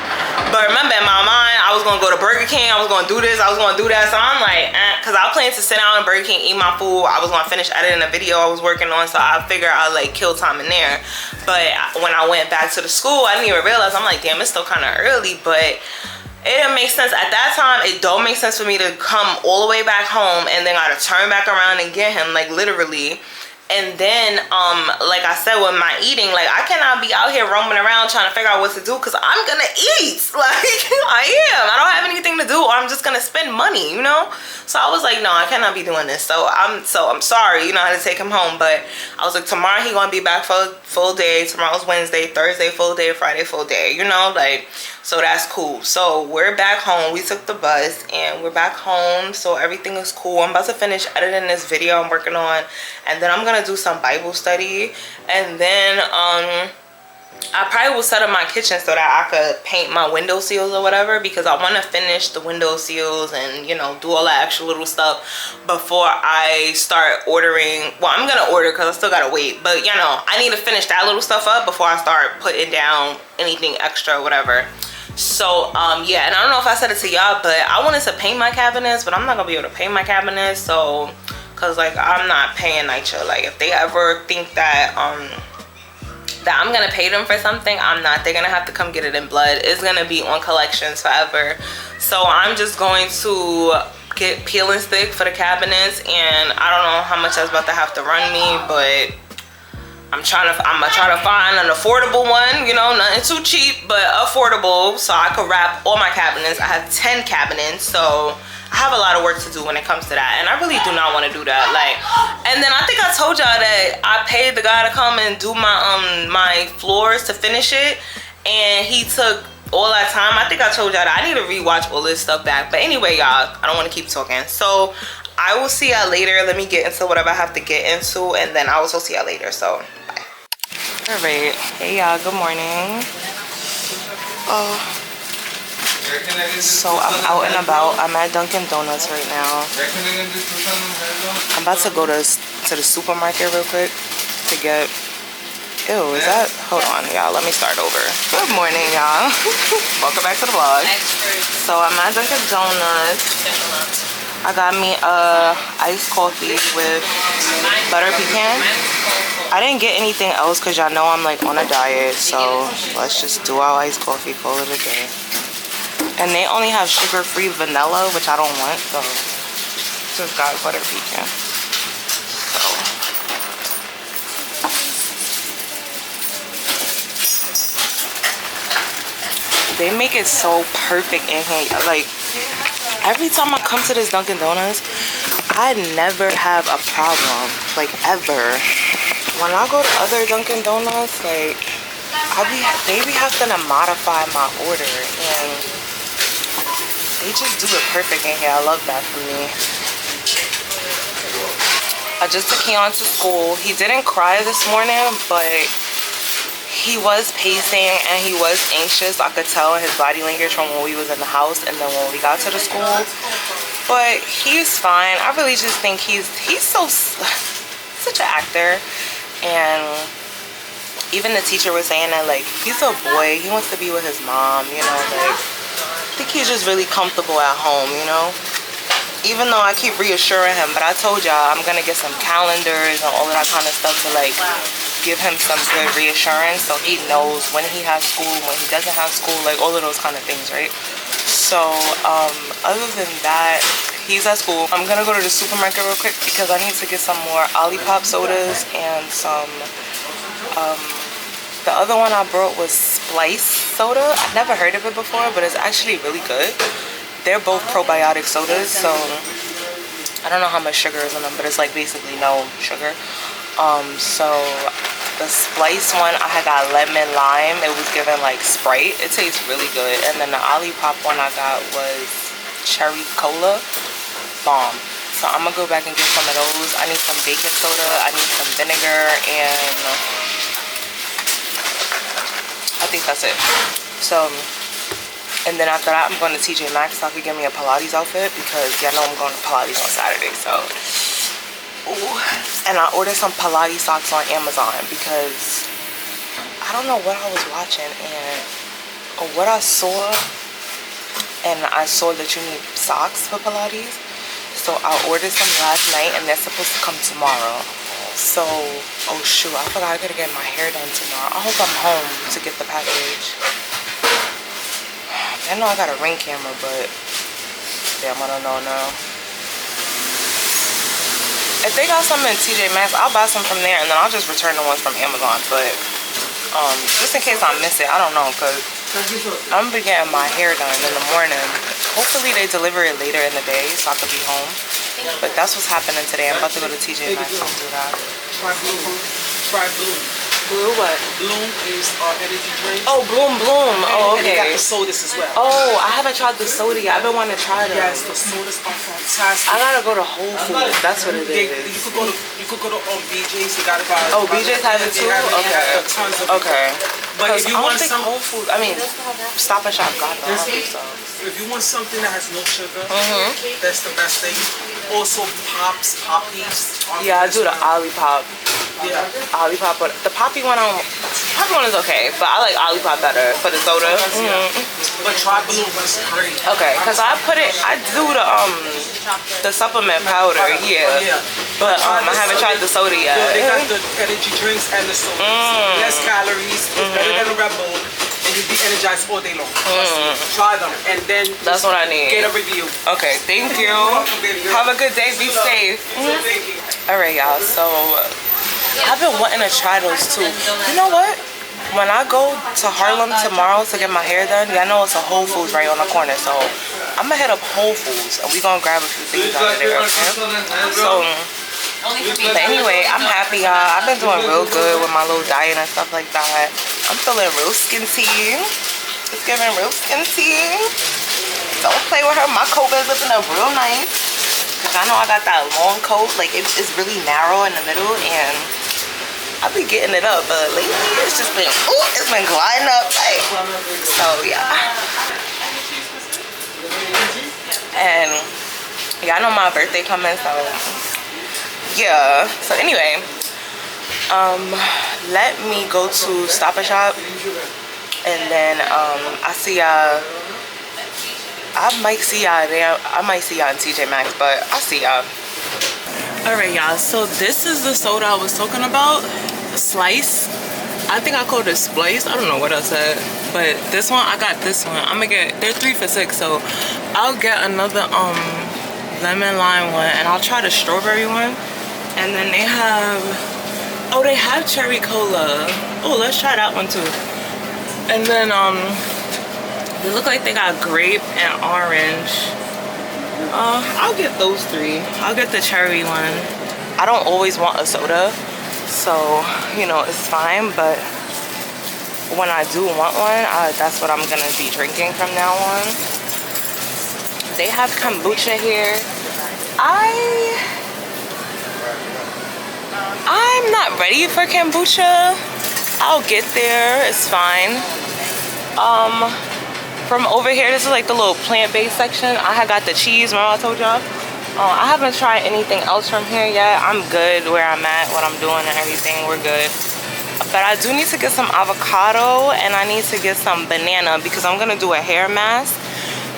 But remember, in my mind, I was gonna go to Burger King. I was gonna do this. I was gonna do that. So I'm like, cause I planned to sit down in Burger King, eat my food. I was gonna finish editing a video I was working on, so I figured I'd like kill time in there. But when I went back to the school, I didn't even realize. I'm like, damn, it's still kind of early, but it didn't make sense at that time. It don't make sense for me to come all the way back home and then gotta turn back around and get him, like, literally. And then like I said, with my eating, like, I cannot be out here roaming around trying to figure out what to do, because I'm gonna eat. Like, I don't have anything to do, or I'm just gonna spend money, you know. So I was like, no, I cannot be doing this. So I'm sorry, you know, I had to take him home. But I was like, tomorrow he gonna be back for a full day. Tomorrow's Wednesday, Thursday full day, Friday full day, you know, like. So that's cool. So we're back home. We took the bus and we're back home. So everything is cool. I'm about to finish editing this video I'm working on. And then I'm going to do some Bible study. And then I probably will set up my kitchen so that I could paint my window seals or whatever. Because I want to finish the window seals and, you know, do all that extra little stuff before I start ordering. Well, I'm going to order because I still got to wait. But, you know, I need to finish that little stuff up before I start putting down anything extra or whatever. So yeah, and I don't know if I said it to y'all, but I wanted to paint my cabinets, but I'm not gonna be able to paint my cabinets. So because, like, I'm not paying NYC. Like, if they ever think that that I'm gonna pay them for something, I'm not. They're gonna have to come get it in blood. It's gonna be on collections forever. So I'm just going to get peel and stick for the cabinets, and I don't know how much that's about to have to run me, but I'm gonna try to find an affordable one, you know, nothing too cheap, but affordable, so I could wrap all my cabinets. I have 10 cabinets, so I have a lot of work to do when it comes to that, and I really do not want to do that. Like, and then I think I told y'all that I paid the guy to come and do my my floors to finish it, and he took all that time. I think I told y'all that I need to rewatch all this stuff back. But anyway, y'all, I don't want to keep talking. So I will see y'all later. Let me get into whatever I have to get into, and then I will see y'all later. So bye. All right, hey y'all, good morning. So I'm out and about. I'm at Dunkin Donuts right now. I'm about to go to the supermarket real quick. to get... Ew, is that... Hold on, y'all. Let me start over. Good morning, y'all. Welcome back to the vlog. So I'm at Dunkin Donuts. I got me a iced coffee with butter pecan. I didn't get anything else because y'all know I'm like on a diet. So let's just do our iced coffee, call it a day. And they only have sugar-free vanilla, which I don't want. So just got butter pecan. They make it so perfect in here. Like, every time I come to this Dunkin Donuts, I never have a problem. Like, ever. When I go to other Dunkin Donuts, like, they be having to modify my order. And they just do it perfect in here. I love that for me. I just took Keon to school. He didn't cry this morning, but he was pacing and he was anxious. I could tell in his body language from when we was in the house and then when we got to the school. But he's fine. I really just think he's such an actor. And even the teacher was saying that, like, he's a boy. He wants to be with his mom, you know. Like, I think he's just really comfortable at home, you know. Even though I keep reassuring him, but I told y'all I'm gonna get some calendars and all of that kind of stuff to, like, give him some good reassurance so he knows when he has school, when he doesn't have school, like all of those kind of things, right? So other than that, he's at school. I'm gonna go to the supermarket real quick because I need to get some more Olipop sodas and some the other one I brought was Splice soda. I've never heard of it before, but it's actually really good. They're both probiotic sodas, so I don't know how much sugar is in them, but it's like basically no sugar. So the Splice one, I had got lemon lime. It was given like Sprite. It tastes really good. And then the Olipop one I got was cherry cola. Bomb. So I'm gonna go back and get some of those. I need some baking soda. I need some vinegar, and I think that's it. So, and then after that, I'm going to TJ Maxx so I could get me a Pilates outfit because y'all know I'm going to Pilates on Saturday. So. Ooh. And I ordered some Pilates socks on Amazon because I don't know what I was watching or what I saw, and I saw that you need socks for Pilates, so I ordered some last night and they're supposed to come tomorrow. So, oh shoot, I forgot I gotta get my hair done tomorrow. I hope I'm home to get the package. I know I got a Ring camera, but damn, I don't know now. If they got some in TJ Maxx, I'll buy some from there and then I'll just return the ones from Amazon. But just in case I miss it, I don't know, because I'm gonna be getting my hair done in the morning. Hopefully they deliver it later in the day so I could be home. But that's what's happening today. I'm about to go to TJ Maxx and do that. Try Bloom. Blue what? Bloom is energy drink. Oh, Bloom. Oh, okay. And they got the sodas as well. Oh, I haven't tried the soda yet. I've been wanting to try them. Yes, the sodas are fantastic. I gotta go to Whole Foods. That's what it is. You could go to BJ's. You gotta buy. Oh, BJ's have it too. Okay. Tons of okay. But if you want some Whole Foods, I mean, Stop and Shop got them. So. If you want something that has no sugar, that's the best thing. Also, poppies. Yeah, I do the Olipop. Yeah. Olipop, but the Poppy one is okay, but I like Olipop better for the soda. But try Bloom, it's great. Okay, because I do the supplement powder, yeah. But I haven't tried the soda yet. They got the energy drinks and the sodas. Less calories, better than a Red Bull, and you'll be energized all day long. Try them, and then that's what I need. Get a review. Okay, thank you. Have a good day. Be safe. All right, y'all. So I've been wanting to try those too. You know what? When I go to Harlem tomorrow to get my hair done, y'all know it's a Whole Foods right on the corner. So I'm gonna hit up Whole Foods and we're gonna grab a few things out of there. Okay? So. But anyway, I'm happy, y'all. I've been doing real good with my little diet and stuff like that. I'm feeling real skinty. It's giving real skinty. Don't play with her. My coat is looking up real nice. Cause I know I got that long coat. Like it's really narrow in the middle, and I be getting it up. But lately, it's just been it's been gliding up. Like so, yeah. And yeah, I know my birthday coming, so. Yeah, so anyway, let me go to Stop and Shop, and then I see y'all. I might see y'all there. I might see y'all in TJ Maxx, but I'll see y'all. All right, y'all. So this is the soda I was talking about. Slice. I think I called it Splice. I don't know what I said, but this one, I got this one. I'm gonna get. They're 3 for $6, so I'll get another lemon lime one, and I'll try the strawberry one. And then they have, oh, they have cherry cola. Oh, let's try that one too. And then they look like they got grape and orange. I'll get those 3. I'll get the cherry one. I don't always want a soda, so you know it's fine, but when I do want one, that's what I'm gonna be drinking from now on. They have kombucha here. I'm not ready for kombucha. I'll get there, it's fine. From over here, this is like the little plant-based section. I had got the cheese, remember I told y'all? I haven't tried anything else from here yet. I'm good where I'm at, what I'm doing and everything, we're good. But I do need to get some avocado, and I need to get some banana because I'm gonna do a hair mask.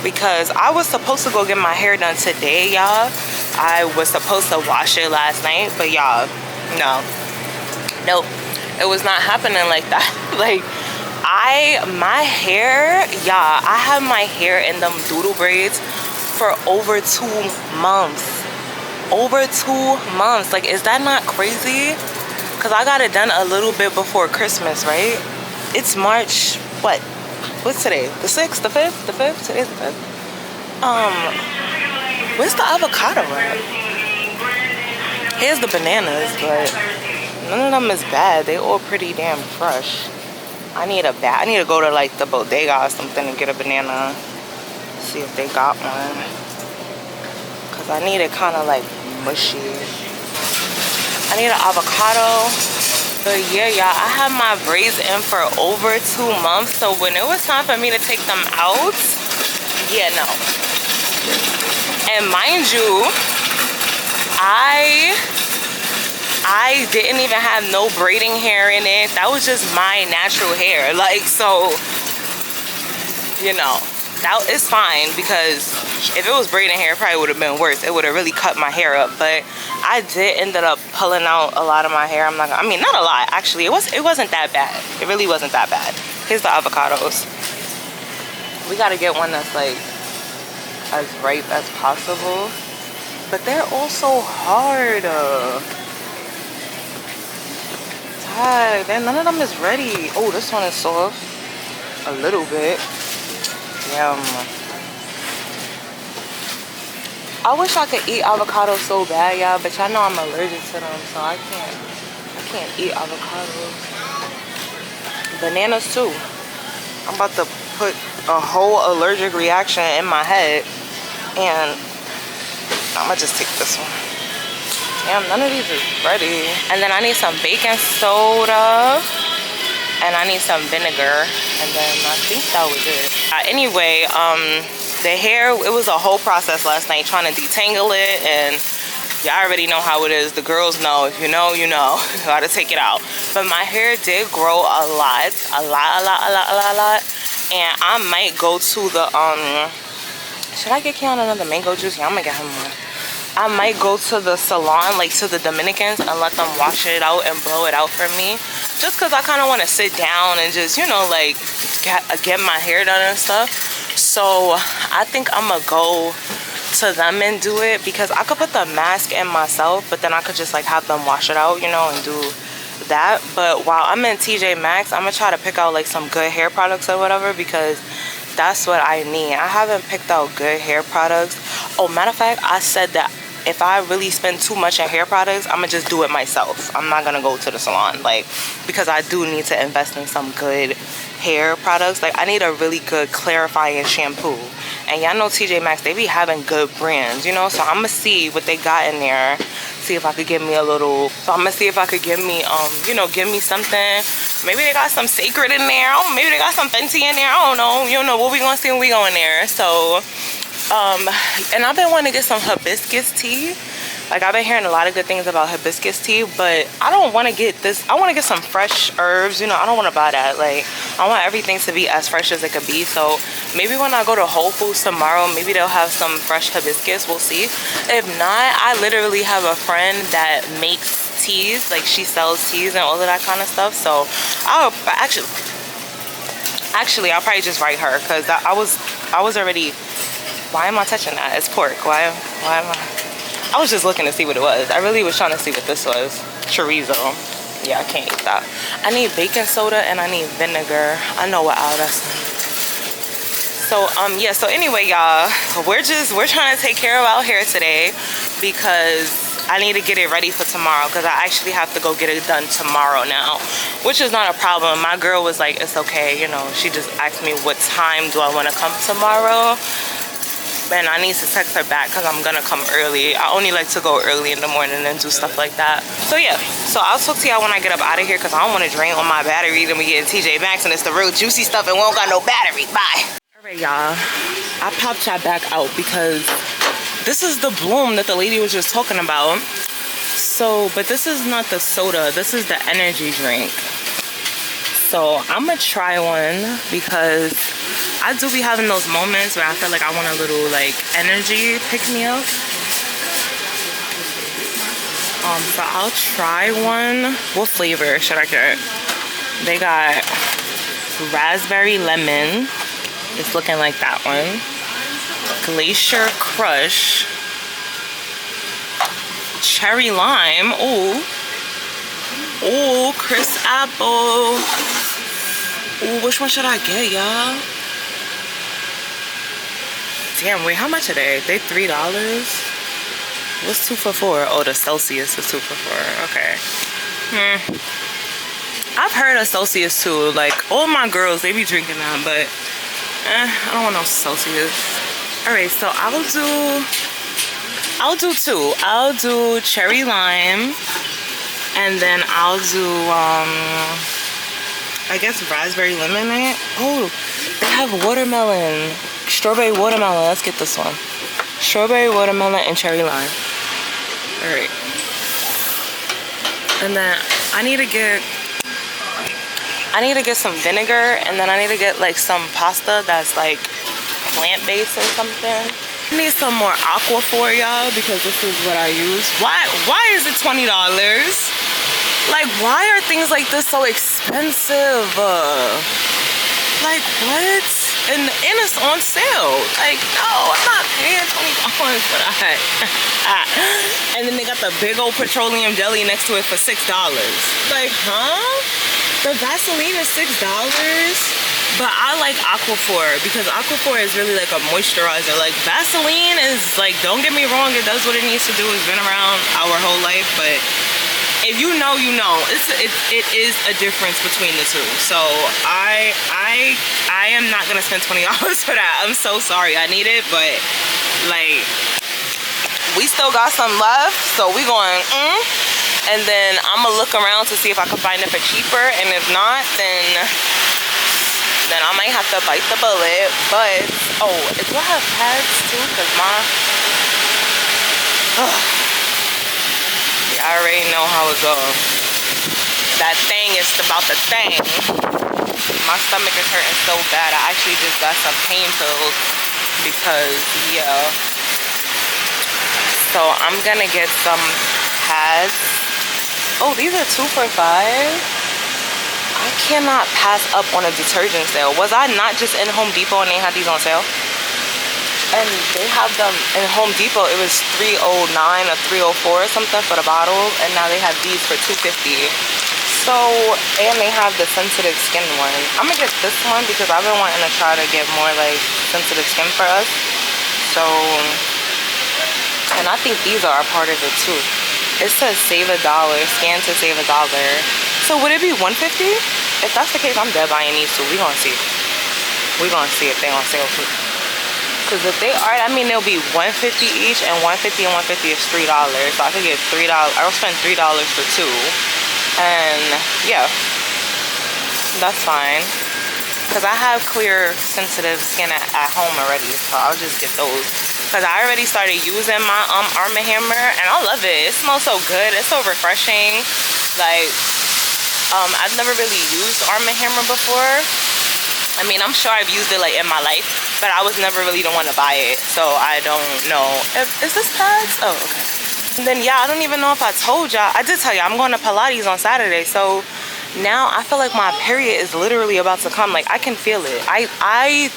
Because I was supposed to go get my hair done today, y'all. I was supposed to wash it last night, but y'all, nope, it was not happening like that. Like, my hair, y'all, I have my hair in them doodle braids for over 2 months. Over 2 months. Like, is that not crazy? Because I got it done a little bit before Christmas, right? It's March, what? What's today? The 6th, the 5th, the 5th? Today's the 5th. Where's the avocado at? Here's the bananas, but none of them is bad. They all pretty damn fresh. I need to go to like the bodega or something and get a banana. See if they got one. Cause I need it kind of like mushy. I need an avocado. But yeah, y'all, I had my braids in for over 2 months. So when it was time for me to take them out, yeah, no. And mind you, I didn't even have no braiding hair in it. That was just my natural hair. Like, so, you know, that is fine, because if it was braiding hair, it probably would have been worse. It would have really cut my hair up. But I did ended up pulling out a lot of my hair. Not a lot, actually. It wasn't that bad. It really wasn't that bad. Here's the avocados. We gotta get one that's like as ripe as possible. But they're also hard. None of them is ready. Oh, this one is soft. A little bit. Yum. I wish I could eat avocado so bad, y'all, but y'all know I'm allergic to them, so I can't eat avocados. Bananas too. I'm about to put a whole allergic reaction in my head, and I'm gonna just take this one. Damn, none of these is ready. And then I need some baking soda, and I need some vinegar, and then I think that was it. Anyway, the hair, it was a whole process last night trying to detangle it, and y'all already know how it is. The girls know. If you know, you know. You gotta take it out. But my hair did grow a lot. And I might go to the, should I get Keon another mango juice? Yeah, I'm gonna get him one. I might go to the salon, like to the Dominicans, and let them wash it out and blow it out for me. Just because I kind of want to sit down and just, you know, like get my hair done and stuff. So I think I'm going to go to them and do it, because I could put the mask in myself, but then I could just like have them wash it out, you know, and do that. But while I'm in TJ Maxx, I'm going to try to pick out like some good hair products or whatever, because that's what I need. I haven't picked out good hair products. Oh, matter of fact, I said that if I really spend too much on hair products, I'm gonna just do it myself. I'm not gonna go to the salon, like, because I do need to invest in some good hair products. Like, I need a really good clarifying shampoo. And y'all know TJ Maxx, they be having good brands, you know? So I'm gonna see what they got in there. See if I could get me a little, so I'm gonna see if I could give me, you know, give me something. Maybe they got some Sacred in there. Oh, maybe they got some Fenty in there. I don't know. You know what we gonna see when we go in there. So, and I've been wanting to get some hibiscus tea, Like, I've been hearing a lot of good things about hibiscus tea, but I don't want to get this. I want to get some fresh herbs, you know. I don't want to buy that. Like, I want everything to be as fresh as it could be. So maybe when I go to Whole Foods tomorrow, maybe they'll have some fresh hibiscus. We'll see. If not, I literally have a friend that makes teas. Like, she sells teas and all of that kind of stuff. So I'll actually I'll probably just write her, because I was already. Why am I touching that? It's pork. Why am I was just looking to see what it was. I really was trying to see what this was. Chorizo. Yeah, I can't eat that. I need baking soda and I need vinegar. I know what aisle that's in. So yeah, so anyway, y'all, we're trying to take care of our hair today because I need to get it ready for tomorrow, because I actually have to go get it done tomorrow now, which is not a problem. My girl was like, it's okay, you know. She just asked me what time do I want to come tomorrow, and I need to text her back because I'm gonna come early. I only like to go early in the morning and do stuff like that. So yeah, so I'll talk to y'all when I get up out of here, because I don't want to drain on my batteries and we get TJ Maxx and it's the real juicy stuff and we don't got no battery. Bye. All right, y'all, I popped y'all back out because this is the bloom that the lady was just talking about. So, but this is not the soda, this is the energy drink. So I'm gonna try one because I do be having those moments where I feel like I want a little like energy pick me up. So I'll try one. What flavor should I get? They got raspberry lemon. It's looking like that one. Glacier Crush. Cherry lime. Ooh. Ooh, crisp apple. Ooh, which one should I get, y'all? Damn, wait, how much are they? They $3? What's 2 for $4? Oh, the Celsius is 2 for $4. Okay. I've heard of Celsius too. Like, all my girls, they be drinking that, but I don't want no Celsius. Alright, so I'll do two. I'll do cherry lime, and then I'll do I guess raspberry lemonade. Oh, they have watermelon. Strawberry watermelon. Let's get this one. Strawberry watermelon and cherry lime. Alright. And then I need to get some vinegar, and then I need to get like some pasta that's like plant-based or something. I need some more Aquaphor, y'all, because this is what I use. Why is it $20? Like, why are things like this so expensive? Like, what? And it's on sale. Like, no, I'm not paying $20 for that. And then they got the big old petroleum jelly next to it for $6. Like, huh? The Vaseline is $6? But I like Aquaphor because Aquaphor is really like a moisturizer. Like, Vaseline is like, don't get me wrong, it does what it needs to do. It's been around our whole life, but if you know, you know. It is a difference between the two. So I am not gonna spend $20 for that. I'm so sorry. I need it, but like, we still got some left, so we going and then I'm gonna look around to see if I can find it for cheaper, and if not, then I might have to bite the bullet. But oh, do I have pads too? Cause I already know how it goes. That thing is about the thing. My stomach is hurting so bad. I actually just got some pain pills because, yeah. So I'm gonna get some pads. Oh, these are 2 for $5. I cannot pass up on a detergent sale. Was I not just in Home Depot and they had these on sale? And they have them in Home Depot. It was $309 or $304 or something for the bottle, and now they have these for $250. So, and they have the sensitive skin one. I'm gonna get this one because I've been wanting to try to get more like sensitive skin for us. So, and I think these are a part of it too. It says save $1, scan to save $1. So would it be $150? If that's the case, I'm dead buying these two. We gonna see. We gonna see if they on sale too. Cause if they are, I mean, they'll be $150 each, and $150 and $150 is $3. So I could get $3. I'll spend $3 for two, and yeah, that's fine. Cause I have clear, sensitive skin at home already, so I'll just get those. because I already started using my Arm & Hammer, and I love it. It smells so good. It's so refreshing. Like, I've never really used Arm & Hammer before. I mean, I'm sure I've used it like in my life, but I was never really the one to buy it, so I don't know. Is this pads? Oh, okay. And then yeah, I don't even know if I told y'all. I did tell y'all I'm going to Pilates on Saturday, so now I feel like my period is literally about to come. Like, I can feel it. I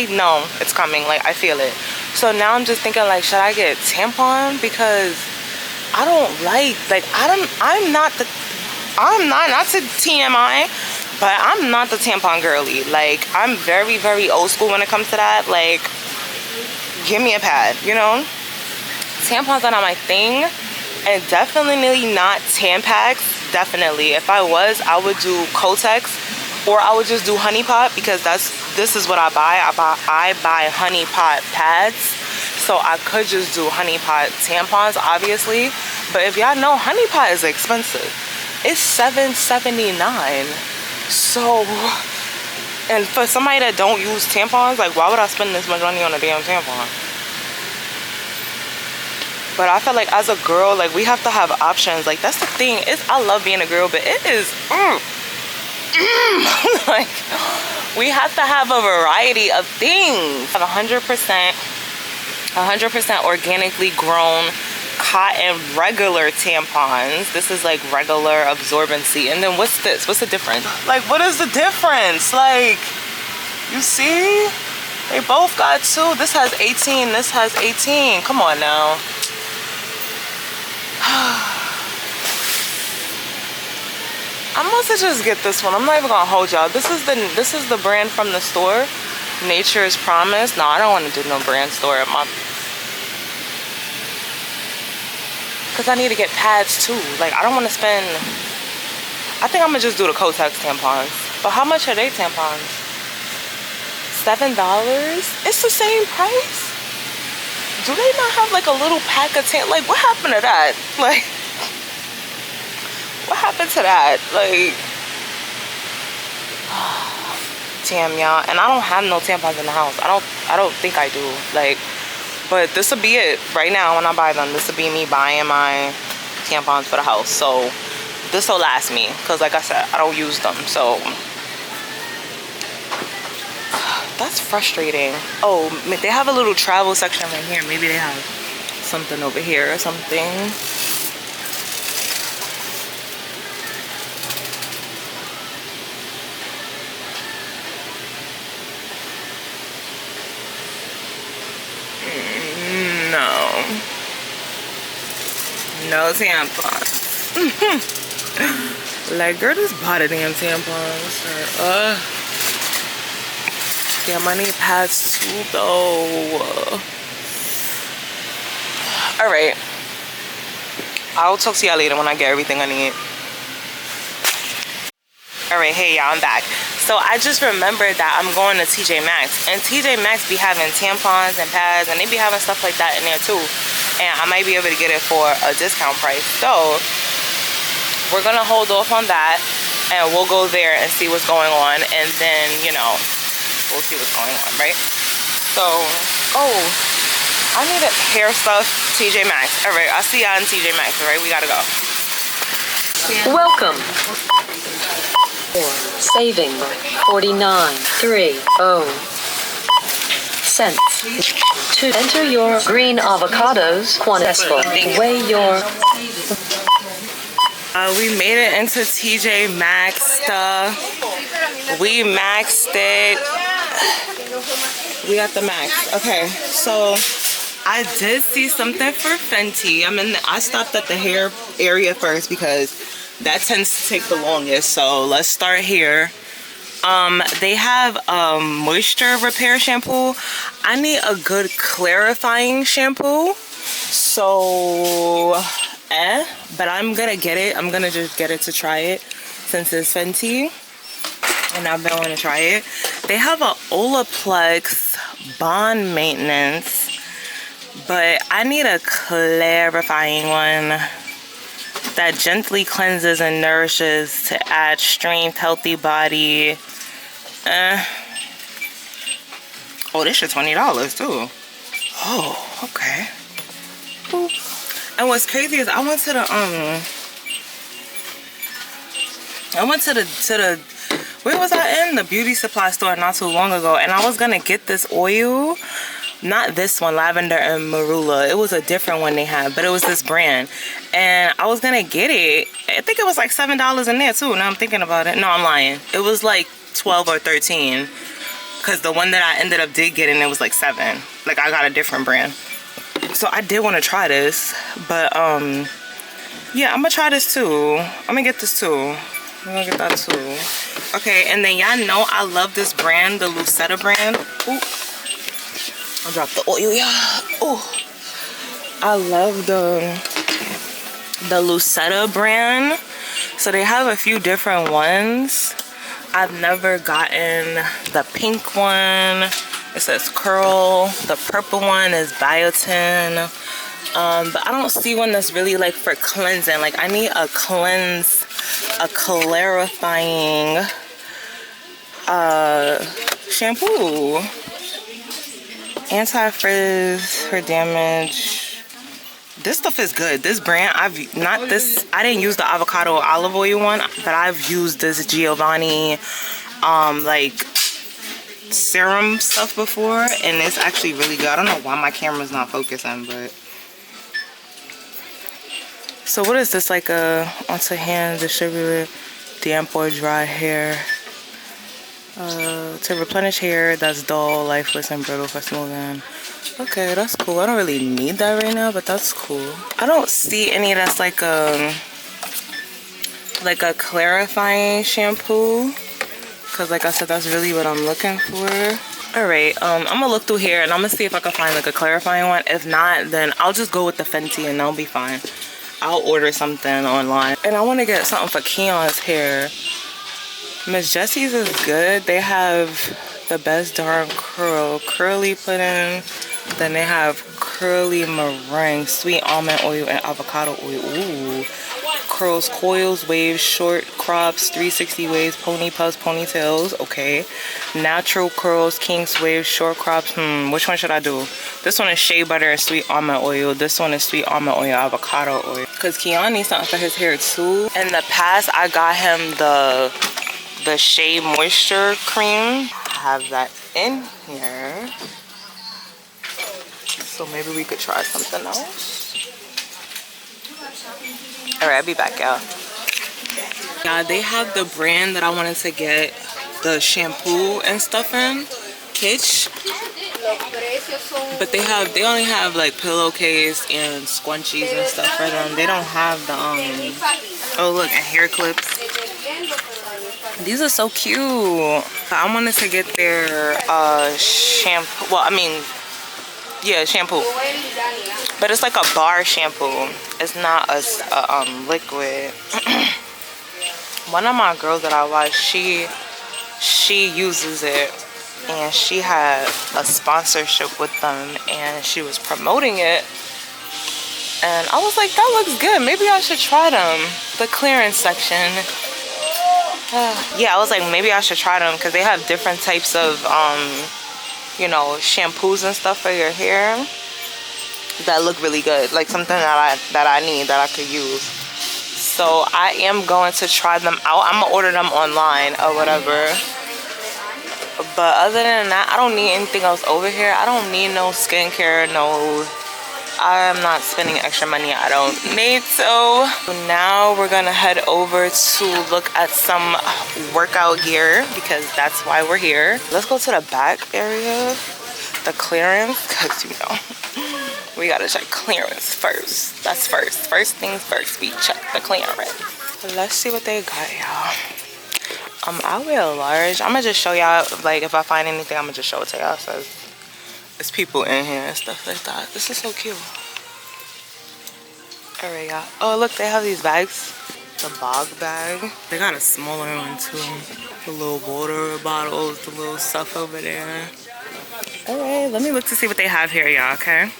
know it's coming. Like, I feel it. So now I'm just thinking, like, should I get tampon? Because I don't like I'm not to TMI, but I'm not the tampon girly. Like, I'm very, very old school when it comes to that. Like, give me a pad, you know? Tampons are not my thing, and definitely not Tampax. Definitely. If I was, I would do Kotex, or I would just do Honey Pot, because this is what I buy. I buy Honey Pot pads, so I could just do Honey Pot tampons, obviously. But if y'all know, Honey Pot is expensive. It's $7.79. So, and for somebody that don't use tampons, like, why would I spend this much money on a damn tampon? But I feel like as a girl, like, we have to have options. Like, that's the thing. I love being a girl, but it is like, we have to have a variety of things. I have 100% organically grown cotton regular tampons. This is like regular absorbency. And then what's this? What's the difference? Like, what is the difference? Like, you see? They both got 2. This has 18. This has 18. Come on now. I'm about to just get this one. I'm not even gonna hold y'all. This is the brand from the store, Nature's Promise. No, I don't want to do no brand store at my, because I need to get pads too. Like, I don't want to spend. I think I'm gonna just do the Kotex tampons. But how much are they tampons? $7? It's the same price. Do they not have like a little pack of tampons? Like, what happened to that? Like, what happened to that? Like, damn, y'all. And I don't have no tampons in the house. I don't think I do. Like, but this will be it right now when I buy them. This will be me buying my tampons for the house. So this will last me, because like I said, I don't use them. So that's frustrating. Oh, they have a little travel section right here. Maybe they have something over here or something. No tampons. Like, girl, just bought a damn tampons. Damn, I need pads too, though. Alright. I'll talk to y'all later when I get everything I need. Alright, hey y'all, I'm back. So I just remembered that I'm going to TJ Maxx. And TJ Maxx be having tampons and pads, and they be having stuff like that in there too. And I might be able to get it for a discount price. So we're gonna hold off on that, and we'll go there and see what's going on, and then, you know, we'll see what's going on, right? So, oh, I need hair stuff. TJ Maxx. All right, I'll see y'all in TJ Maxx. All right, we gotta go. Welcome. Saving 49.30 cents. To enter your green avocados, successful. Weigh your. We made it into TJ Maxx stuff. We maxed it. We got the Maxx. Okay, so I did see something for Fenty. I stopped at the hair area first because that tends to take the longest. So let's start here. They have a moisture repair shampoo. I need a good clarifying shampoo. So, but I'm gonna get it. I'm gonna just get it to try it since it's Fenty, and I've been wanting to try it. They have a Olaplex bond maintenance, but I need a clarifying one that gently cleanses and nourishes to add strength, healthy body. Oh, this shit $20 too. Oh, okay. Boop. And what's crazy is I went to the where was I in? The beauty supply store not too long ago, and I was gonna get this oil. Not this one, lavender and marula. It was a different one they had, but it was this brand. And I was gonna get it. I think it was like $7 in there too. Now I'm thinking about it. No, I'm lying. It was like 12 or 13. Because the one that I ended up getting, it was like 7. Like I got a different brand. So I did want to try this. But yeah, I'm gonna try this too. I'm gonna get this too. I'm gonna get that too. Okay, and then y'all know I love this brand, the Lucetta brand. Ooh. I'll drop the oil, y'all. Oh, I love the Lucetta brand. So they have a few different ones. I've never gotten the pink one. It says curl. The purple one is biotin. But I don't see one that's really like for cleansing. Like I need a clarifying shampoo. Anti-frizz for damage. This stuff is good. This brand, I didn't use the avocado olive oil one, but I've used this Giovanni like serum stuff before, and it's actually really good. I don't know why my camera's not focusing, but so what is this, like a onto hand distributor, damp or dry hair, to replenish hair that's dull, lifeless, and brittle for smoothing. Okay, that's cool. I don't really need that right now, but that's cool. I don't see any that's like a clarifying shampoo, because like I said, that's really what I'm looking for. All right, I'm gonna look through here and I'm gonna see if I can find like a clarifying one. If not, then I'll just go with the Fenty and that'll be fine. I'll order something online. And I want to get something for Keon's hair. Miss Jessie's is good. They have the best darn curly pudding. Then they have curly meringue, sweet almond oil, and avocado oil. Ooh. Curls, coils, waves, short crops, 360 waves, pony puffs, ponytails. Okay. Natural curls, kinks, waves, short crops. Which one should I do? This one is shea butter and sweet almond oil. This one is sweet almond oil, avocado oil. Because Keon needs something for his hair too. In the past, I got him the Shea Moisture Cream. I have that in here. So maybe we could try something else. Alright, I'll be back, y'all. Yeah, they have the brand that I wanted to get the shampoo and stuff in, Kitsch. But they only have like pillowcase and scrunchies and stuff for them. They don't have the oh look, and hair clips. These are so cute. I wanted to get their shampoo. Well, I mean, yeah, shampoo. But it's like a bar shampoo. It's not a liquid. One of my girls that I watch, she uses it, and she had a sponsorship with them, and she was promoting it. And I was like, that looks good. Maybe I should try them. The clearance section. Yeah, I was like, maybe I should try them because they have different types of, you know, shampoos and stuff for your hair that look really good. Like something that I need, that I could use. So I am going to try them out. I'm going to order them online or whatever. But other than that, I don't need anything else over here. I don't need no skincare, no... I'm not spending extra money I don't need. So now we're gonna head over to look at some workout gear because that's why we're here. Let's go to the back area, the clearance, because you know we gotta check clearance first. That's first. First things first, we check the clearance. Let's see what they got, y'all. I wear a large. I'm gonna just show y'all, like if I find anything, I'm gonna just show it to y'all. So there's people in here and stuff like that. This is so cute. Alright, y'all. Oh, look, they have these bags. The bog bag. They got a smaller one, too. The little water bottles, the little stuff over there. Alright, let me look to see what they have here, y'all, okay?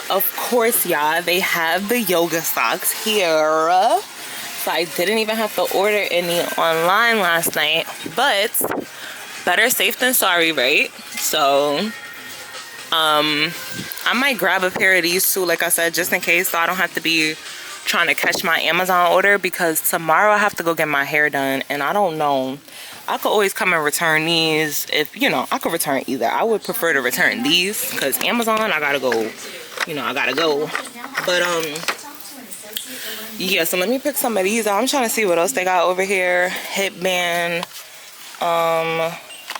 Of course, y'all, they have the yoga socks here. So I didn't even have to order any online last night. But better safe than sorry, right? So... I might grab a pair of these too, like I said, just in case, so I don't have to be trying to catch my Amazon order, because tomorrow I have to go get my hair done, and I don't know. I could always come and return these if, you know, I could return either. I would prefer to return these because Amazon, I gotta go, you know, I gotta go. But, yeah, so let me pick some of these out. I'm trying to see what else they got over here. Headband,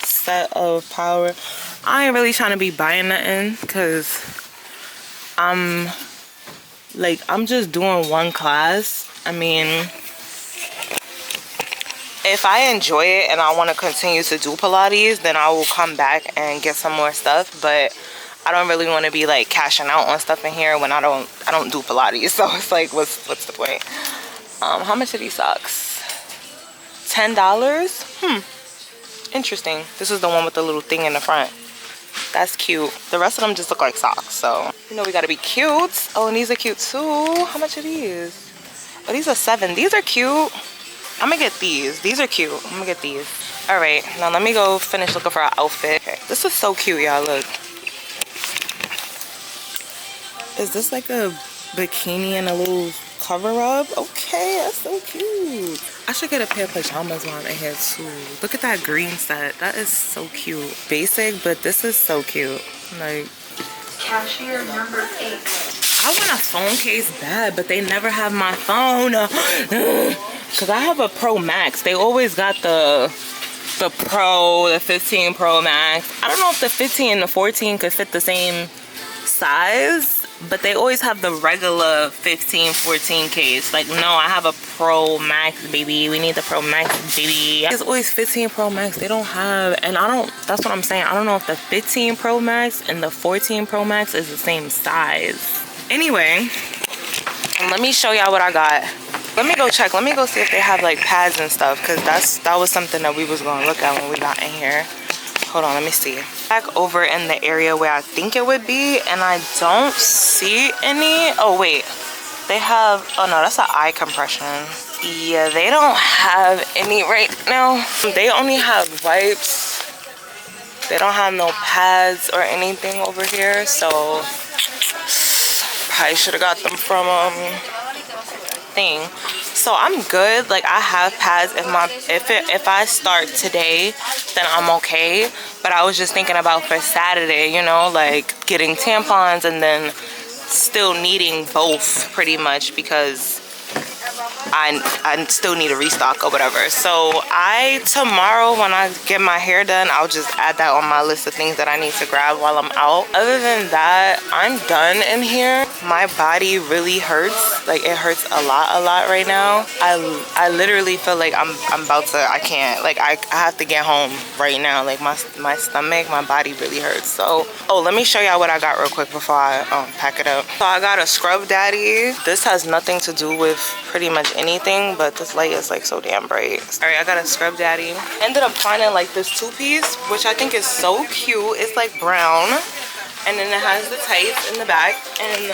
set of power. I ain't really trying to be buying nothing because I'm just doing one class. I mean, if I enjoy it and I want to continue to do Pilates, then I will come back and get some more stuff. But I don't really want to be like cashing out on stuff in here when I don't do Pilates. So it's like, what's the point? How much are these socks? $10? Interesting. This is the one with the little thing in the front. That's cute. The rest of them just look like socks, so you know we gotta be cute. Oh, and these are cute too. How much are these? Oh, these are $7. These are cute. I'm gonna get these. These are cute. I'm gonna get these. All right, now let me go finish looking for our outfit. Okay. This is so cute, y'all. Look. Is this like a bikini and a little cover-up? Okay, that's so cute. I should get a pair of pajamas while I'm in here too. Look at that green set. That is so cute. Basic, but this is so cute. Like, Cashier number 8. I want a phone case bad, but they never have my phone. Cause I have a Pro Max. They always got the Pro, the 15 Pro Max. I don't know if the 15 and the 14 could fit the same size, but they always have the regular 15, 14 case. Like, no, I have a Pro Max, baby. We need the Pro Max, baby. It's always 15 Pro Max. They don't have, and I don't, that's what I'm saying. I don't know if the 15 Pro Max and the 14 Pro Max is the same size. Anyway, let me show y'all what I got. Let me go check. Let me go see if they have like pads and stuff, because that was something that we was going to look at when we got in here. Hold on, let me see. Back over in the area where I think it would be, and I don't see any. Oh wait, they have, oh no, that's an eye compression. Yeah, they don't have any right now. They only have wipes. They don't have no pads or anything over here, so I should have got them from thing. So I'm good. Like, I have pads. If I start today, then I'm okay. But I was just thinking about for Saturday, you know, like getting tampons and then still needing both pretty much, because I still need a restock or whatever. So tomorrow when I get my hair done, I'll just add that on my list of things that I need to grab while I'm out. Other than that, I'm done in here. My body really hurts. Like, it hurts a lot right now. I literally feel like I'm about to, I can't, like I have to get home right now. Like my stomach, my body really hurts. So, oh, let me show y'all what I got real quick before I pack it up. So I got a Scrub Daddy. This has nothing to do with pretty much anything, but this light is like so damn bright. All right, I got a Scrub Daddy. Ended up finding like this 2-piece, which I think is so cute. It's like brown, and then it has the tights in the back, and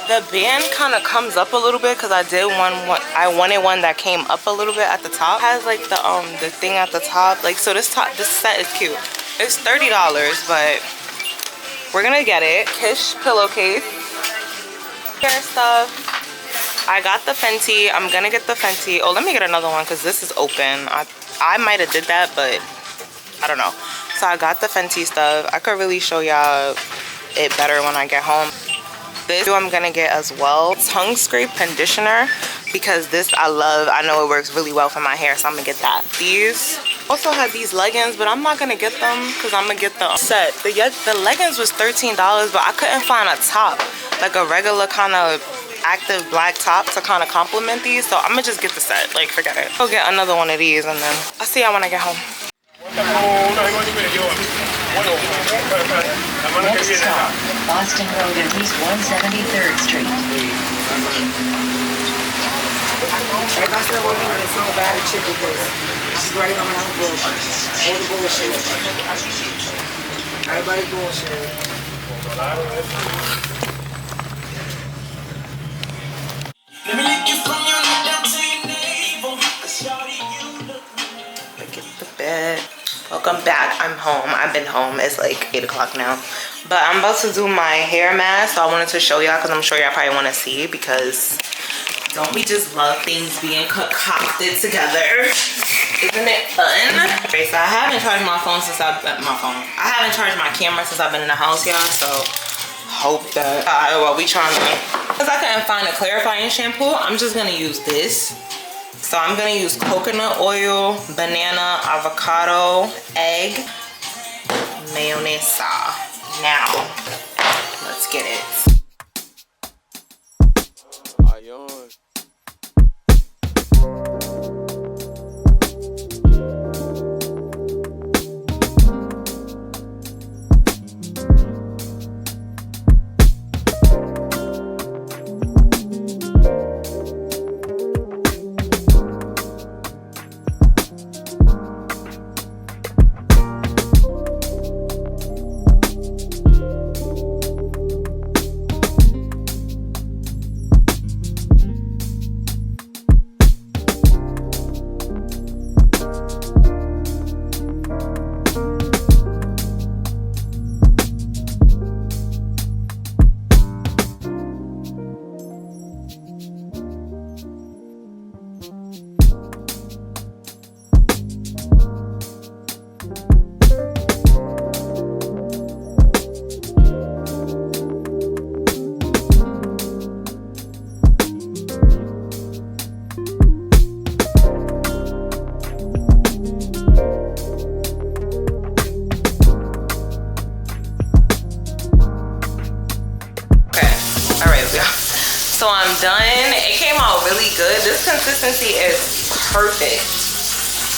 the band kind of comes up a little bit, because I wanted one that came up a little bit at the top. It has like the thing at the top. Like, so this set is cute. It's $30, but we're gonna get it. Kish pillowcase, hair stuff. I got the Fenty. I'm gonna get the Fenty. Oh, let me get another one, because this is open. I might have did that, but I don't know. So I got the Fenty stuff. I could really show y'all it better when I get home. This I'm gonna get as well. Tongue scrape conditioner, because this I love. I know it works really well for my hair, so I'm gonna get that. These also have these leggings, but I'm not gonna get them because I'm gonna get the set. The leggings was $13, but I couldn't find a top, like a regular kind of active black top to kind of complement these, so I'm gonna just get the set. Like, forget it. I'll get another one of these, and then I'll see y'all when I get home. Next stop, Boston Road and East 173rd Street. Everybody bullshit. Let me lick you from your neck down to your navel. Shawty, you look. Get the bed. Welcome back. I'm home. I've been home. It's like 8 o'clock now. But I'm about to do my hair mask. So I wanted to show y'all because I'm sure y'all probably want to see, because don't we just love things being concocted together? Isn't it fun? Okay, so I haven't charged my phone since I haven't charged my camera since I've been in the house, y'all. So hope that while we trying to, because I couldn't find a clarifying shampoo, I'm just gonna use this. So I'm gonna use coconut oil, banana, avocado, egg, mayonnaise. Now, let's get it. So I'm done. It came out really good. This consistency is perfect.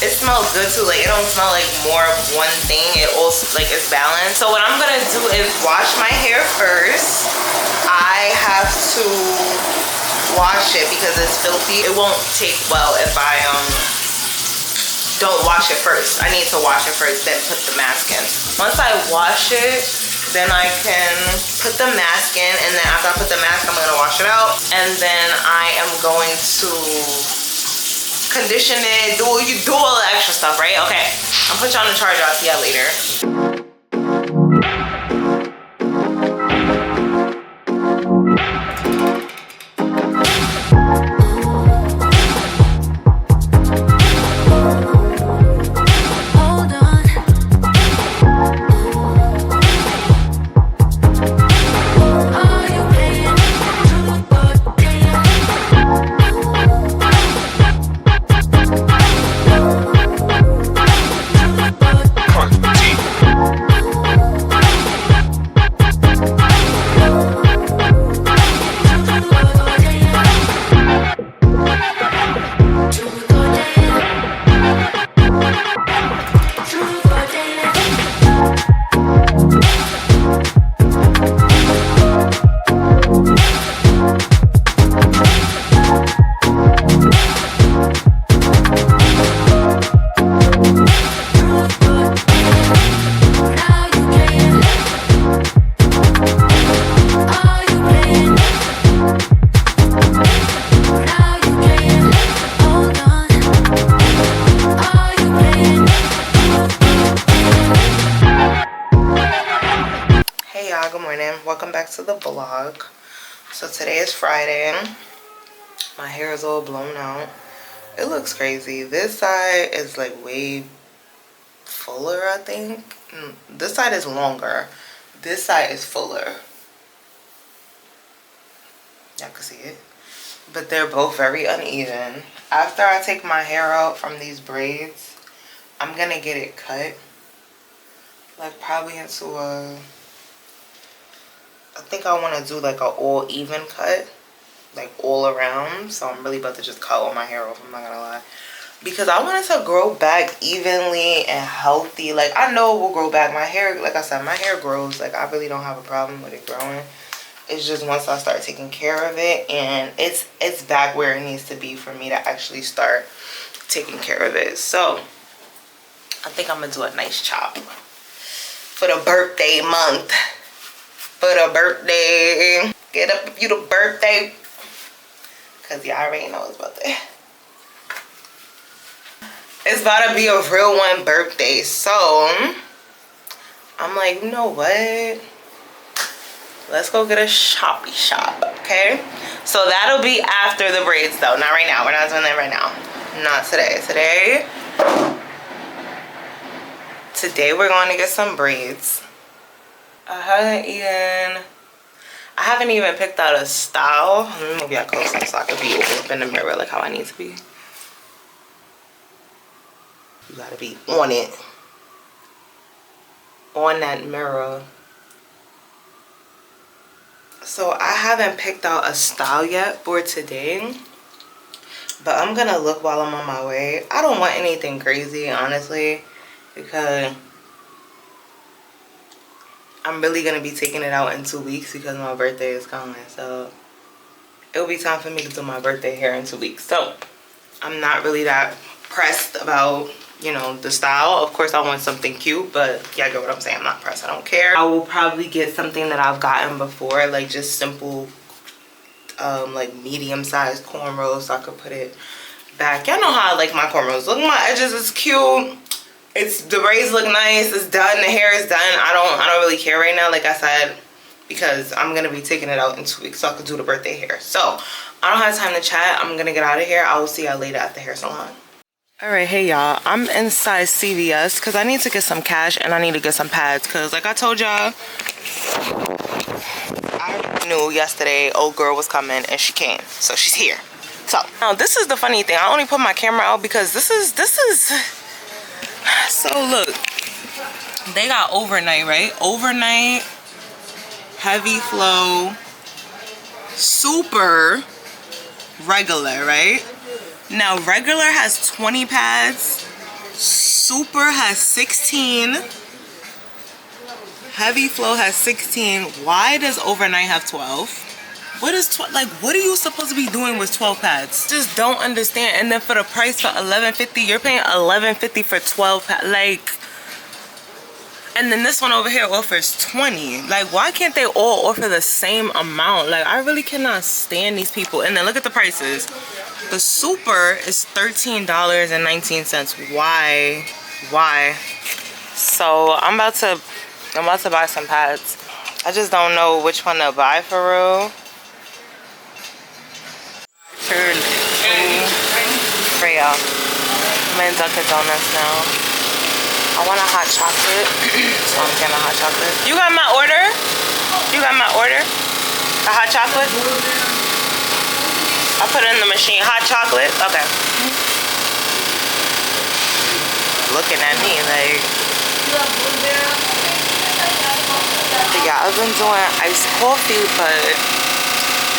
It smells good too. Like, it don't smell like more of one thing. It also, like, it's balanced. So what I'm gonna do is wash my hair first. I have to wash it because it's filthy. It won't take well if I don't wash it first. I need to wash it first, then put the mask in. Once I wash it, then I can put the mask in, and then after I put the mask, I'm gonna wash it out, and then I am going to condition it, do all the extra stuff, right? Okay, I'll put you on the charger. I'll see y'all later. Welcome back to the vlog. So today is Friday. My hair is all blown out. It looks crazy. This side is like way fuller, I think. This side is longer. This side is fuller. Y'all can see it. But they're both very uneven. After I take my hair out from these braids, I'm gonna get it cut. Like probably into a, I think I want to do like a all even cut, like all around. So I'm really about to just cut all my hair off, I'm not gonna lie, because I want it to grow back evenly and healthy. Like, I know it will grow back. My hair, like I said, my hair grows. Like, I really don't have a problem with it growing. It's just once I start taking care of it, and it's back where it needs to be for me to actually start taking care of it. So I think I'm gonna do a nice chop for the birthday month. For the birthday. Get up if you the birthday. Cause y'all already know it's birthday. it's about to be a real one birthday. So I'm like, you know what? Let's go get a shoppy shop, okay? So that'll be after the braids though, not right now. We're not doing that right now. Not today. Today we're going to get some braids. I haven't even picked out a style. Maybe I'll close them so I can be up in the mirror like how I need to be. You gotta be on it. On that mirror. So I haven't picked out a style yet for today. But I'm gonna look while I'm on my way. I don't want anything crazy, honestly. Because I'm really gonna be taking it out in 2 weeks because my birthday is coming. So it'll be time for me to do my birthday hair in 2 weeks. So I'm not really that pressed about, you know, the style. Of course I want something cute, but yeah, I get what I'm saying. I'm not pressed. I don't care. I will probably get something that I've gotten before, like just simple like medium-sized cornrows so I could put it back. Y'all know how I like my cornrows. Look, my edges is cute. The braids look nice. It's done. The hair is done. I don't really care right now, like I said, because I'm gonna be taking it out in 2 weeks so I could do the birthday hair. So I don't have time to chat. I'm gonna get out of here. I will see y'all later at the hair salon. All right, hey y'all, I'm inside CVS because I need to get some cash and I need to get some pads because like I told y'all, I knew yesterday old girl was coming and she came, so she's here. So now this is the funny thing. I only put my camera out because this is so look, they got overnight, right? Overnight, heavy flow, super regular, right? Now regular has 20 pads, super has 16, heavy flow has 16. Why does overnight have 12? What is 12? Like, what are you supposed to be doing with 12 pads? Just don't understand. And then for the price for $11.50, you're paying $11.50 for 12 pads. Like, and then this one over here offers 20. Like, why can't they all offer the same amount? Like, I really cannot stand these people. And then look at the prices. The super is $13.19. Why? So I'm about to buy some pads. I just don't know which one to buy for real. For y'all, I'm in Dunkin Donuts now. I want a hot chocolate, so I'm getting a hot chocolate. You got my order? You got my order? A hot chocolate? I put it in the machine. Hot chocolate? Okay. Looking at me like... Yeah, I've been doing iced coffee, but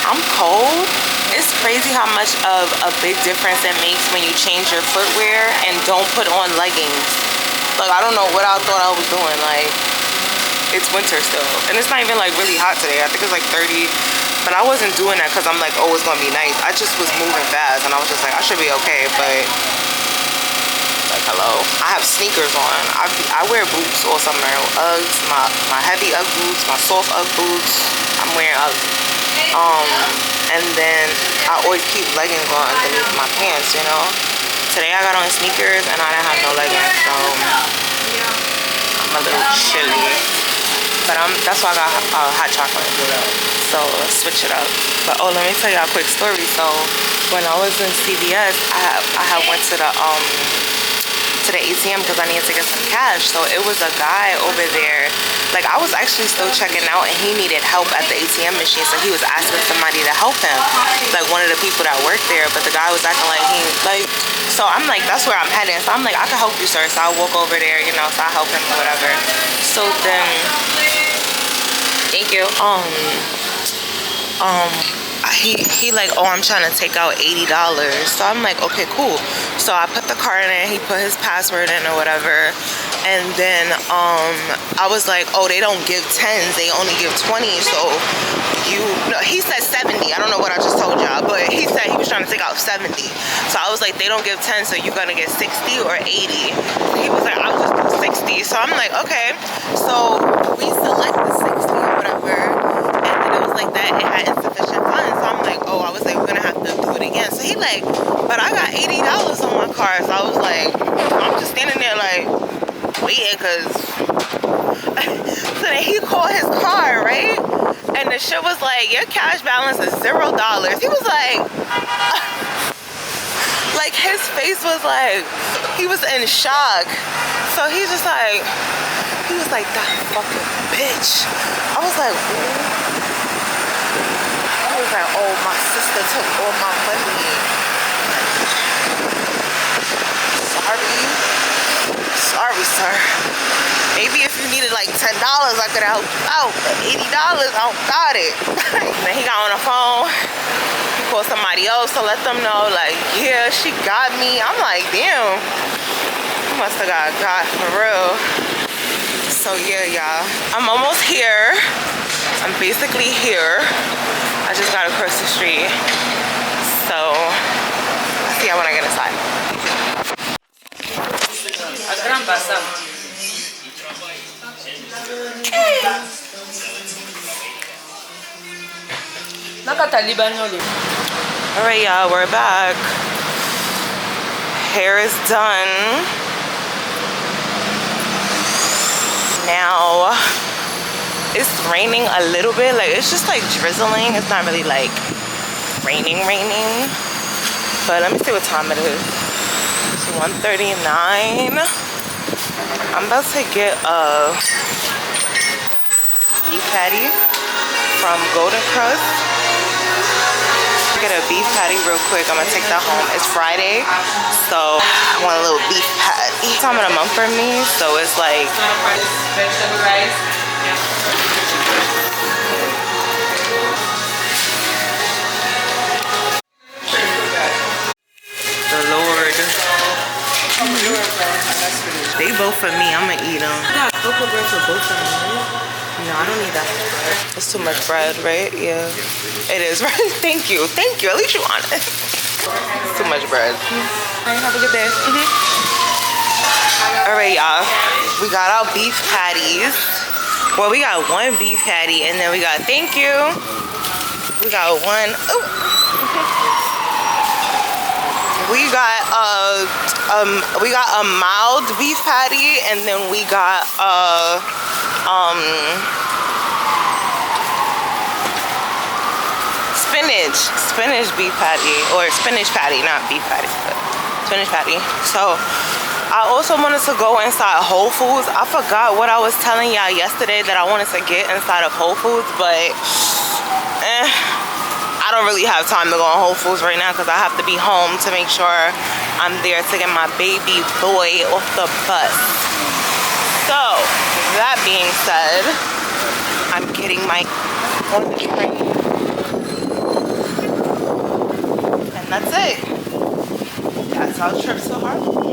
I'm cold. It's crazy how much of a big difference it makes when you change your footwear and don't put on leggings. Like, I don't know what I thought I was doing. Like, it's winter still. And it's not even like really hot today. I think it's like 30. But I wasn't doing that because I'm like, oh, it's gonna be nice. I just was moving fast and I was just like, I should be okay, but like, hello. I have sneakers on. I wear boots all summer. Uggs, my heavy Ugg boots, my soft Ugg boots. I'm wearing Uggs. And then I always keep leggings on underneath my pants, you know. Today I got on sneakers and I didn't have no leggings, so I'm a little chilly. But that's why I got hot chocolate. So let's switch it up. But oh, let me tell y'all a quick story. So when I was in CVS, I had went to the ATM because I needed to get some cash. So it was a guy over there. Like, I was actually still checking out and he needed help at the ATM machine, so he was asking somebody to help him, like one of the people that worked there. But the guy was acting like so I'm like, that's where I'm heading. So I'm like, I can help you, sir. So I'll walk over there, you know, so I help him or whatever. So then, thank you. He like, oh, I'm trying to take out $80. So I'm like, okay, cool. So I put the card in, he put his password in or whatever. And then I was like, oh, they don't give 10s, they only give 20. So he said 70. I don't know what I just told y'all, but he said he was trying to take out 70. So I was like, they don't give 10, so you're gonna get 60 or 80. He was like, I'll just do 60. So I'm like, okay. So we select the 60 or whatever, and then it was like that, it had insufficient funds. So I'm like, oh, I was like, we're gonna have to do it again. balance. So he like, but I got $80 on my card. So I was like, I'm just standing there like waiting, cause so then he called his card, right? And the shit was like, your cash balance is $0. He was like his face was like, he was in shock. So he's just like, he was like, that fucking bitch. I was like, ooh. I was like, oh, my sister took all my money. Sorry, sir. Maybe if you needed like $10, I could have helped you out. But $80, I don't got it. Then he got on the phone. He called somebody else to let them know, like, yeah, she got me. I'm like, damn. I must have got for real. So yeah, y'all. I'm almost here. I'm basically here. I just gotta cross the street. So I'll see y'all when I get inside. Alright, y'all, we're back. Hair is done. Now it's raining a little bit. Like, it's just like drizzling. It's not really like raining. But let me see what time it is. It's 1:39. I'm about to get a beef patty from Crust. Get a beef patty real quick. I'm gonna take that home. It's Friday, so I want a little beef patty. Time of the month for me, so it's like vegetable rice. The Lord. They both for me. I'm gonna eat them. I got cocoa bread for both of them. No, I don't need that much bread. It's too much bread, right? Yeah. It is, right? Thank you. At least you're honest. It's too much bread. All right, have a good day. All right, y'all. We got our beef patties. Well, we got one beef patty, and then we got, thank you. We got one. Oh. We got a mild beef patty, and then we got spinach beef patty, or spinach patty, not beef patty, but spinach patty. So I also wanted to go inside Whole Foods. I forgot what I was telling y'all yesterday that I wanted to get inside of Whole Foods, but I don't really have time to go on Whole Foods right now because I have to be home to make sure I'm there to get my baby boy off the bus. So that being said, I'm getting my on the train. And that's it. That's our trip to Harlem.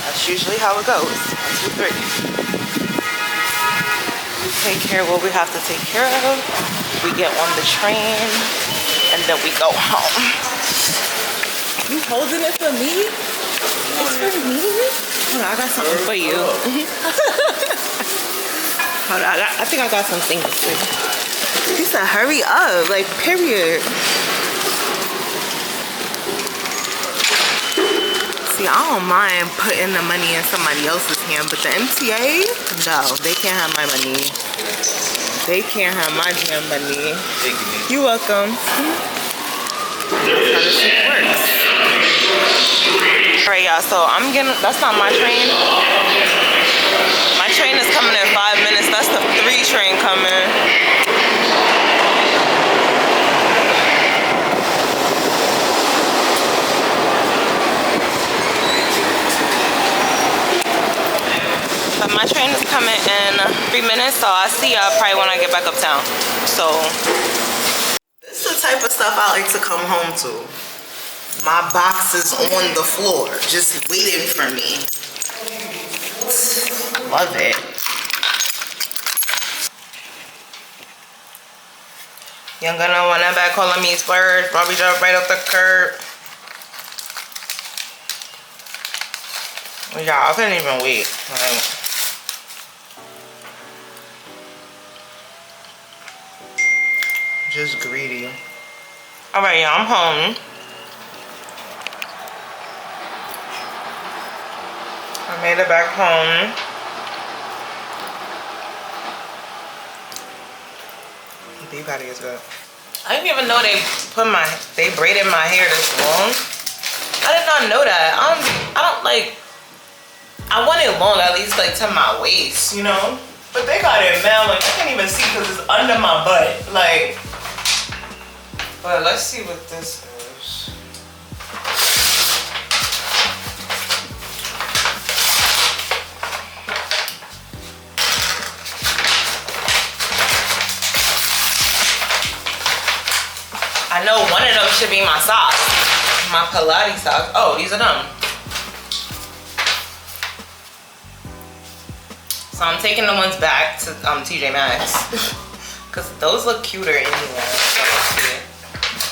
That's usually how it goes. 1, 2, 3. We take care of what we have to take care of. We get on the train, and then we go home. You holding it for me? It's for me? Hold on, I got something for you. Hold on, I think I got some things for you. He said, hurry up, like, period. See, I don't mind putting the money in somebody else's hand, but the MTA, no, they can't have my money. They can't have my damn money. Thank you. You're welcome. That's how this shit works. Alright, y'all, so I'm getting, that's not my train. My train is coming in 5 minutes. That's the 3 train coming. But my train is coming in 3 minutes, so I'll see y'all probably when I get back uptown. So this is the type of stuff I like to come home to. My box is on the floor, just waiting for me. Love it. You're gonna want that back calling me first. Probably jump right off the curb. Yeah, I couldn't even wait. Like, just greedy. Alright, y'all, I'm home. Made it back home. Beef patty is good. I didn't even know they braided my hair this long. I did not know that. I don't like, I want it long, at least like to my waist, you know? But they got it mad, like I can't even see because it's under my butt. Like, but let's see what this is. I know one of them should be my socks. My Pilates socks. Oh, these are them. So I'm taking the ones back to TJ Maxx. Because those look cuter anyway. So let's see.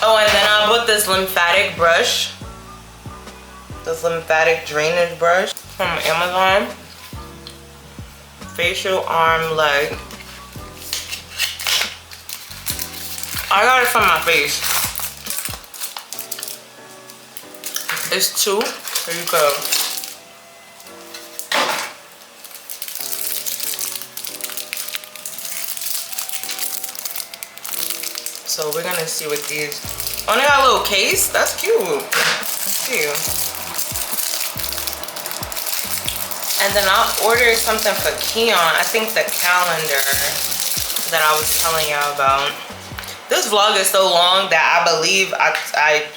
Oh, and then I bought this lymphatic brush. This lymphatic drainage brush from Amazon. Facial, arm, leg. I got it from my face. It's 2. There you go. So we're gonna see what these. Oh, they got a little case. That's cute. Let's see. And then I ordered something for Keon. I think the calendar that I was telling y'all about. This vlog is so long that I believe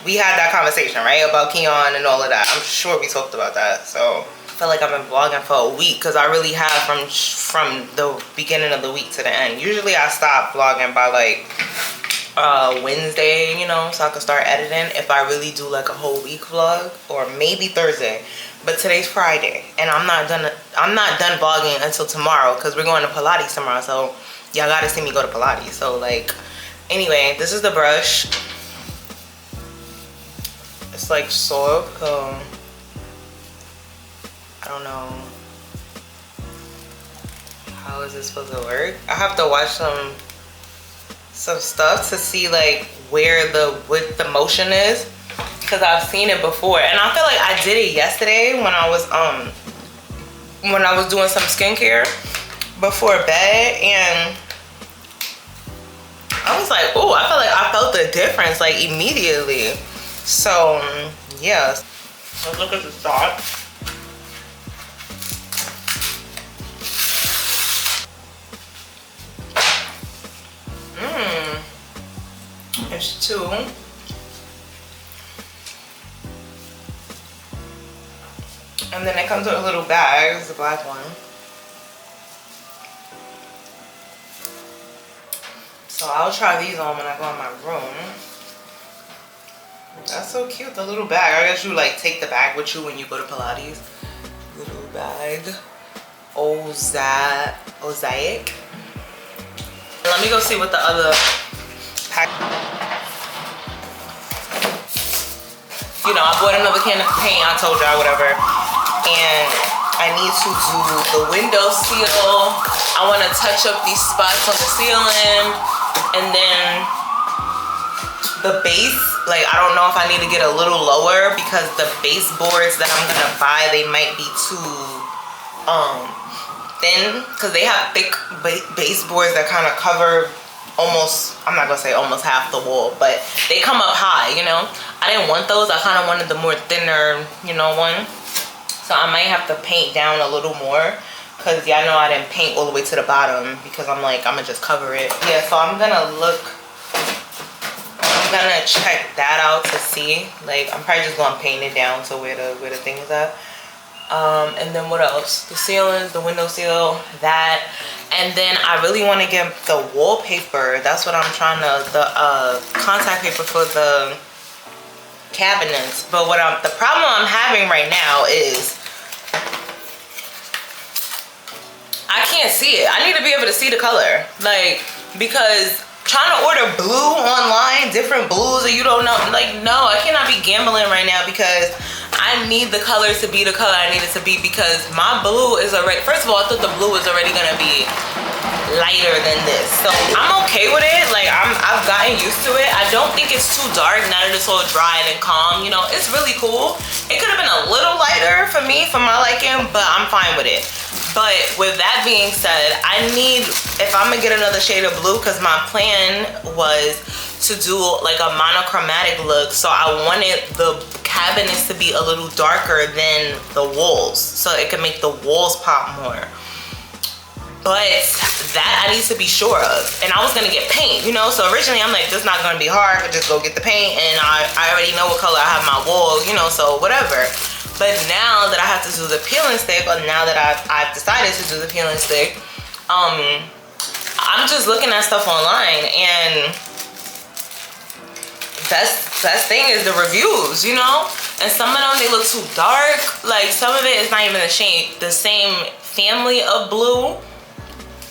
we had that conversation, right? About Keon and all of that. I'm sure we talked about that. So I feel like I've been vlogging for a week because I really have from the beginning of the week to the end. Usually I stop vlogging by like Wednesday, you know, so I can start editing if I really do like a whole week vlog, or maybe Thursday. But today's Friday and I'm not done vlogging until tomorrow because we're going to Pilates tomorrow. So y'all gotta see me go to Pilates. So like, anyway, this is the brush. It's like soft, so I don't know how is this supposed to work. I have to watch some stuff to see like where the motion is, because I've seen it before, and I feel like I did it yesterday when I was doing some skincare before bed, and I was like, oh, I felt like I felt the difference like immediately. So yeah, let's look at the top. There's 2. And then it comes with a little bag. It's the black one. So I'll try these on when I go in my room. That's so cute, the little bag. I guess you like take the bag with you when you go to Pilates. Little bag. Mosaic. Let me go see what the other pack. You know, I bought another can of paint, I told y'all, whatever. And I need to do the window seal. I want to touch up these spots on the ceiling. And then the base, like I don't know if I need to get a little lower because the baseboards that I'm gonna buy, they might be too thin, because they have thick baseboards that kind of cover almost, I'm not gonna say almost half the wall, but they come up high, you know. I didn't want those. I kind of wanted the more thinner, you know, one. So I might have to paint down a little more, because y'all know I didn't paint all the way to the bottom because I'm like, I'm gonna just cover it. Yeah, so I'm gonna check that out to see. Like, I'm probably just gonna paint it down to where the thing is at. And then what else? The ceilings, the window seal, that. And then I really want to get the wallpaper. That's what I'm trying to, the contact paper for the cabinets. But the problem I'm having right now is I can't see it. I need to be able to see the color. Like, because trying to order blue online, different blues that you don't know, like, no, I cannot be gambling right now because I need the colors to be the color I need it to be, because my blue is already, first of all, I thought the blue was already gonna be lighter than this. So I'm okay with it. Like I've gotten used to it. I don't think it's too dark now that it's all dry and calm. You know, it's really cool. It could have been a little lighter for me, for my liking, but I'm fine with it. But with that being said, I need, if I'm gonna get another shade of blue, because my plan was to do like a monochromatic look. So I wanted the cabinets to be a little darker than the walls, so it can make the walls pop more. But that I need to be sure of. And I was gonna get paint, you know? So originally I'm like, this is not gonna be hard, but just go get the paint, and I already know what color I have my walls, you know, so whatever. But now that I have to do the peeling stick, or now that I've decided to do the peeling stick, I'm just looking at stuff online, and best thing is the reviews, you know? And some of them, they look too dark. Like some of it is not even the same family of blue.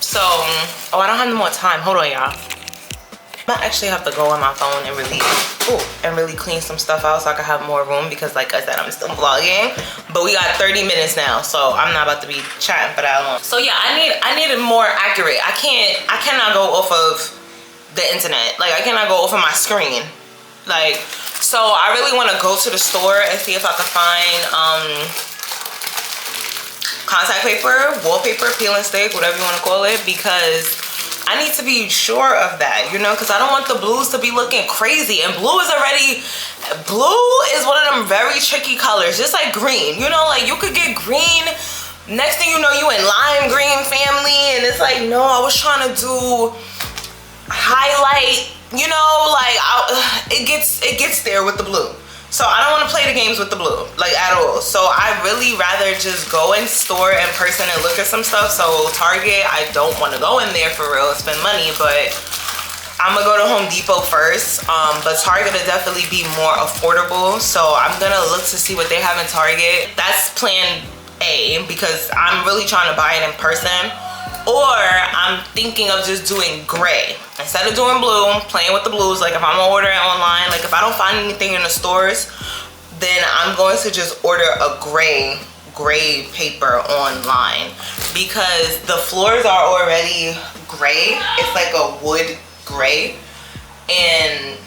So, oh, I don't have no more time. Hold on, y'all. I might actually have to go on my phone and really clean some stuff out so I can have more room, because like I said, I'm still vlogging. But we got 30 minutes now, so I'm not about to be chatting for that long. So yeah, I need it more accurate. I cannot go off of the internet. Like I cannot go off of my screen. Like, so I really want to go to the store and see if I can find contact paper, wallpaper, peeling stick, whatever you want to call it, because I need to be sure of that, you know, because I don't want the blues to be looking crazy. And blue is one of them very tricky colors, just like green, you know, like you could get green, next thing you know, you in lime green family, and it's like, no, I was trying to do highlight, you know, like it gets there with the blue. So I don't want to play the games with the blue, like at all. So I really rather just go in store in person and look at some stuff. So Target, I don't want to go in there for real and spend money, but I'm gonna go to Home Depot first. But Target will definitely be more affordable. So I'm gonna look to see what they have in Target. That's plan A, because I'm really trying to buy it in person. Or I'm thinking of just doing gray. Instead of doing blue, playing with the blues, like if I'm gonna order it online, like if I don't find anything in the stores, then I'm going to just order a gray paper online, because the floors are already gray. It's like a wood gray, and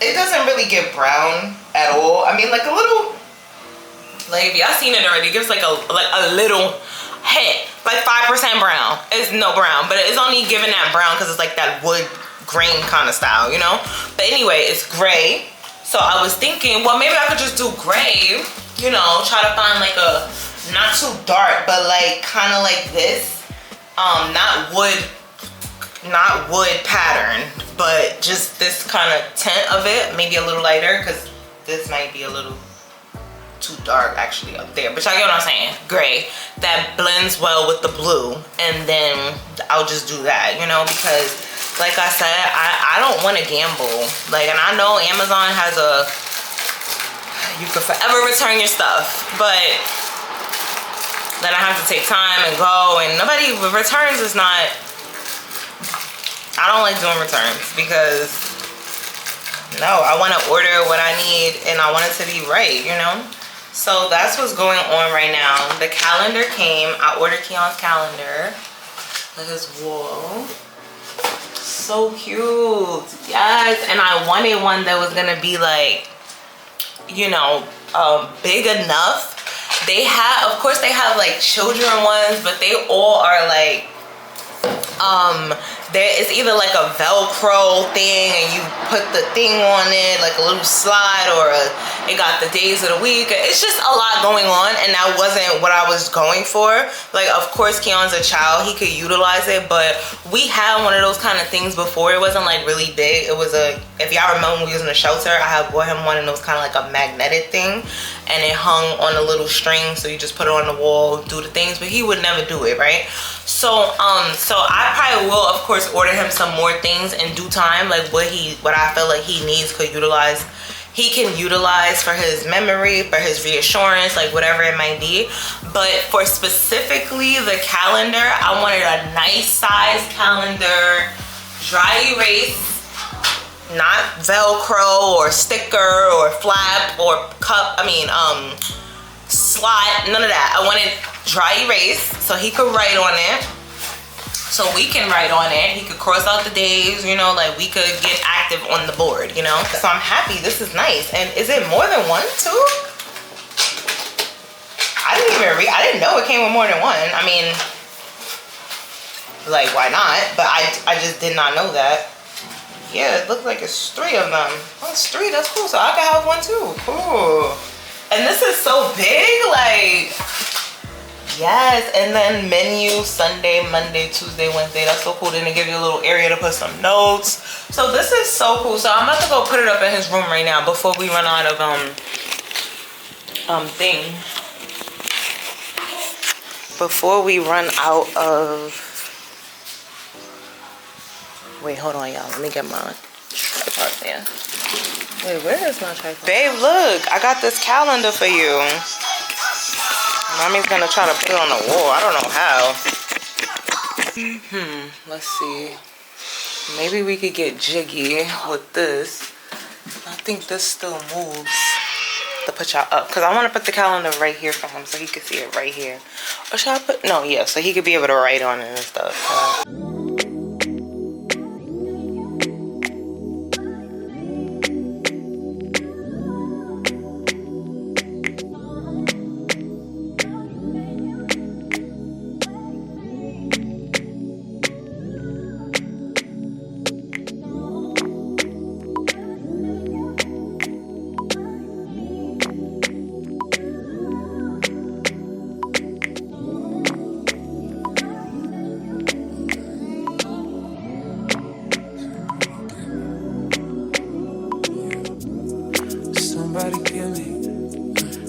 it doesn't really get brown at all. I mean, like a little, like if y'all seen it already, it gives like a little hint, like 5% brown. It's no brown, but it's only giving that brown because it's like that wood grain kind of style, you know? But anyway, it's gray. So I was thinking, well, maybe I could just do gray, you know, try to find like a, not too dark, but like kind of like this, not wood pattern, but just this kind of tint of it, maybe a little lighter, because this might be a little too dark actually up there, but y'all get what I'm saying. Gray that blends well with the blue, and then I'll just do that, you know, because like I said, I don't want to gamble. Like, and I know Amazon has you could forever return your stuff, but then I have to take time and go, and returns is not, I don't like doing returns, because no, I want to order what I need and I want it to be right, you know? So that's what's going on right now. The calendar came. I ordered Keon's calendar. Look at his wall. So cute. Yes. And I wanted one that was going to be like, you know, big enough. They have, of course, they have like children ones, but they all are like, it's either like a Velcro thing and you put the thing on it, like a little slide, or it got the days of the week. It's just a lot going on, and that wasn't what I was going for. Like, of course, Keon's a child, he could utilize it, but we had one of those kind of things before. It wasn't like really big. It was if y'all remember when we was in the shelter, I had bought him one, and it was kind of like a magnetic thing, and it hung on a little string, so you just put it on the wall, do the things, but he would never do it, right? So I probably will, of course, order him some more things in due time, like what I feel like he needs, he can utilize for his memory, for his reassurance, like whatever it might be. But for specifically the calendar, I wanted a nice size calendar, dry erase, not Velcro or sticker or flap or cup, slot, none of that. I wanted dry erase so he could write on it. so we can write on it. He could cross out the days, you know, like we could get active on the board, you know. So I'm happy. This is nice. And is it more than one too? I didn't know it came with more than one. I mean, like, why not? But I just did not know that. Yeah, it looks like it's 3 of them. Oh, it's 3. That's cool. So I can have one too. Cool. And this is so big, like, yes. And then menu, Sunday, Monday, Tuesday, Wednesday. That's so cool. Then they give you a little area to put some notes. So this is so cool. So I'm about to go put it up in his room right now before we run out of thing. Before we run out of, wait, hold on, y'all. Let me get my tripod there. Wait, where is my tripod? Babe, look. I got this calendar for you. Mommy's gonna try to put it on the wall. I don't know how. Let's see. Maybe we could get jiggy with this. I think this still moves. To put y'all up, because I want to put the calendar right here for him so he can see it right here. Or should I put, no, yeah, so he could be able to write on it and stuff.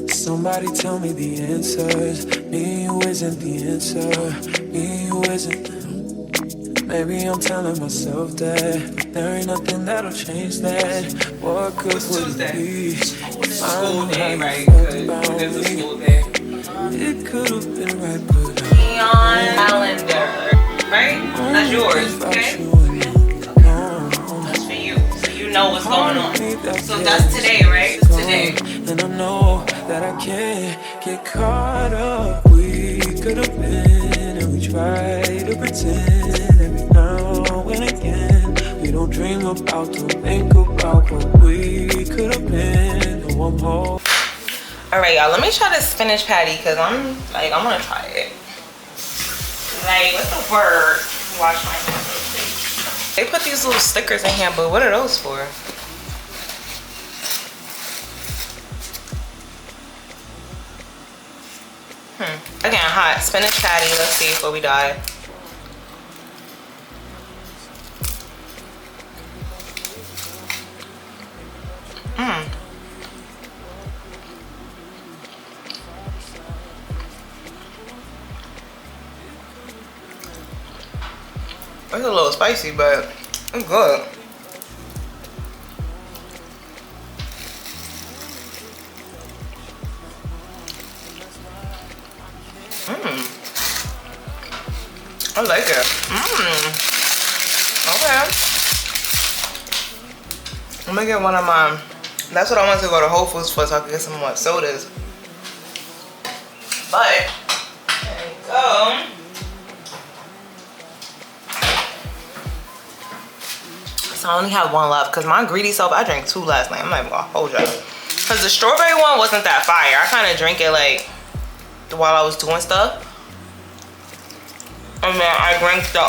Somebody tell me the answers. Me who isn't the answer. Me who isn't. Maybe I'm telling myself that there ain't nothing that'll change that. What good would it be? School day, right? Good. It's a school day. It could have been right, but Keon calendar, right? That's yours, okay? That's for you. So you know what's going on. So that's today, right? Today. And I know that I can't get caught up. We could have been, and we try to pretend every now and again. We don't dream about, don't think about what we could have been. No, I'm home. All right, y'all. Let me try this spinach patty because I want to try it. Like, what's the word? Wash my hands. They put these little stickers in here, but what are those for? Again, hot spinach patty. Let's see before we die. It's a little spicy, but it's good. I like it. Okay. I'm gonna get one of my, that's what I want to go to Whole Foods for, so I can get some more sodas. But, there you go. So I only have one left, because my greedy self, I drank 2 last night. I'm not even gonna hold y'all. Because the strawberry one wasn't that fire. I kind of drank it like, while I was doing stuff. And then I drank the,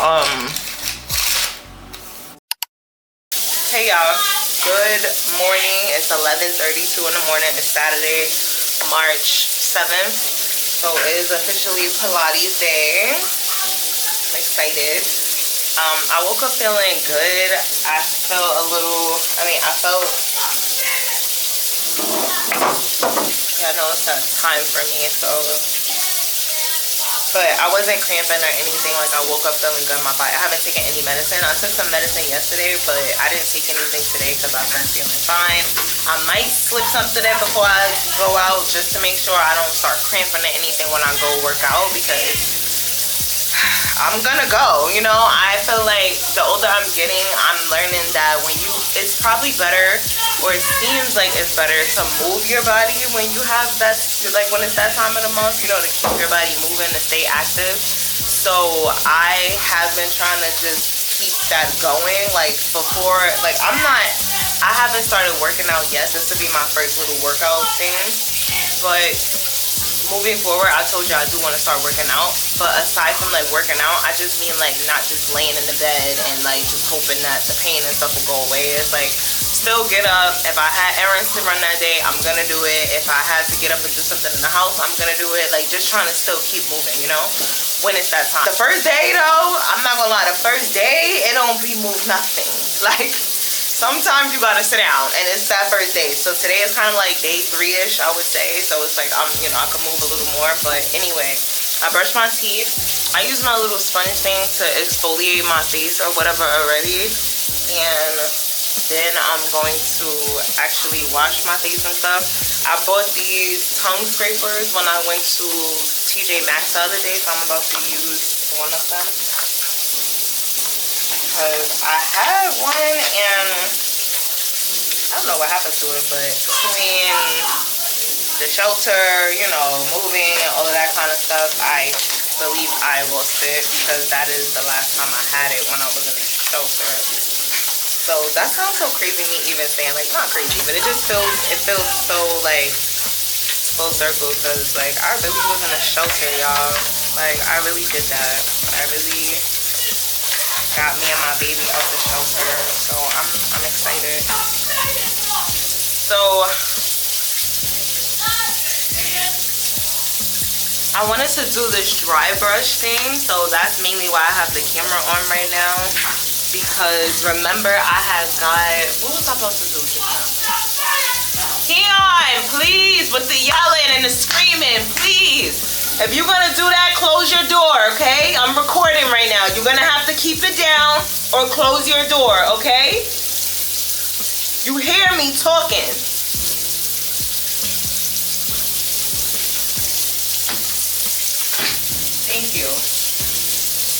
Hey y'all, good morning. It's 11:32 in the morning. It's Saturday, March 7th. So it is officially Pilates day. I'm excited. I woke up feeling good. I felt a little, yeah, I know it's that time for me, so. But I wasn't cramping or anything. Like, I woke up feeling good in my body. I haven't taken any medicine. I took some medicine yesterday, but I didn't take anything today because I've been feeling fine. I might slip something in before I go out just to make sure I don't start cramping or anything when I go work out, because I'm gonna go, you know. I feel like the older I'm getting, I'm learning that it's probably better, or it seems like it's better to move your body when you have that, like when it's that time of the month, you know, to keep your body moving, to stay active. So I have been trying to just keep that going. Like before, like I haven't started working out yet. This will be my first little workout thing. But moving forward, I told you I do want to start working out. But aside from like working out, I just mean like not just laying in the bed and like just hoping that the pain and stuff will go away. It's like still get up. If I had errands to run that day, I'm gonna do it. If I had to get up and do something in the house, I'm gonna do it. Like just trying to still keep moving, you know, when it's that time. The first day though, I'm not gonna lie, the first day it don't be move nothing. Like sometimes you gotta sit down, and it's that first day. So today is kind of like day 3-ish, I would say. So it's like I can move a little more. But anyway, I brushed my teeth. I use my little sponge thing to exfoliate my face or whatever already, and then I'm going to actually wash my face and stuff. I bought these tongue scrapers when I went to TJ Maxx the other day, so I'm about to use one of them. Because I had one and I don't know what happened to it, but between the shelter, moving and all of that kind of stuff, I believe I lost it, because that is the last time I had it, when I was in the shelter. So that sounds so crazy, me even saying, like, not crazy, but it feels so like full circle, because like I really was in a shelter, y'all. Like I really did that. I really got me and my baby out the shelter, so I'm excited. So I wanted to do this dry brush thing, so that's mainly why I have the camera on right now. Because remember, I had got, what was I supposed to do just now? Keon, please, with the yelling and the screaming, please. If you're gonna do that, close your door, okay? I'm recording right now. You're gonna have to keep it down or close your door, okay? You hear me talking. Thank you.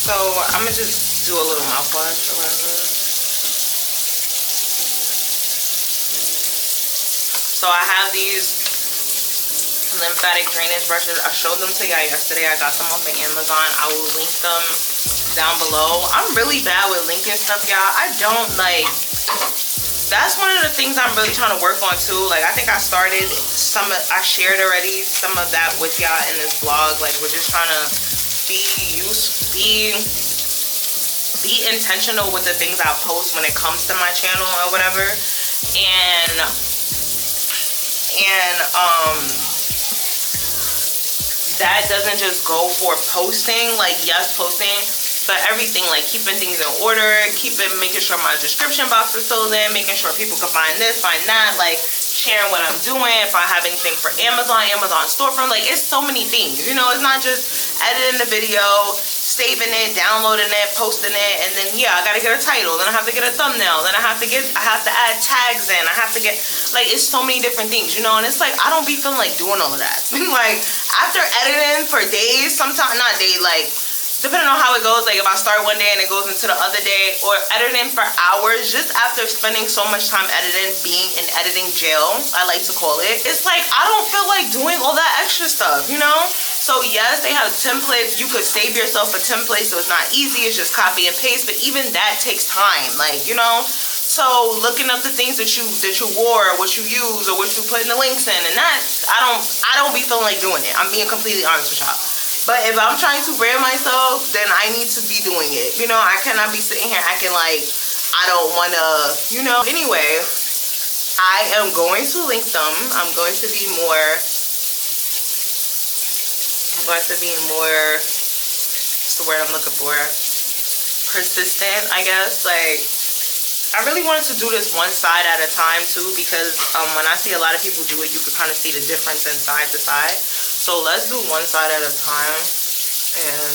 So I'm gonna just do a little mouthwash or whatever. So I have these lymphatic drainage brushes. I showed them to y'all yesterday. I got them off of Amazon. I will link them down below. I'm really bad with linking stuff, y'all. I don't like, that's one of the things I'm really trying to work on too. Like I think I started I shared already some of that with y'all in this vlog. Like we're just trying to be intentional with the things I post when it comes to my channel or whatever. And that doesn't just go for posting, like yes, posting, but everything, like keeping things in order, making sure my description box is filled in, making sure people can find this, find that, like sharing what I'm doing, if I have anything for Amazon storefront, like it's so many things, it's not just editing the video, saving it, downloading it, posting it, and then yeah, I gotta get a title, then I have to get a thumbnail, then I have to add tags in, I have to get, like it's so many different things, and it's like I don't be feeling like doing all of that. Like after editing for days, sometimes not days, like depending on how it goes, like if I start one day and it goes into the other day, or editing for hours, just after spending so much time editing, being in editing jail, I like to call it, it's like I don't feel like doing all that extra stuff, So yes, they have templates. You could save yourself a template, so it's not easy, it's just copy and paste, but even that takes time, like so looking up the things that you wore, what you use, or what you put in the links in, and that's I don't be feeling like doing it. I'm being completely honest with y'all. But if I'm trying to brand myself, then I need to be doing it. I cannot be sitting here acting like I don't wanna, Anyway, I am going to link them. I'm going to be more, what's the word I'm looking for? Persistent, I guess. Like, I really wanted to do this one side at a time too, because when I see a lot of people do it, you can kind of see the difference in side to side. So let's do one side at a time, and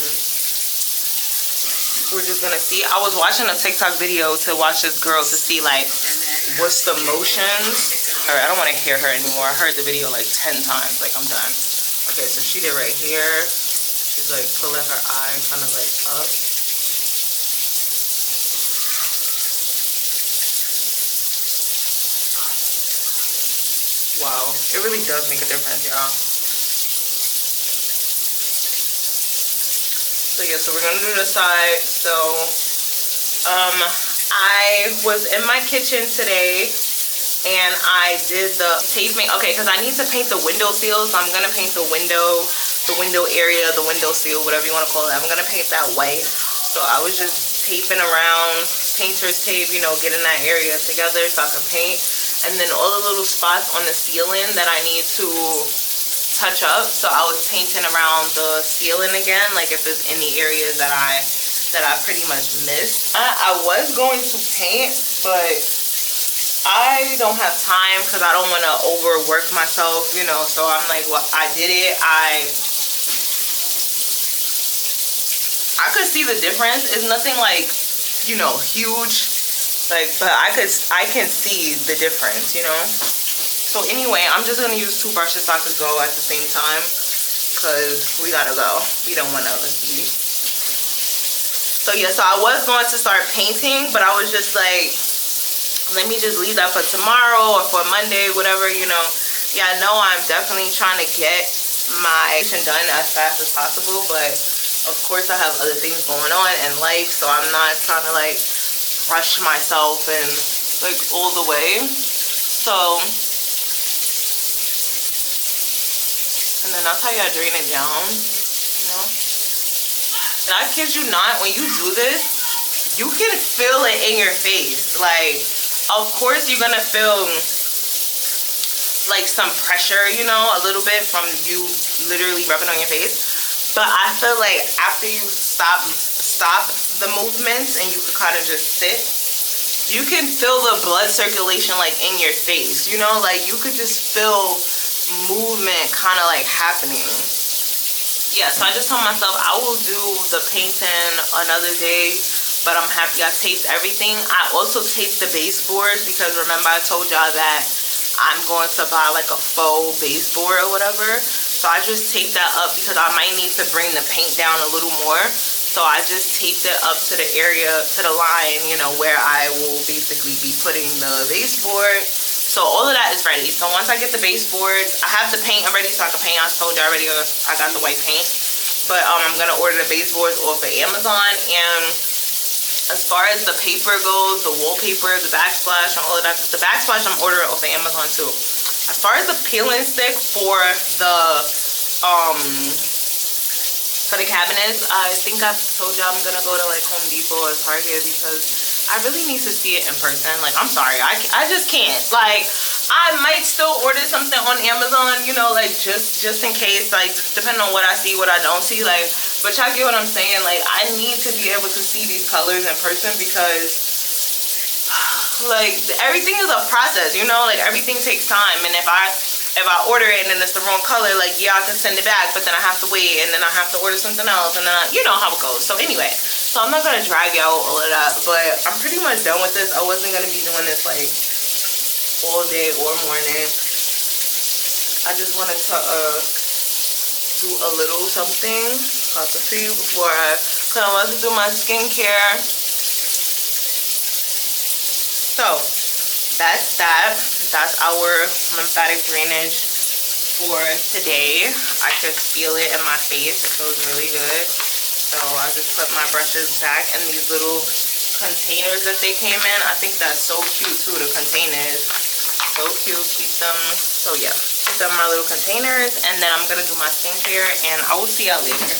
we're just gonna see. I was watching a TikTok video to watch this girl to see like what's the motions. All right, I don't want to hear her anymore. I heard the video like 10 times. Like I'm done. Okay, so she did right here. She's like pulling her eye kind of like up. Wow, it really does make a difference, y'all. So yeah, so we're gonna do the side. So I was in my kitchen today and I did the taping. Okay, because I need to paint the window sills. So I'm gonna paint the window area, the window seal, whatever you want to call it. I'm gonna paint that white. So I was just taping around, painter's tape, you know, getting that area together so I could paint. And then all the little spots on the ceiling that I need to touch up, so I was painting around the ceiling again, like if there's any areas that I pretty much missed. I was going to paint, but I don't have time because I don't want to overwork myself, you know. So I'm like, well, I did it. I could see the difference. It's nothing like, you know, huge, like, but I can see the difference, you know. So anyway, I'm just gonna use 2 brushes so I could go at the same time because we gotta go. We don't want to be. So yeah, so I was going to start painting, but I was just like, let me just leave that for tomorrow or for Monday, whatever, you know. Yeah, I know I'm definitely trying to get my renovation done as fast as possible, but of course I have other things going on in life, so I'm not trying to like rush myself and like all the way. So, and then that's how you gotta drain it down, you know. And I kid you not, when you do this, you can feel it in your face. Like, of course you're gonna feel like some pressure, you know, a little bit from you literally rubbing on your face. But I feel like after you stop the movements and you can kind of just sit, you can feel the blood circulation like in your face, you know, like you could just feel movement kind of like happening. Yeah, so I just told myself I will do the painting another day, but I'm happy I taped everything. I also taped the baseboards because remember I told y'all that I'm going to buy like a faux baseboard or whatever. So I just taped that up because I might need to bring the paint down a little more. So I just taped it up to the area, to the line, you know, where I will basically be putting the baseboard. So all of that is ready. So once I get the baseboards, I have the paint already so I can paint. I told you already I got the white paint. But I'm going to order the baseboards off of Amazon. And as far as the paper goes, the wallpaper, the backsplash, and all of that, the backsplash I'm ordering off of Amazon too. As far as the peeling stick for the cabinets, I think I've told you I'm gonna go to like Home Depot or Target because I really need to see it in person. Like, I'm sorry, I just can't. Like, I might still order something on Amazon, you know, like just in case, like just depending on what I see, what I don't see, like, but y'all get what I'm saying. Like, I need to be able to see these colors in person because like everything is a process, you know, like everything takes time. And if I order it and then it's the wrong color, like, yeah, I can send it back, but then I have to wait and then I have to order something else, and then you know how it goes. So anyway, so I'm not gonna drag y'all all of that, but I'm pretty much done with this. I wasn't gonna be doing this like all day or morning. I just wanted to do a little something possibly before because I want to do my skincare. So that's that. That's our lymphatic drainage for today. I can feel it in my face. It feels really good. So I just put my brushes back in these little containers that they came in. I think that's so cute too, the containers. So cute. Keep them. So yeah, keep them in my little containers, and then I'm gonna do my skincare and I will see y'all later.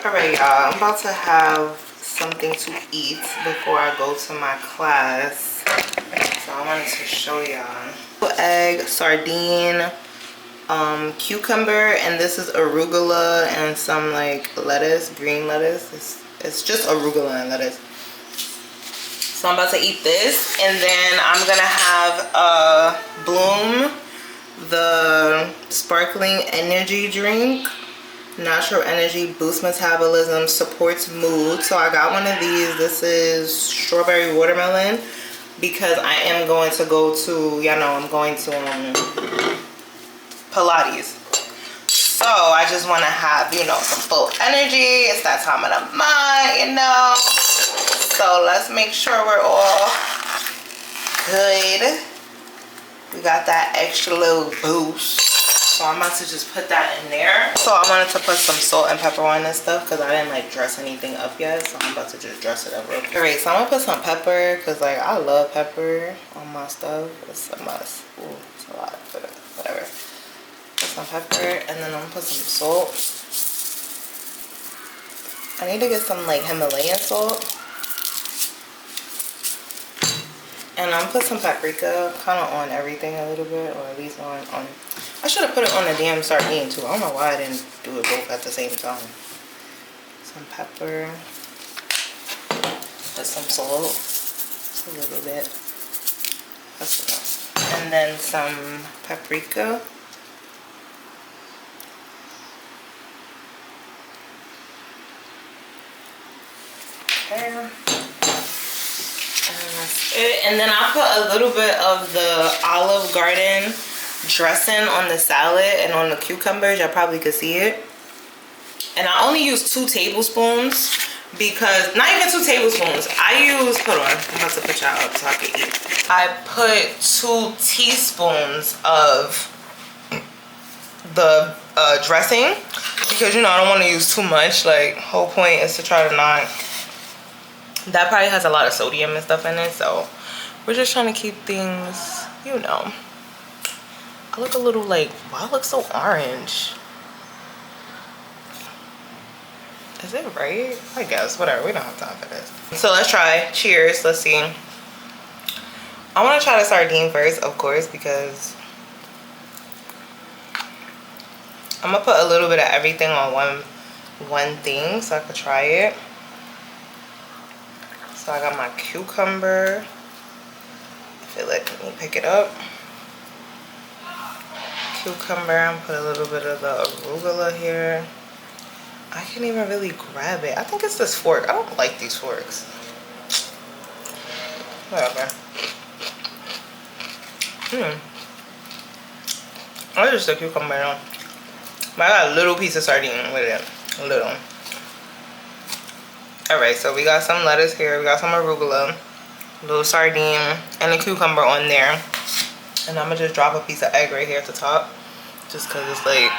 Alright y'all, I'm about to have something to eat before I go to my class. So I wanted to show y'all. Egg, sardine, cucumber, and this is arugula and some like lettuce, green lettuce. It's just arugula and lettuce. So I'm about to eat this, and then I'm gonna have Bloom, the sparkling energy drink. Natural energy, boosts metabolism, supports mood. So I got one of these. This is strawberry watermelon because I am going to go to, y'all know I'm going to Pilates. So I just want to have, you know, some full energy. It's that time of the month, you know. So let's make sure we're all good. We got that extra little boost. So I'm about to just put that in there. So I wanted to put some salt and pepper on this stuff because I didn't like dress anything up yet. So I'm about to just dress it up real quick. Alright, so I'm gonna put some pepper because like I love pepper on my stuff. It's a must. Ooh, it's a lot, but whatever. Put some pepper and then I'm gonna put some salt. I need to get some like Himalayan salt. And I'm gonna put some paprika kind of on everything a little bit, or at least on I should have put it on the damn sardine too. I don't know why I didn't do it both at the same time. Some pepper. Put some salt. Just a little bit. That's enough. And then some paprika. Okay. And then I put a little bit of the Olive Garden dressing on the salad and on the cucumbers. Y'all probably could see it. And I only use 2 tablespoons because, not even 2 tablespoons. I use, hold on, I'm about to put y'all up so I can eat. I put 2 teaspoons of the dressing because, you know, I don't want to use too much. Like, whole point is to try to not. That probably has a lot of sodium and stuff in it, so we're just trying to keep things, you know. I look a little like, why I look so orange? Is it right? I guess, whatever, we don't have time for this. So let's try, cheers, let's see. I wanna try the sardine first, of course, because I'm gonna put a little bit of everything on one thing so I could try it. So I got my cucumber. I feel like, let me pick it up. Cucumber, and put a little bit of the arugula here. I can't even really grab it. I think it's this fork. I don't like these forks. Whatever. I just a cucumber now. But I got a little piece of sardine with it. A little. Alright, so we got some lettuce here, we got some arugula, a little sardine, and a cucumber on there. And I'm gonna just drop a piece of egg right here at the top, just cause it's like,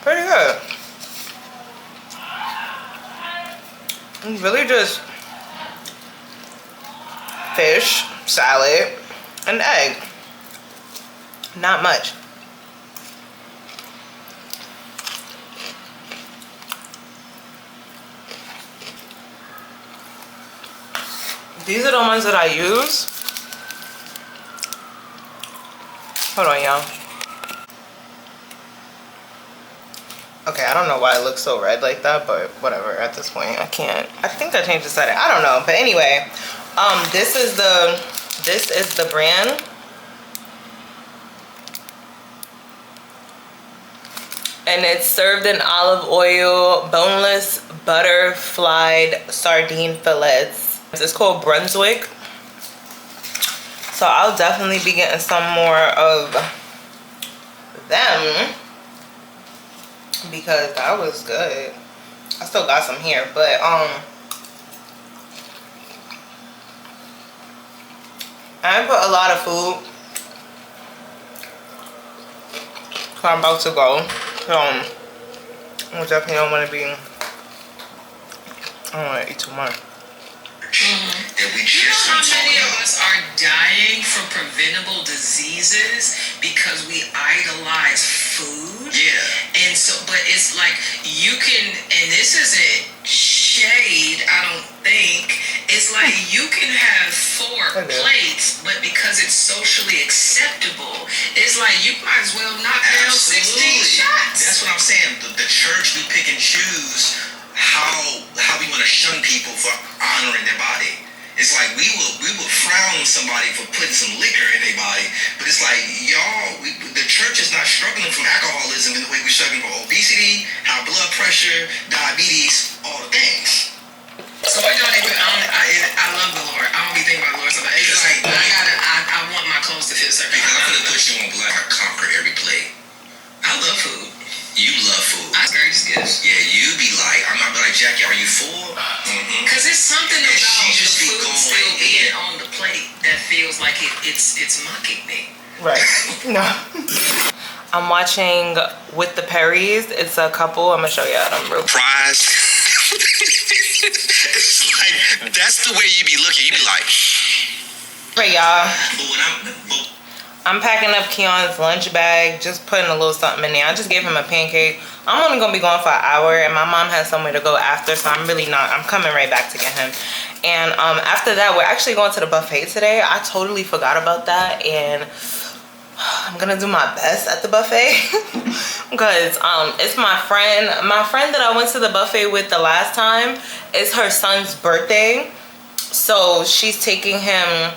pretty good. It's really just fish, salad, and egg. Not much. These are the ones that I use. Hold on, y'all. Okay, I don't know why it looks so red like that, but whatever, at this point, I can't. I think I changed the setting. I don't know, but anyway, this is the brand. And it's served in olive oil, boneless butterflied sardine fillets. It's called Brunswick. So I'll definitely be getting some more of them because that was good. I still got some here, but I put a lot of food. So I'm about to go. So I definitely don't want to be. I don't want to eat too much. You know how many of us are dying from preventable diseases because we idolize food? Yeah. And so, but it's like you can, and this isn't shade, I don't think. It's like you can have 4 plates, but because it's socially acceptable, it's like you might as well knock down 16 shots. That's what I'm saying. The church, we pick and choose how we want to shun people for honoring their body. It's like we will frown on somebody for putting some liquor in their body, but it's like y'all, the church is not struggling from alcoholism in the way we're struggling from obesity, high blood pressure, diabetes, all the things. So I don't even. I love the Lord. I don't be thinking about the Lord. So it's like I want my clothes to fit certain. Because I'm gonna put you on black. I conquer every plate. I love food. You love food. That's greatest gifts. Yeah, you be feels like it's mocking me. Right. No. I'm watching With the Perrys. It's a couple. I'm gonna show y'all them real quick. Fries. It's like, that's the way you be looking. You be like, Right, y'all. But when I'm packing up Keon's lunch bag, just putting a little something in there. I just gave him a pancake. I'm only gonna be gone for an hour, and my mom has somewhere to go after, so I'm coming right back to get him. And after that, we're actually going to the buffet today. I totally forgot about that, and I'm gonna do my best at the buffet because it's my friend that I went to the buffet with the last time. It's her son's birthday, so she's taking him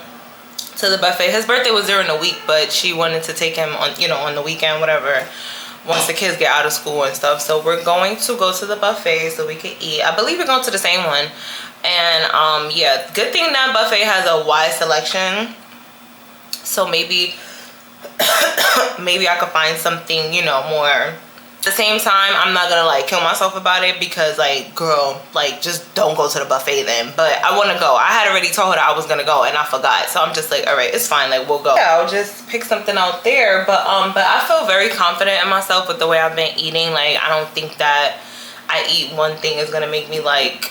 to the buffet. His birthday was during the week, but she wanted to take him on, on the weekend, whatever, once the kids get out of school and stuff. So we're going to go to the buffet so we can eat. I believe we're going to the same one. And yeah, good thing that buffet has a wide selection, so maybe I could find something, more. At the same time, I'm not gonna like kill myself about it, because like, girl, like, just don't go to the buffet then. But I want to go. I had already told her I was gonna go and I forgot, so I'm just like, all right, it's fine, like, we'll go. Yeah, I'll just pick something out there. But I feel very confident in myself with the way I've been eating. Like, I don't think that I eat one thing is gonna make me like,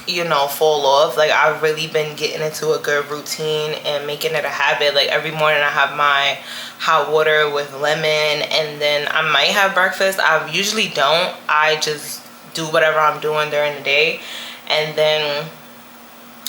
fall off. Like, I've really been getting into a good routine and making it a habit. Like, every morning I have my hot water with lemon, and then I might have breakfast. I usually don't. I just do whatever I'm doing during the day, and then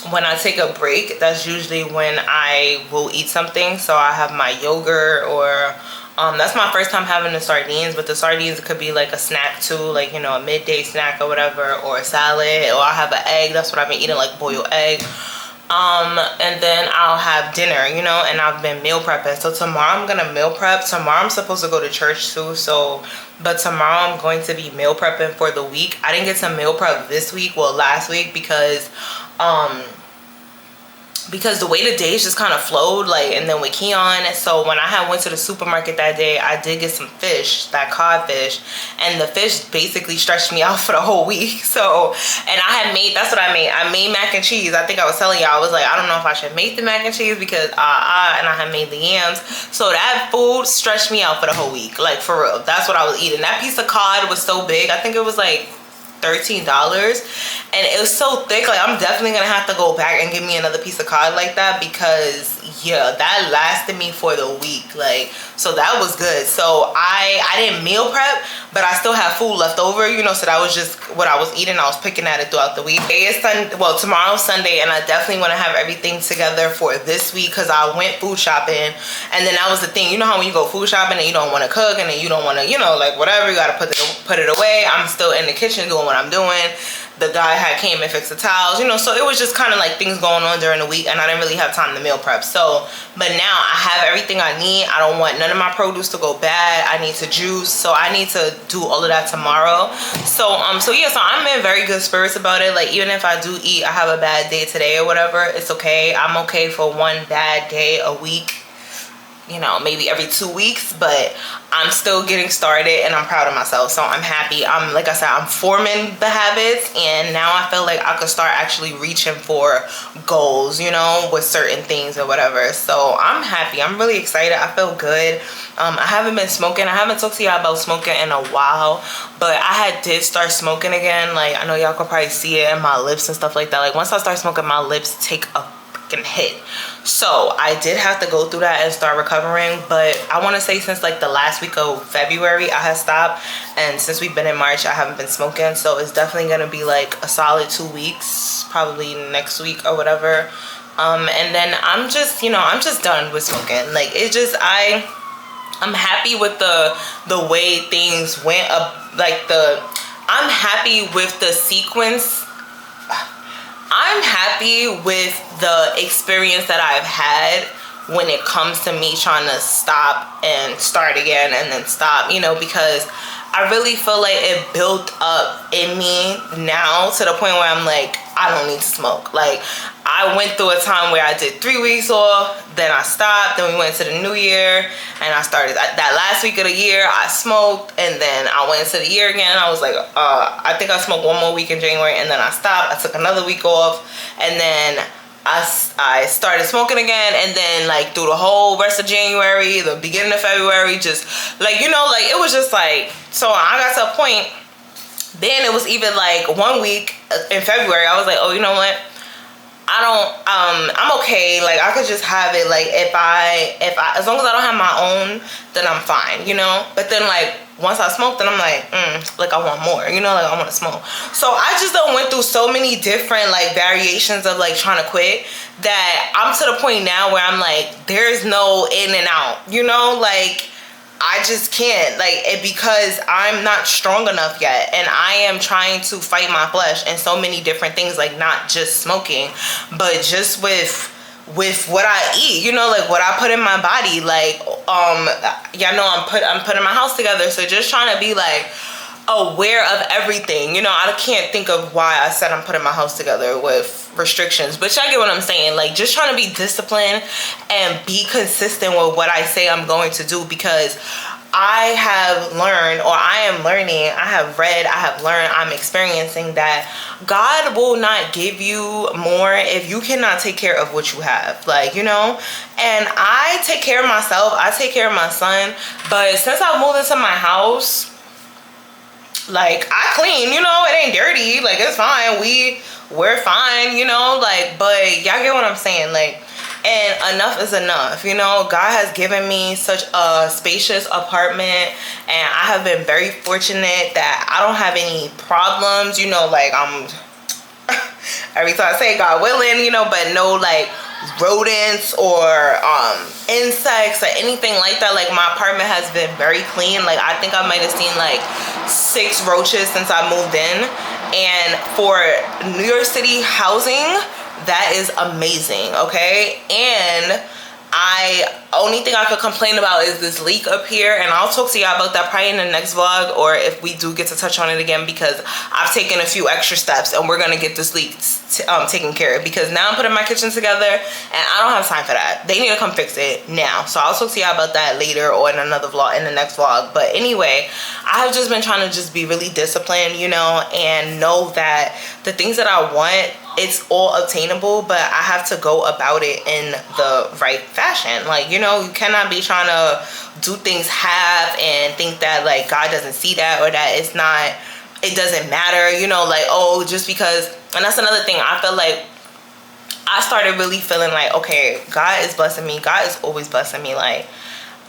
when I take a break, that's usually when I will eat something. So I have my yogurt, or that's my first time having the sardines, but the sardines could be like a snack too, like, a midday snack or whatever, or a salad, or I'll have an egg. That's what I've been eating, like boiled egg. And then I'll have dinner, and I've been meal prepping. So tomorrow I'm gonna meal prep. Tomorrow I'm supposed to go to church too, but tomorrow I'm going to be meal prepping for the week. I didn't get to meal prep this week, well, last week, because the way the days just kind of flowed, like, and then with Keon. So when I went to the supermarket that day, I did get some fish, that codfish, and the fish basically stretched me out for the whole week. So, and that's what I made. I made mac and cheese. I think I was telling y'all, I was like, I don't know if I should make the mac and cheese, because and I had made the yams. So that food stretched me out for the whole week, like, for real. That's what I was eating. That piece of cod was so big. I think it was like $13, and it was so thick. Like, I'm definitely gonna have to go back and give me another piece of cod like that, because yeah, that lasted me for the week. Like, so that was good. So I didn't meal prep, but I still have food left over, so that was just what I was eating. I was picking at it throughout the week. Tomorrow's Sunday, and I definitely want to have everything together for this week, because I went food shopping, and then that was the thing, how when you go food shopping and you don't want to cook, and then you don't want to, like, whatever, you gotta put it away. I'm still in the kitchen doing what I'm doing. The guy came and fixed the towels, so it was just kind of like things going on during the week, and I didn't really have time to meal prep. So, but now I have everything I need. I don't want none of my produce to go bad. I need to juice, so I need to do all of that tomorrow. So yeah, so I'm in very good spirits about it. Like, even if I do eat, I have a bad day today or whatever, it's okay. I'm okay for one bad day a week, maybe every 2 weeks, but I'm still getting started, and I'm proud of myself. So I'm happy. Like I said, I'm forming the habits, and now I feel like I could start actually reaching for goals, with certain things or whatever. So I'm happy. I'm really excited. I feel good. I haven't been smoking. I haven't talked to y'all about smoking in a while, but I did start smoking again. Like, I know y'all could probably see it in my lips and stuff like that. Like, once I start smoking, my lips take a hit. So I did have to go through that and start recovering, but I want to say since like the last week of February I had stopped, and since we've been in March I haven't been smoking. So it's definitely gonna be like a solid 2 weeks, probably next week or whatever, and then I'm just done with smoking. Like, it's just I'm happy with the way things went up. I'm happy with the sequence. I'm happy with the experience that I've had when it comes to me trying to stop and start again and then stop, because I really feel like it built up in me now to the point where I'm like, I don't need to smoke. Like, I went through a time where I did 3 weeks off, then I stopped, then we went to the new year, and I started that last week of the year I smoked, and then I went into the year again. I was like, I think I smoked 1 more week in January, and then I stopped. I took another week off, and then I started smoking again, and then like through the whole rest of January, the beginning of February, just like, you know, like it was just like, so I got to a point, then it was even like 1 week in February, I was like, oh, you know what, I'm okay, like I could just have it, like if I as long as I don't have my own, then I'm fine, you know. But then like once I smoked, then I'm like like I want more, you know, like I want to smoke. So I just went through so many different like variations of like trying to quit, that I'm to the point now where I'm like, there's no in and out, you know, like I just can't, like, because I'm not strong enough yet, and I am trying to fight my flesh in so many different things, like not just smoking, but just with what I eat, you know, like what I put in my body, like y'all know I'm putting my house together, so just trying to be like aware of everything, you know. I can't think of why I said I'm putting my house together with restrictions, but y'all get what I'm saying, like just trying to be disciplined and be consistent with what I say I'm going to do, because I have learned, or I am learning, I have read, I have learned, I'm experiencing that God will not give you more if you cannot take care of what you have, like, you know. And I take care of myself, I take care of my son, but since I moved into my house, like I clean, you know, it ain't dirty, like it's fine, we're fine, you know, like, but y'all get what I'm saying, like, and enough is enough, you know. God has given me such a spacious apartment, and I have been very fortunate that I don't have any problems, you know, like I'm every time I say God willing, you know, but no like rodents or insects or anything like that. Like my apartment has been very clean. Like I think I might have seen like 6 roaches since I moved in, and for New York City housing, that is amazing, okay? And only thing I could complain about is this leak up here, and I'll talk to y'all about that probably in the next vlog, or if we do get to touch on it again, because I've taken a few extra steps and we're gonna get this leak taken care of, because now I'm putting my kitchen together and I don't have time for that. They need to come fix it now. So I'll talk to y'all about that later, or in another vlog, in the next vlog. But anyway, I have just been trying to just be really disciplined, you know, and know that the things that I want, it's all obtainable, but I have to go about it in the right fashion. Like, you know, you cannot be trying to do things half and think that like God doesn't see that, or that it's not, it doesn't matter, you know, like, oh, just because. And that's another thing, I feel like I started really feeling like, okay, God is blessing me, God is always blessing me. Like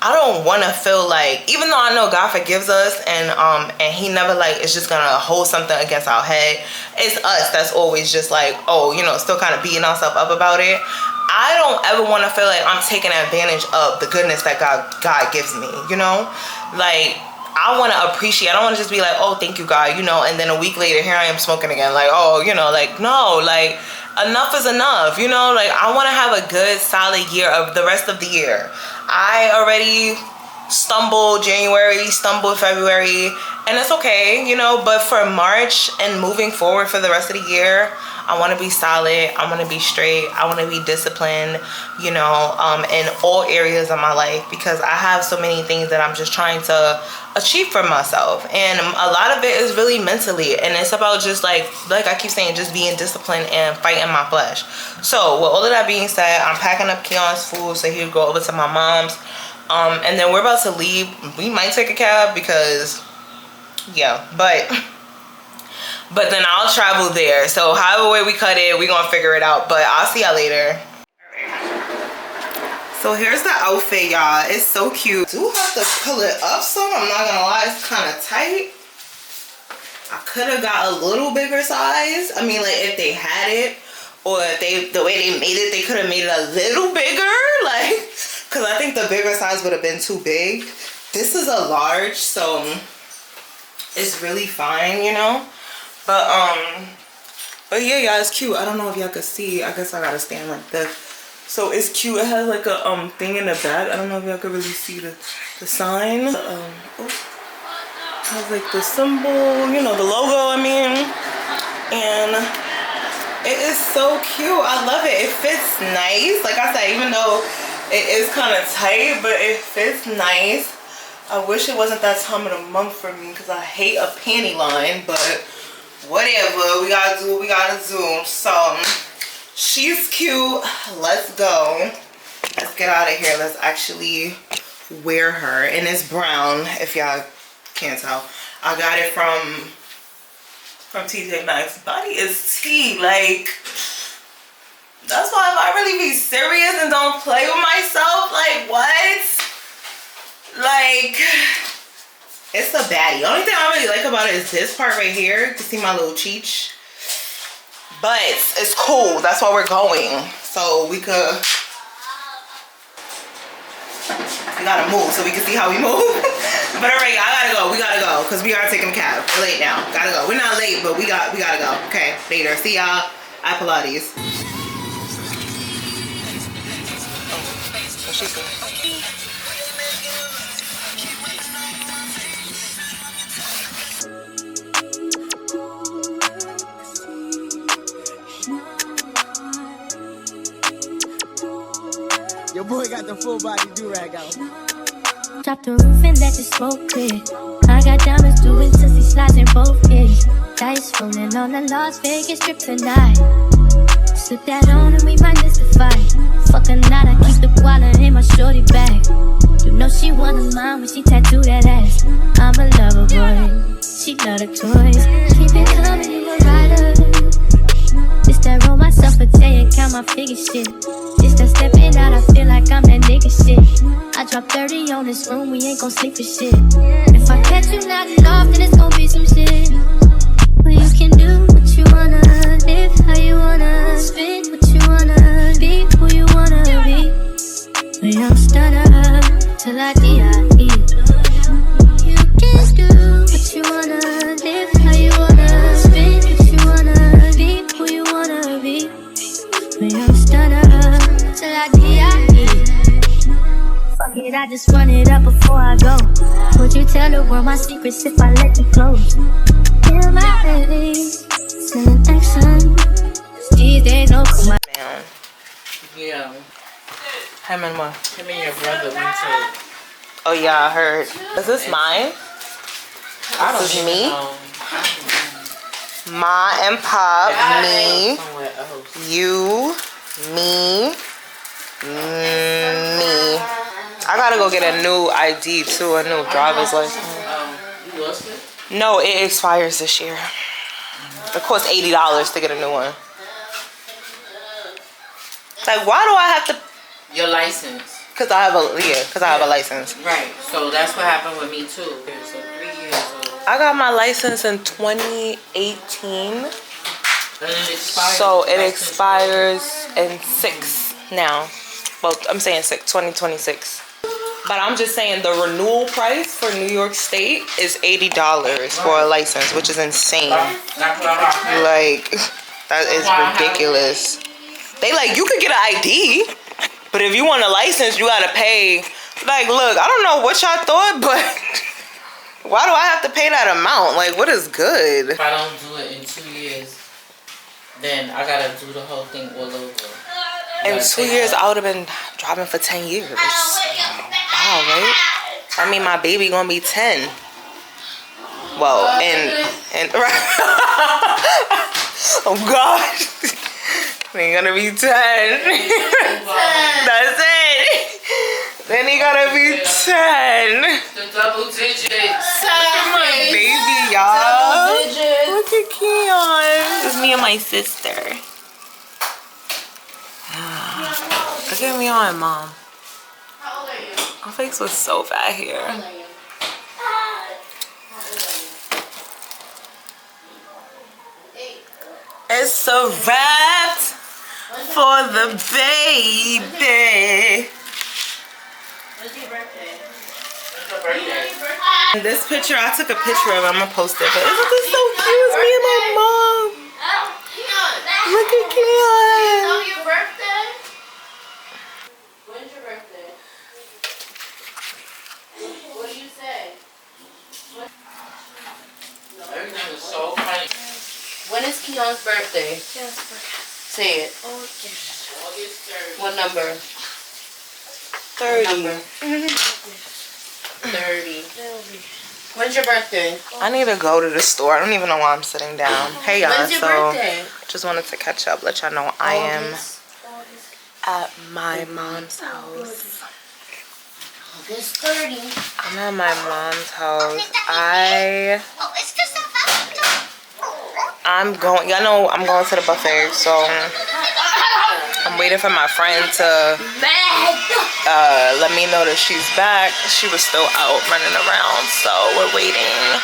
I don't want to feel like, even though I know God forgives us, and he never like is just gonna hold something against our head, it's us that's always just like, oh, you know, still kind of beating ourselves up about it. I don't ever want to feel like I'm taking advantage of the goodness that God gives me, you know. Like I want to appreciate, I don't want to just be like, oh, thank you, God, you know, and then a week later here I am smoking again, like, oh, you know, like, no, like enough is enough, you know. Like I want to have a good solid year of the rest of the year. I already stumbled January, stumbled February, and it's okay, you know, but for March and moving forward for the rest of the year, I want to be solid, I want to be straight, I want to be disciplined, you know, in all areas of my life, because I have so many things that I'm just trying to achieve for myself, and a lot of it is really mentally, and it's about just like I keep saying, just being disciplined and fighting my flesh. So with all of that being said, I'm packing up Keon's food so he'll go over to my mom's, and then we're about to leave. We might take a cab because yeah, but then I'll travel there. So however way we cut it, we're gonna figure it out, but I'll see y'all later. So here's the outfit, y'all. It's so cute. I do have to pull it up some, I'm not gonna lie, it's kind of tight. I could have got a little bigger size. I mean, like if they had it, or if the way they made it, they could have made it a little bigger, like, because I think the bigger size would have been too big. This is a large, so it's really fine, you know. But yeah, y'all, it's cute. I don't know if y'all could see. I guess I gotta stand like this. So it's cute. It has like a thing in the back. I don't know if y'all could really see the sign. It has like the symbol, you know, the logo, I mean. And it is so cute. I love it. It fits nice. Like I said, even though it is kind of tight, but it fits nice. I wish it wasn't that time of the month for me, because I hate a panty line, but whatever, we gotta do what we gotta do. So She's cute. Let's go. Let's get out of here. Let's actually wear her. And it's brown, if y'all can't tell. I got it from TJ Maxx. Body is tea. Like, that's why if I really be serious and don't play with myself, like, what? Like, it's a baddie. Only thing I really like about it is this part right here. You can see my little cheech. But it's cool. That's why we're going. So we gotta move so we can see how we move. But alright, I gotta go. We gotta go because we are taking a cab. We're late now. Gotta go. We're not late, but we gotta go. Okay, later. See y'all at Pilates. Oh, she's good. Your boy got the full body do-rag out. Drop the roof and let the smoke clear. I got diamonds doing sissy slides in both ears. Dice rolling on the Las Vegas strip tonight. Slip that on and we might miss the fight. Fuck a night, I keep the wallet in my shorty bag. You know she wanna mine when she tattoo that ass. I'm a lover boy, she love the toys. Keep it coming, you a rider. This that roll myself a day and count my figure shit. This that stepping out, I feel like I'm that nigga shit. I drop 30 on this room, we ain't gon' sleep for shit. If I catch you nodding off, then it's gon' be some shit. Well, you can do what you wanna, live how you wanna, spin what you wanna, be who you wanna be. We don't stutter till I D.I.E. You can do what you wanna, live how you wanna, spin what you wanna, be who you wanna be. We don't stutter till I D.I.E. Fuck it, I just run it up before I go. Would you tell the world my secrets if I let you close? Feel my babies, sending action. These days no come Man. Yeah. Him and what? Him and your brother went to... Oh yeah, I heard. Is this mine? This is me? Ma and Pop, me, you, me, me. I gotta go get a new ID too, a new driver's license. You lost it? No, it expires this year. It costs $80 to get a new one. Like, why do I have to? Your license. Cause I have a license. Right. So that's what happened with me too. So 3 years old. I got my license in 2018. And it expires. So it expires in 6 now. Well, I'm saying 2026. But I'm just saying the renewal price for New York State is $80 for a license, which is insane. Like, that is ridiculous. They like, you could get an ID, but if you want a license, you gotta pay. Like, look, I don't know what y'all thought, but why do I have to pay that amount? Like, what is good? If I don't do it in 2 years, then I gotta do the whole thing all over. In 2 years, I would have been driving for 10 years. Wow, right? I mean, my baby gonna be 10. Well, and right. Oh God, they gonna be 10. That's it. Then he gonna be 10. The double digits. My baby, y'all. Look at Keon. It's me and my sister. Look at me on, Mom. How old are you? My face was so fat here. How old are you? It's a wrap for the baby. When's your birthday? This picture, I took a picture of it. I'm gonna post it. But isn't this so cute? It's me and my mom. Look at Keon. Know your birthday? When's your birthday? What do you say? Everything is so funny. When is Keon's birthday? Say it. What number? 30. 30. When's your birthday? I need to go to the store. I don't even know why I'm sitting down. Hey y'all, When's your so birthday? Just wanted to catch up, let y'all know I am at my mom's house. August 30. I'm at my mom's house. I'm going, y'all know I'm going to the buffet, so I'm waiting for my friend to let me know that she's back. She was still out running around, so we're waiting.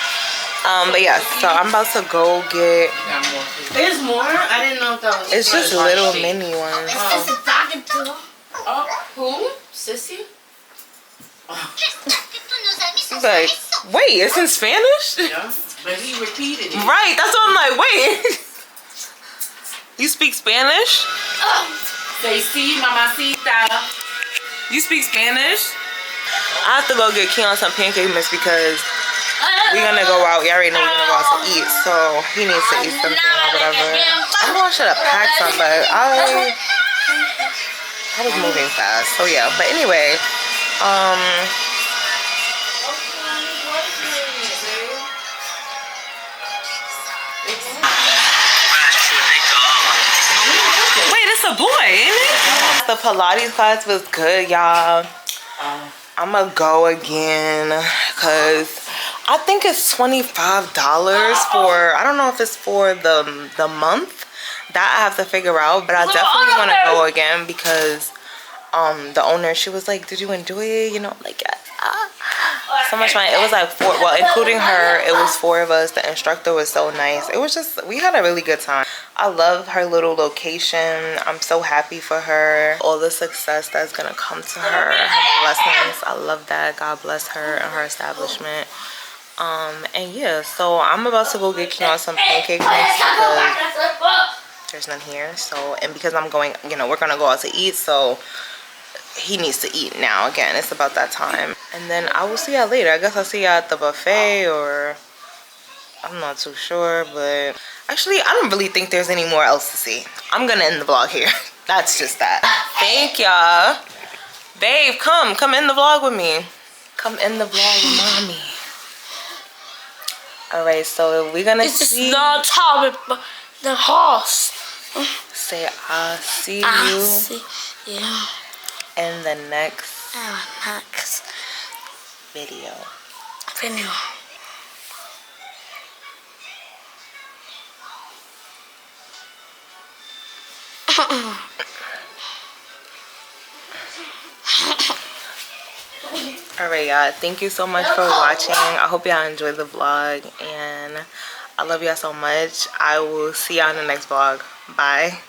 But yeah, so I'm about to go get. There's more? I didn't know if that was. It's just little mini ones. Is this talking to? Oh, who? Sissy? He's like, wait, it's in Spanish? Yeah, but he repeated it. Right, that's what I'm like, wait. You speak Spanish? Say, si, mamacita. You speak Spanish? I have to go get Keon some pancake mix because we're gonna go out. You already know we're gonna go out to eat, so he needs to eat something or whatever. I know I should have packed some, but I was moving fast. So yeah, but anyway, wait, it's a boy, ain't it? The Pilates class was good, y'all. I'ma go again because I think it's $25 for, I don't know if it's for the month. That I have to figure out, but I definitely want to go again because the owner, she was like, did you enjoy it? You know, like, so much fun. It was like well, including her, it was 4 of us. The instructor was so nice. It was just, we had a really good time. I love her little location. I'm so happy for her. All the success that's gonna come to her. Her blessings. I love that. God bless her and her establishment. And yeah, so I'm about to go get Keon some pancake mix because there's none here. So, and because I'm going, you know, we're gonna go out to eat, so he needs to eat now. Again, it's about that time. And then I will see y'all later. I guess I'll see y'all at the buffet, or I'm not too sure, but actually I don't really think there's any more else to see. I'm gonna end the vlog here. That's just that. Thank y'all. Babe, come in the vlog with me. Come in the vlog with mommy. Alright, so we're gonna see. It's not Tommy, but the horse. Say I'll see you Yeah. in the next Maxx video. Alright, y'all, thank you so much for watching. I hope y'all enjoyed the vlog, and I love y'all so much. I will see y'all in the next vlog. Bye.